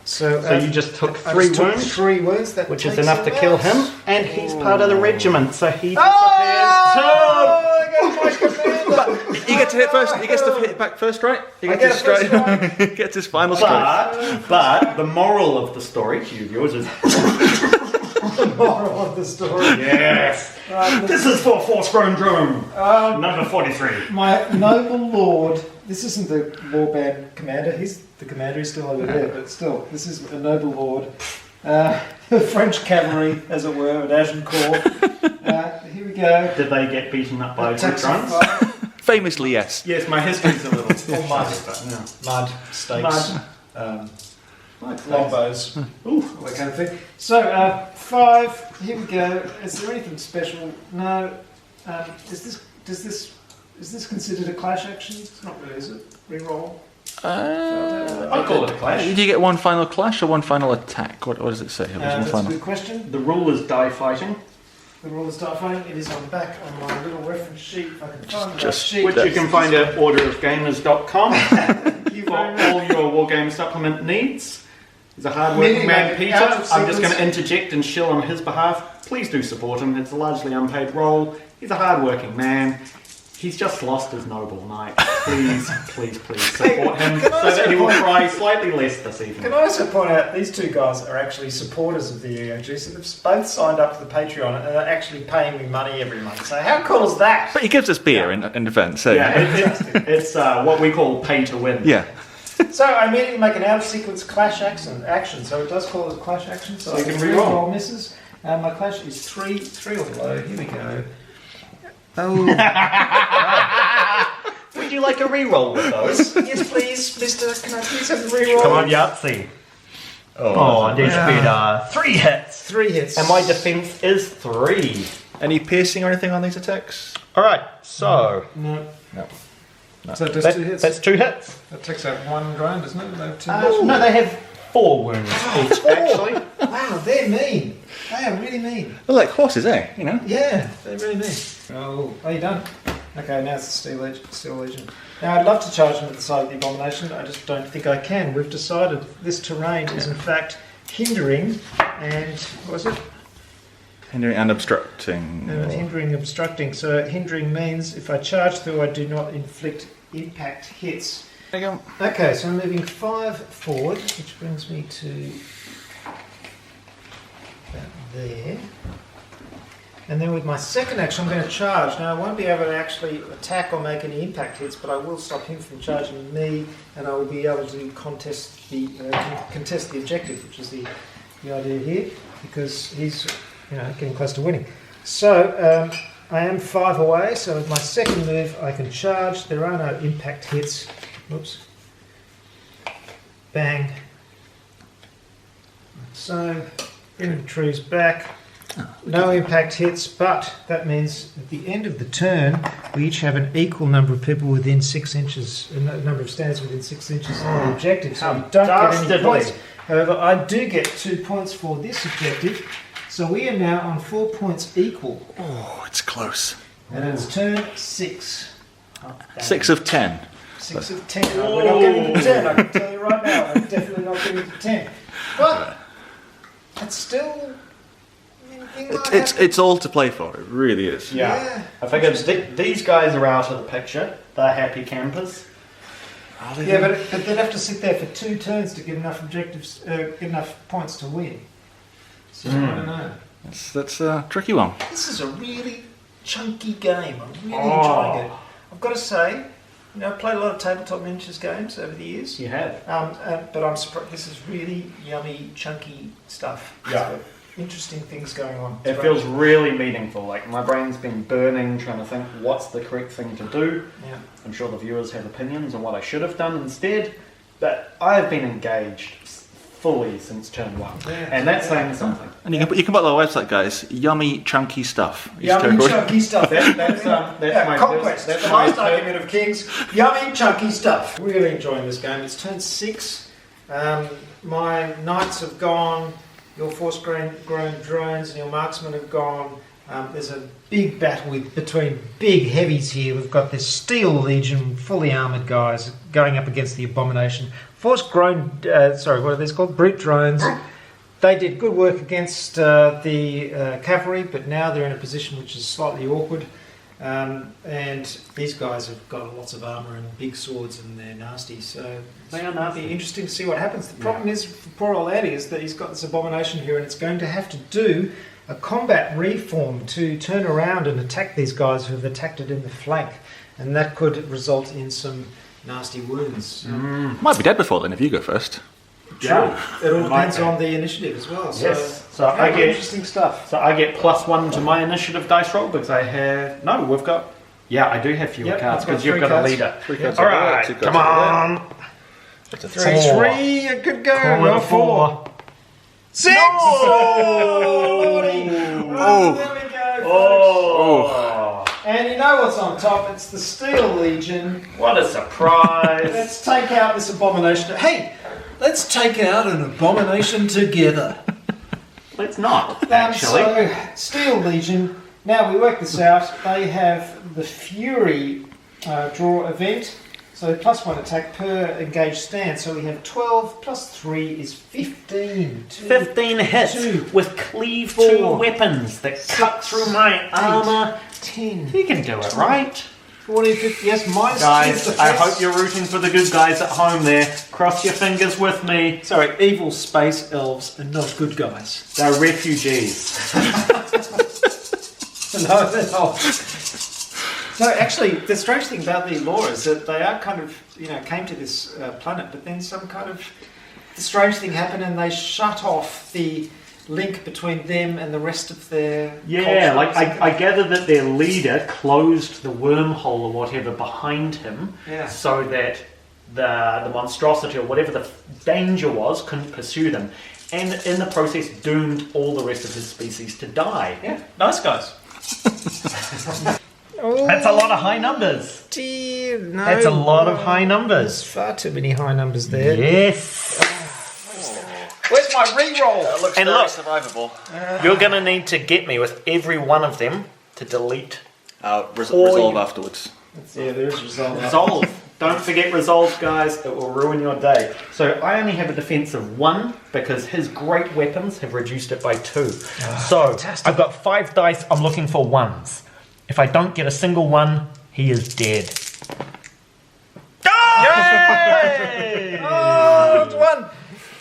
So you just took I 3 just took wounds, 3 wounds, that which is takes enough to him kill out. him, and he's part of the regiment, so he disappears Oh, I got my commander. He gets to hit first. He gets to hit back first, right? He I gets get his a first strike. Gets his final strike. But the moral of the story, to you viewers, is The moral of the story. yes. This is for Force-Grown Drone, number 43. My noble lord, this isn't the warband commander, he's the commander, he's still over there, but still, this is a noble lord. The French cavalry, as it were, at Agincourt. Here we go. Did they get beaten up by brute Attacks drones? of fire. Famously, yes. Yes, my history's a little Or mud. yeah. Mud, stakes, Mud. longbows, all that kind of thing. So, 5, here we go. Is there anything special? No. Is this considered a clash action? It's not really, is it? Reroll? I call it a clash. Did you get one final clash or one final attack? What does it say? It was one That's a final. good question. The rule is die fighting, The rule of start fighting, it is on the back on my little reference sheet. If I can find that Just- sheet. which you can find at orderofgamers.com Thank you for very much. all your Wargame supplement needs. He's a hard-working Meaning man, like Peter. out of I'm just going sequence. to interject and shill on his behalf. Please do support him. It's a largely unpaid role. He's a hard-working man. He's just lost his noble knight. Please, please, please support him so that he will cry slightly less this evening. Can I also point out these two guys are actually supporters of the EOG, so they've both signed up to the Patreon and are actually paying me money every month. So how cool is that? But he gives us beer in defence. So. Yeah, it's what we call pay to win. Yeah. So I immediately make an out-of-sequence clash action. So it does call it a clash action. So you can re-roll misses. My clash is 3 or below. Here we go. Oh. Would you like a re-roll with those? Yes, please, Mister. Can I please have a re-roll? Come on, Yahtzee. Oh, there's been 3 hits. 3 hits. And my defense is 3. Any piercing or anything on these attacks? Alright, so... No. No. So just 2 hits. That's 2 hits. That takes out 1 ground, doesn't it? They have 2 No, they have 4 wounds each, actually. Wow, they're mean. They are really mean. They're like horses, eh? You know? Yeah, they're really mean. Oh, are you done? Okay, now it's the Steel Legion. Now, I'd love to charge them at the side of the Abomination. I just don't think I can. We've decided this terrain is, in fact, hindering and... what was it? Hindering and obstructing. Hindering and obstructing. So, hindering means if I charge through, I do not inflict impact hits. There you go. Okay, so I'm moving 5 forward, which brings me to about there. And then with my second action, I'm going to charge. Now, I won't be able to actually attack or make any impact hits, but I will stop him from charging me, and I will be able to contest the objective, which is the idea here, because he's getting close to winning. So, I am 5 away, so with my second move, I can charge. There are no impact hits. Whoops. Bang. So, infantry's back. No impact hits, but that means at the end of the turn, we each have an equal number of people within 6 inches, a number of stands within 6 inches of the objective, so we don't get any points. However, I do get 2 points for this objective, so we are now on 4 points equal. Oh, it's close. And it's turn 6. 6 of 10. 6 of 10. We're not getting to 10, I can tell you right now. We're definitely not getting to 10. But it's still... It's all to play for. It really is. Yeah. I figured these guys are out of the picture. They're happy campers. Yeah, but they'd have to sit there for 2 turns to get enough objectives, get enough points to win. So I don't know. That's a tricky one. This is a really chunky game. I'm really enjoying it. I've got to say, I've played a lot of tabletop miniatures games over the years. You have. But I'm surprised. This is really yummy, chunky stuff. Yeah. Interesting things going on. It feels really meaningful. Like my brain's been burning trying to think what's the correct thing to do. Yeah. I'm sure the viewers have opinions on what I should have done instead, but I've been engaged fully since turn 1, and that's saying something. And you can put on our website, guys. Yummy, chunky stuff. Yummy, chunky stuff. That's my Conquest. That's the my last argument of Kings. Yummy, chunky stuff. Really enjoying this game. It's turn 6. My knights have gone. Your force-grown drones and your marksmen have gone. There's a big battle between big heavies here. We've got this Steel Legion, fully armoured guys, going up against the Abomination. Force-grown, what are these called? Brute drones. They did good work against the cavalry, but now they're in a position which is slightly awkward. And these guys have got lots of armour and big swords, and they're nasty. So it'll be interesting to see what happens. The problem is for poor old Eddie is that he's got this Abomination here, and it's going to have to do a combat reform to turn around and attack these guys who have attacked it in the flank, and that could result in some nasty wounds. Might be dead before then if you go first. True. It all depends on the initiative as well. Yes. So I get interesting stuff. So I get +1 to my initiative dice roll because I have we've got I do have fewer cards because you've got a leader. 3 cards. All right, come on. It's a 3, a good go. Roll 4. 6. Oh. There we go. Oh. And you know what's on top? It's the Steel Legion. What a surprise! Let's take out this Abomination. Hey, let's take out an Abomination together. Let's not, actually. So, Steel Legion. Now, we work this out. They have the Fury draw event. So, +1 attack per engaged stand. So, we have 12 + 3 is 15. 15 hits with cleave 2 weapons that cut through my armour. 10. You can do it, right? 40, 50, yes, minus 2 Guys, defense. I hope you're rooting for the good guys at home there. Cross your fingers with me. Sorry, evil space elves are not good guys. They're refugees. No, they're not. No, actually, the strange thing about the lore is that they are kind of, came to this planet, but then some kind of strange thing happened and they shut off the link between them and the rest of their Yeah, culture. like I gather that their leader closed the wormhole or whatever behind him, so that the monstrosity or whatever the danger was couldn't pursue them, and in the process doomed all the rest of his species to die. Yeah, nice guys. That's a lot of high numbers. Dear, no. That's a lot of high numbers. Far too many high numbers there. Yes. Where's my reroll? That looks And very look. survivable. You're going to need to get me with every one of them to delete. Resolve afterwards. Yeah, there is resolve. Resolve. Don't forget resolve, guys. It will ruin your day. So I only have a defense of 1 because his great weapons have reduced it by 2. So fantastic. I've got 5 dice. I'm looking for 1s. If I don't get a single 1, he is dead. Yay! Oh, it's 1.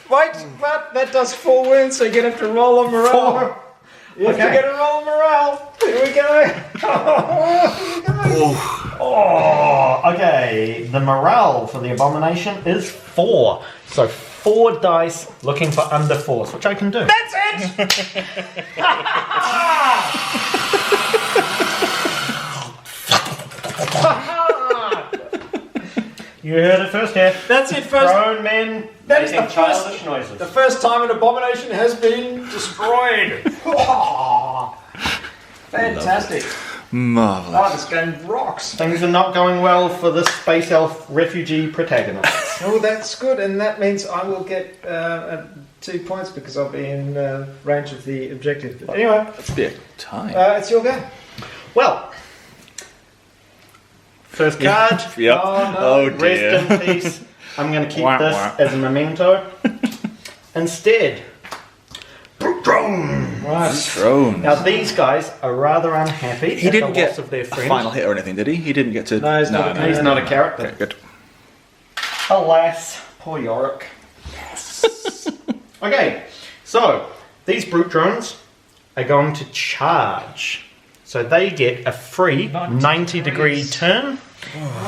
Wait, but that does 4 wounds, so you're going to have to roll on morale. 4. You have to get a roll on morale. Here we go. Oh, okay. The morale for the Abomination is 4. So 4 dice looking for under force, which I can do. That's it! You heard it first here. That's it, first. Grown men That is making the first- childish noises. The first time an abomination has been destroyed. Fantastic. Marvellous. Oh, this game rocks. Things are not going well for this space elf refugee protagonist. Oh, that's good, and that means I will get 2 points because I'll be in range of the objective. But anyway, That'd be a time. it's your go. Well, first card. Yep. Oh, no. Rest in peace. I'm going to keep Wah, this wah. as a memento. Instead, brute drone. Right. Throne. Now these guys are rather unhappy He at didn't the loss get of their a friend. final hit or anything, did he? He didn't get to. No, he's not a- He's not a character. Okay, good. Alas, poor Yorick. Okay, so these brute drones are going to charge. So they get a free 90-degree turn.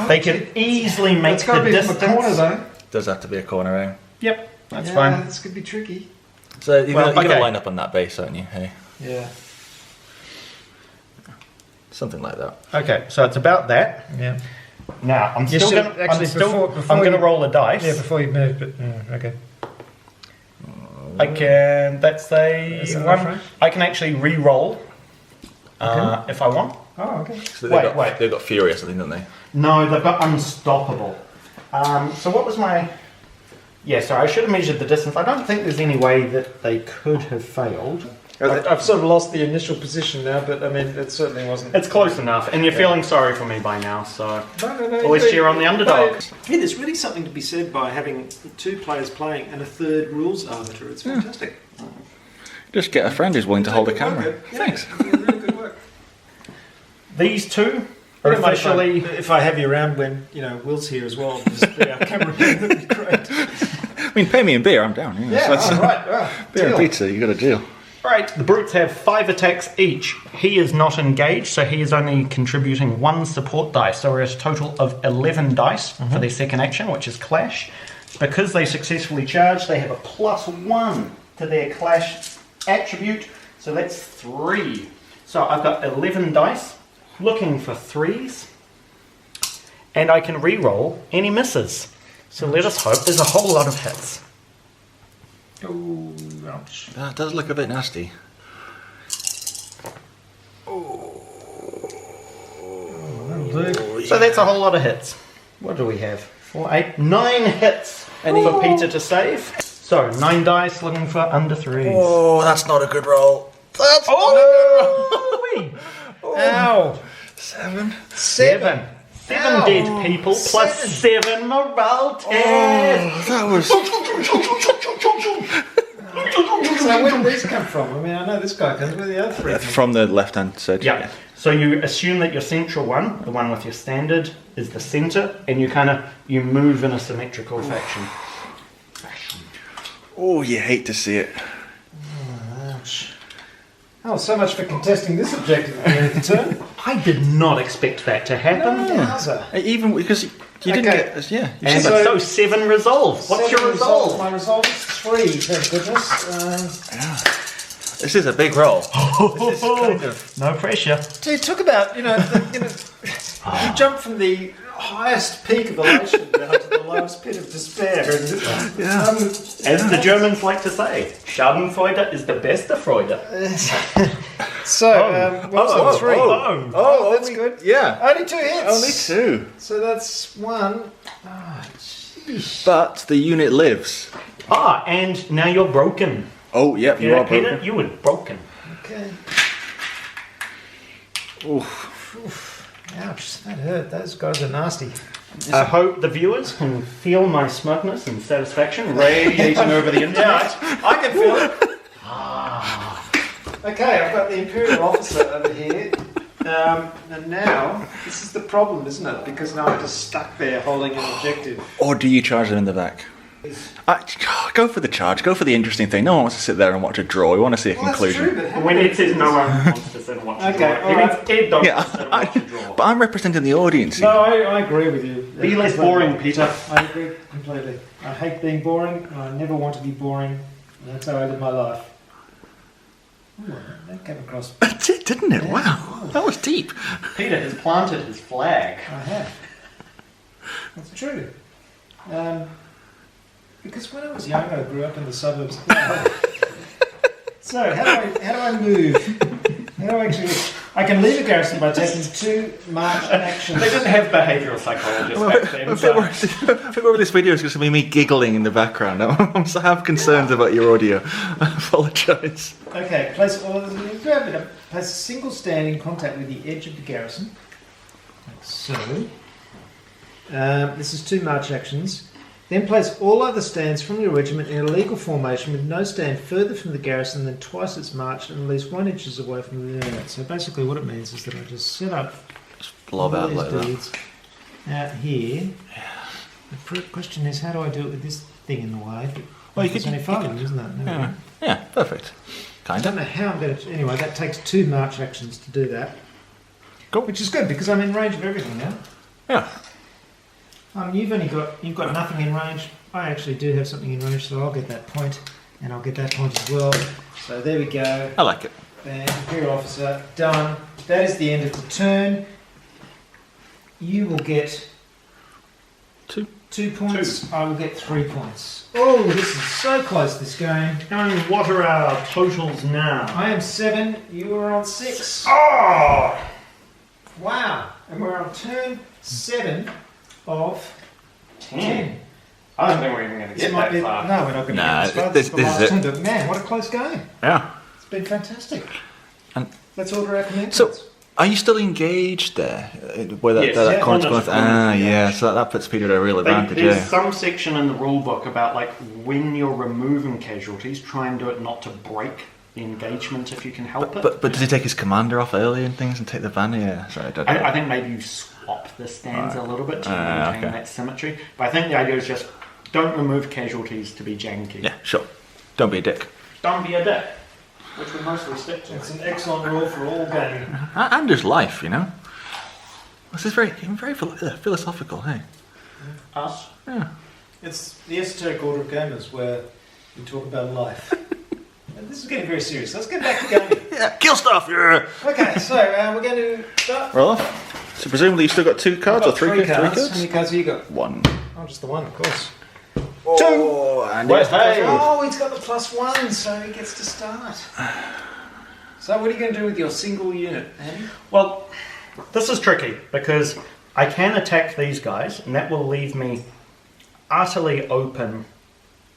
They can easily make It's got to the be from distance. a corner, though. Does have to be a corner, eh? Yep, that's Yeah, fine. This could be tricky. So you're Well, gonna okay. line up on that base, aren't you? Hey, Yeah. something like that. Okay, so it's about that. Yeah. Now I'm You still should- going. actually, before I'm going to you- roll a dice. Yeah, before you move, but okay. I can. That's Is a that one. right? I can actually re-roll if I want. Oh, okay. So Wait. They've got furious, I think, don't they? No, they've got unstoppable. So what was my... Yeah, sorry, I should have measured the distance. I don't think there's any way that they could have failed. I've sort of lost the initial position now, but I mean, it certainly wasn't. It's close enough, and you're feeling sorry for me by now, so... No. Always cheer on the underdog. Hey, there's really something to be said by having 2 players playing and a third rules arbiter. It's fantastic. Just get a friend who's willing to hold a Good work, camera. yeah. Thanks. Really good work. These two are officially... If I have you around when, Will's here as well, just be our cameraman, that'd be great. I mean, pay me in beer, I'm down. Yeah, That's all right. beer and Deal. pizza, you got a deal. Right, the brutes have 5 attacks each. He is not engaged, so he is only contributing 1 support dice. So we're at a total of 11 dice for their second action, which is Clash. Because they successfully charge, they have a +1 to their Clash attribute, so that's 3. So I've got 11 dice, looking for 3s, and I can re-roll any misses. So let us hope there's a whole lot of hits. Oh, ouch. That does look a bit nasty. So that's a whole lot of hits. What do we have? 4, 8, 9 hits for Peter to save. So 9 dice looking for under 3s. Oh, that's not a good roll. That's Oh! Ow! 7. 7 Ow. dead people plus 7 morale tests. That was. So where did these come from? I mean, I know this guy comes with the other three. From the left-hand side. Yeah. So you assume that your central one, the one with your standard, is the center, and you move in a symmetrical fashion. Oh, you hate to see it. Ouch. Oh, so much for contesting this objective at the end of the turn. I did not expect that to happen. Yowza. Even because you didn't get... Yeah. You And said so 7 resolve. What's your resolve? My resolve is 3, thank goodness. This is a big roll. This is kind of... No pressure. Dude, talk about, you jump from the highest peak of elation down to the lowest pit of despair. As the Germans like to say, Schadenfreude is the beste Freude. So, what's the 3? Oh, that's only, good. Yeah. Only 2 hits. Only 2. So that's 1. Oh, jeez. But the unit lives. And now you're broken. Oh, yep, you are Peter, broken. you were broken. Okay. Oof. Ouch, that hurt. Those guys are nasty. I hope the viewers can feel my smugness and satisfaction radiating over the internet. I can feel it. Okay, I've got the Imperial officer over here. And now, this is the problem, isn't it? Because now I'm just stuck there holding an objective. Or do you charge them in the back? Go for the charge. Go for the interesting thing. No one wants to sit there and watch a draw. We want to see a conclusion. That's true, but When it says no one wants to sit and watch a draw, it means Ed don't want to sit and watch a draw. But I'm representing the audience. No, I agree with you. Be less boring, Peter. I agree completely. I hate being boring. I never want to be boring. And that's how I live my life. Ooh, that came across. That's it, didn't it? Yeah. Wow. That was deep. Peter has planted his flag. I have. That's true. Because when I was younger, I grew up in the suburbs. So how do I move? How do I actually? I can leave a garrison by taking 2 march actions. They didn't have behavioural psychologists back then. I think over this video is going to be me giggling in the background. I'm so have concerns about your audio. I apologise. Okay, place a single stand in contact with the edge of the garrison. Like so. This is 2 march actions. Then place all other stands from your regiment in a legal formation with no stand further from the garrison than twice its march and at least 1 inch away from the unit. So basically what it means is that I just set up Blob out like that. beads out here. The question is, how do I do it with this thing in the way? Well, There's only 5 of them, isn't that? No, Yeah, perfect. I don't know how I'm going to... Anyway, that takes 2 march actions to do that. Cool. Which is good, because I'm in range of everything now. Yeah. You've got nothing in range. I actually do have something in range, so I'll get that point, and I'll get that point as well. So there we go. I like it. And Imperial officer, done. That is the end of the turn. You will get 2 points. I will get 3 points. Oh, this is so close, this game. And what are our totals now? I am 7, you are on 6. Oh! Wow. And we're on turn 7 of 10. I don't think we're even going to get that far. No, we're not going to Nah, get this the last is it. turn, but man, what a close game. Yeah. It's been fantastic. And Let's order our commentaries. so, are you still engaged there? Where that, Yes, that yeah, corner's corner's going? Yeah. So that puts Peter at a real advantage. There's Yeah. some section in the rule book about like when you're removing casualties, try and do it not to break the engagement if you can help it. But does he take his commander off early and things and take the banner? Yeah. Sorry, I think maybe you swap the stands a little bit to maintain that symmetry. But I think the idea is just don't remove casualties to be janky. Yeah, sure. Don't be a dick. Don't be a dick, which we mostly stick to. It's an excellent rule for all gaming. And just life, you know. This is very philosophical, hey. Us? Yeah. It's the Esoteric Order of Gamers where we talk about life. And this is getting very serious. Let's get back to gaming. Yeah, kill stuff. Yeah. Okay, so we're going to start. Roll off. So presumably you still got 2 cards I've or got 3 3 cards? cards. How many cards have you got? 1. Oh, just the 1, of course. 2. And Where's hey? Oh, he's got the +1, so he gets to start. So what are you going to do with your single unit, Andy? Well, this is tricky because I can attack these guys and that will leave me utterly open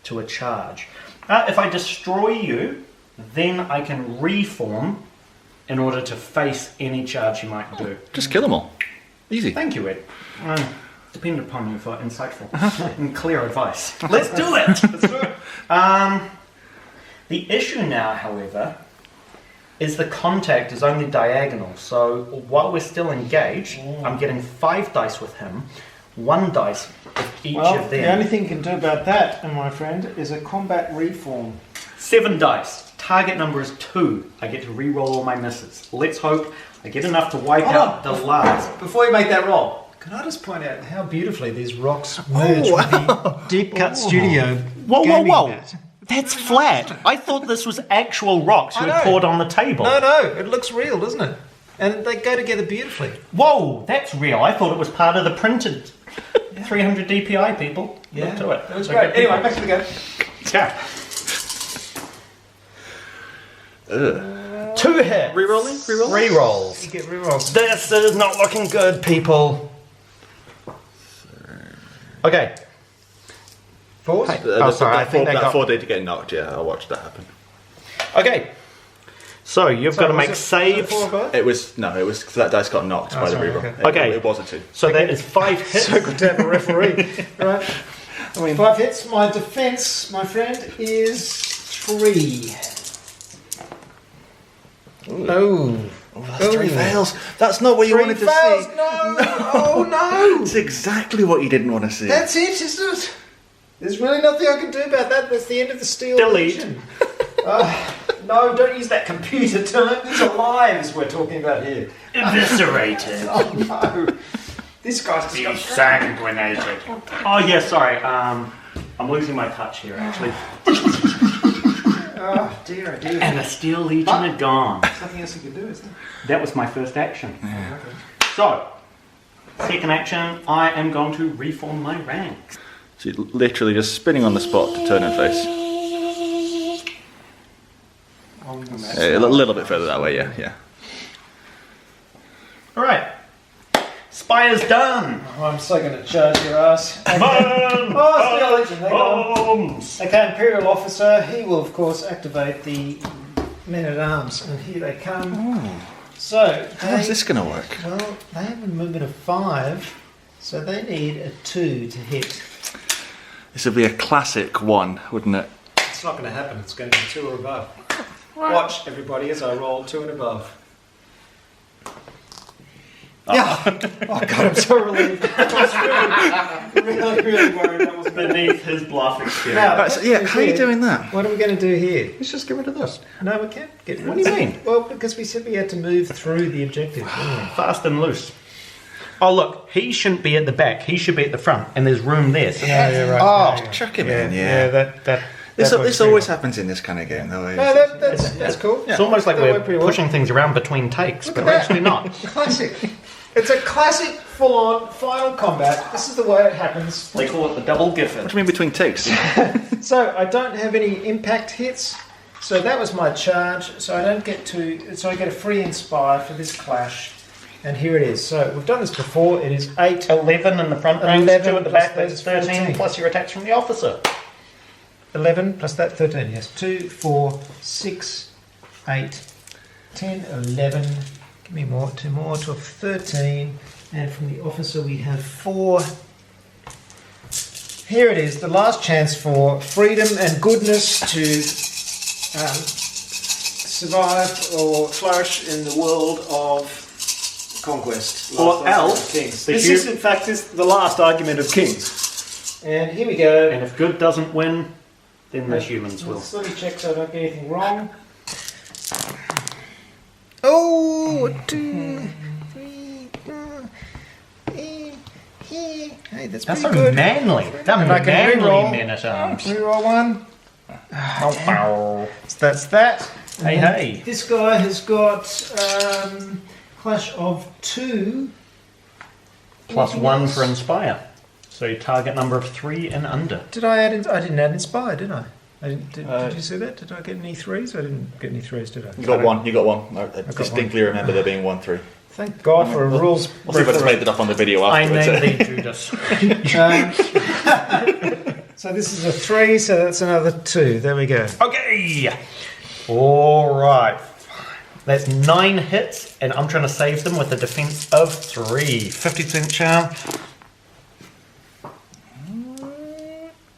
to a charge. If I destroy you, then I can reform in order to face any charge you might do. just kill them all. Easy. Thank you, Ed. Depend upon you for insightful and clear advice. Let's do it! Let's do it. The issue now, however, is the contact is only diagonal. So while we're still engaged, I'm getting 5 dice with him, 1 dice with each of them. The only thing you can do about that, my friend, is a combat reform. 7 dice. Target number is 2. I get to re-roll all my misses. Let's hope I get enough to wipe out the last. Before you make that roll, can I just point out how beautifully these rocks merge with the Deep Cut Studio gaming mat? That's flat. I thought this was actual rocks you had poured on the table. No, it looks real, doesn't it? And they go together beautifully. Whoa, that's real. I thought it was part of the printed 300 DPI, people. Yeah, Look to it. that was great. Anyway, back to the game. Yeah. 2 hits. Rerolling? Rerolls. You get rerolls. This is not looking good, people. Okay. 4s? Sorry, I think that 4 did get knocked, yeah, I watched that happen. Okay. So you've got to make saves. It was that dice got knocked by the reroll. Okay. It was a 2. So that is 5 hits. So good to have a referee. Right. 5 hits. My defense, my friend, is 3. Oh, that's 3 fails. That's not what you wanted to see. No! Oh no! It's exactly what you didn't want to see. That's it, isn't it? There's really nothing I can do about that. That's the end of the steel. Delete. Illusion. No, don't use that computer term. These are lives we're talking about here. Eviscerated. Oh no. This guy's just got Desanguinated. Oh yeah, sorry. I'm losing my touch here actually. Oh dear, oh dear. And the Steel Legion had gone. There's nothing else you can do, is there? That was my first action. Yeah. So, second action, I am going to reform my ranks. So you're literally just spinning on the spot to turn and face. A little bit further that way, yeah. Alright. Spire's done. Oh, I'm so going to charge your ass. Okay. Boom! Oh, Steel Legion, they're gone. Bombs! Okay, Imperial Officer, he will of course activate the men-at-arms, and here they come. So, How's this going to work? well, they have a movement of 5, so they need a 2 to hit. This would be a classic 1, wouldn't it? It's not going to happen, it's going to be 2 or above. Watch, everybody, as I roll 2 and above. Yeah. Oh God, I'm so relieved. I was really worried that was Beneath his bluff experience. Now, How are you doing that? What are we going to do here? Let's just get rid of this. No, we can't get rid What of do you it. mean? Well, because we said we had to move through the objective, didn't we? Fast and loose. Oh look, he shouldn't be at the back, he should be at the front, and there's room there. So Yeah, right. Oh, Yeah. chuck him Yeah, in, yeah, that This works always pretty happens in this kind of game, though. well. No, that's cool. It's almost like That we're worked pretty well. pushing things around between takes, but at we're that. actually not. Classic. It's a classic, full-on final combat. This is the way it happens. They call it the double Gifford. What do you mean between takes? So I don't have any impact hits. So that was my charge. So I don't get to. So I get a free inspire for this clash. And here it is. So we've done this before. It is 8. 11 in the front ranks, 11 2 at the plus back, that's 13, plus your attacks from the officer. 11 plus that 13. Yes. 2, 4, 6, 8, 10, 11. Give me more. 2 more. 12, 13. And from the officer we have 4. Here it is. The last chance for freedom and goodness to survive or flourish in the world of Conquest. Or else, Kings. the This hu- is, in fact, the last argument of Kings. And here we go. And if good doesn't win, then the humans will. Let me check so I don't get anything wrong. Oh, 2, 3, 4, 8. Hey, that's That's pretty so good. manly. That And I can manly reroll. men at arms. Reroll 1. Ow. So that's that. Hey, And then hey. This guy has got clash of 2. Plus Anything 1 else? for Inspire. So your target number of 3 and under. Did I add? I didn't add Inspire, did I? Did you see that? Did I get any 3s? I didn't get any 3s, did I? You got one. I distinctly remember there being 1 3. Thank God for a rules. We'll see if I just made it up on the video I afterwards. named thee Judas. So this is a 3, so that's another 2. There we go. Okay. Alright. That's 9 hits, and I'm trying to save them with a defense of 3. 50% charm.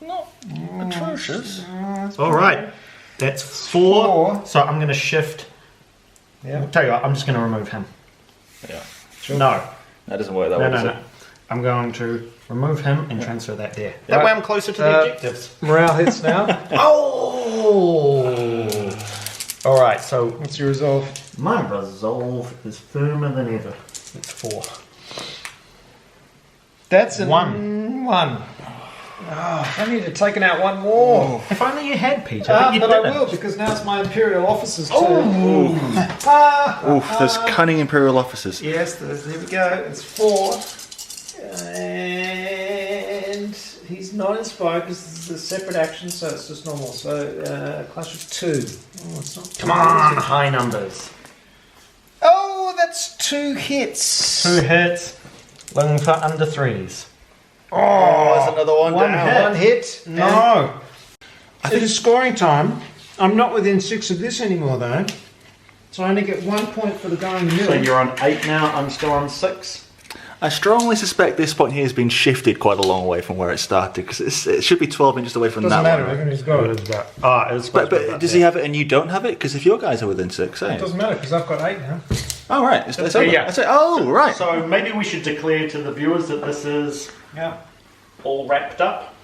Not atrocious. Alright. That's 4. So I'm going to shift. Yeah. I'll tell you what, I'm just going to remove him. Yeah. Sure. No. That doesn't work that way, does it? I'm going to remove him and transfer that there. That way I'm closer to the objectives. Morale hits now. Oh! Alright, so What's your resolve? my resolve is firmer than ever. It's 4. That's a 1. 1. Oh, I need to taken out one more. If only you had, Peter. But you But I didn't. will, because now it's my Imperial officers turn. Oh! Oof, there's cunning Imperial officers. Yes, there we go. It's 4. And he's not inspired because this is a separate action, so it's just normal. So clash of 2. Oh, it's not Come on, high numbers. Oh, that's 2 hits. 2 hits, looking for under 3s. Oh, there's another one One down. hit. No! It is scoring time. I'm not within 6 of this anymore, though. So I only get 1 point for the going nil. So you're on 8 now, I'm still on 6. I strongly suspect this point here has been shifted quite a long way from where it started, because it should be 12 inches away from Doesn't that matter, one. even he's got it. It's But does he have it and you don't have it? Because if your guys are within 6, It eh? doesn't matter because I've got 8 now. Oh, right. It's over. Yeah. That's it. Oh, right. So maybe we should declare to the viewers that this is Yeah. all wrapped up.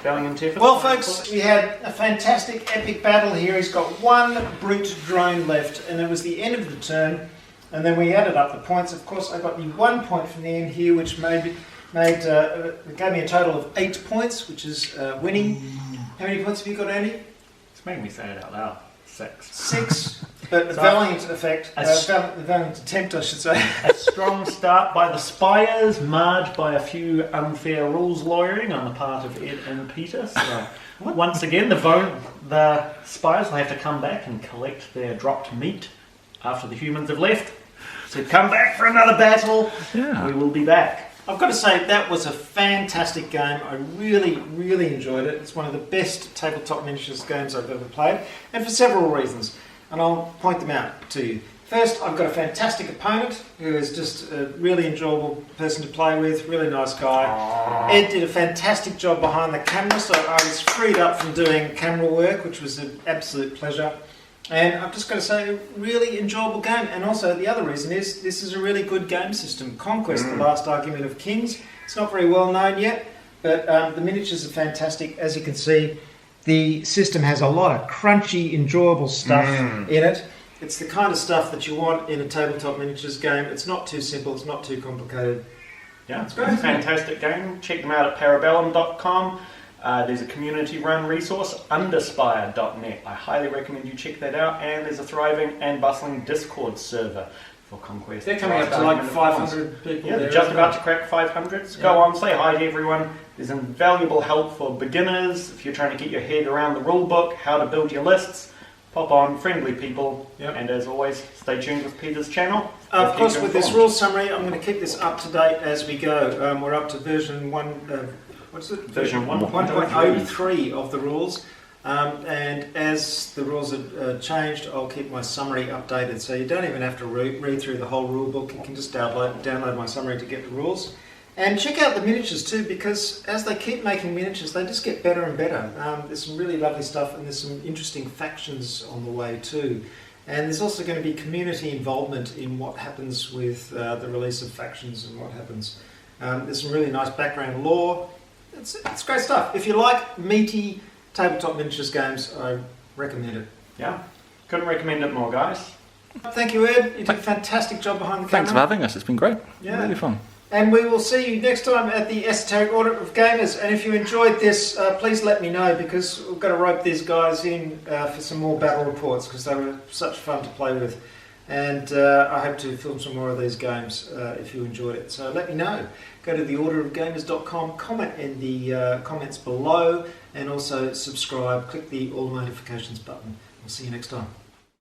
Going into effort. Well, folks, we had a fantastic epic battle here. He's got 1 brute drone left, and it was the end of the turn. And then we added up the points. Of course, I got the 1 point from the end here, which gave me a total of 8 points, which is winning. How many points have you got, Andy? It's making me say it out loud. 6. 6. But the So, valiant effect, a the valiant attempt, I should say. A strong start by the Spires, marred by a few unfair rules lawyering on the part of Ed and Peter. So once again, the Spires will have to come back and collect their dropped meat after the humans have left. So come back for another battle. Yeah. We will be back. I've got to say, that was a fantastic game. I really, really enjoyed it. It's one of the best tabletop miniatures games I've ever played, and for several reasons. And I'll point them out to you. First, I've got a fantastic opponent who is just a really enjoyable person to play with, really nice guy. Ed did a fantastic job behind the camera, so I was freed up from doing camera work, which was an absolute pleasure. And I've just got to say, a really enjoyable game. And also, the other reason is, this is a really good game system. Conquest, the last argument of Kings. It's not very well known yet, but the miniatures are fantastic. As you can see, the system has a lot of crunchy, enjoyable stuff in it. It's the kind of stuff that you want in a tabletop miniatures game. It's not too simple, it's not too complicated. Yeah, It's great. It's a fantastic game. Check them out at parabellum.com. There's a community-run resource, underspire.net. I highly recommend you check that out. And there's a thriving and bustling Discord server for Conquest. They're coming up to like 500 people. Yeah, they're there, just aren't about they? to crack 500. So Yeah. go on, say hi to everyone. There's invaluable help for beginners. If you're trying to get your head around the rule book, how to build your lists, pop on, friendly people. Yep. And as always, stay tuned with Peter's channel. Of We'll course, keep you with this informed. rule summary, I'm going to keep this up to date as we go. We're up to version 1. What's it? Version 1.03 of the rules. And as the rules are changed, I'll keep my summary updated. So you don't even have to read through the whole rule book. You can just download my summary to get the rules. And check out the miniatures too, because as they keep making miniatures, they just get better and better. There's some really lovely stuff, and there's some interesting factions on the way too. And there's also going to be community involvement in what happens with the release of factions and what happens. There's some really nice background lore. It's great stuff. If you like meaty tabletop miniatures games, I recommend it. Yeah, couldn't recommend it more, guys. Thank you, Ed. You did a fantastic job behind the camera. Thanks for having us. It's been great. Yeah. Really fun. And we will see you next time at the Esoteric Audit of Gamers. And if you enjoyed this, please let me know, because we've got to rope these guys in for some more battle reports, because they were such fun to play with. And I hope to film some more of these games if you enjoyed it. So let me know. Go to theorderofgamers.com, comment in the comments below, and also subscribe. Click the all notifications button. We'll see you next time.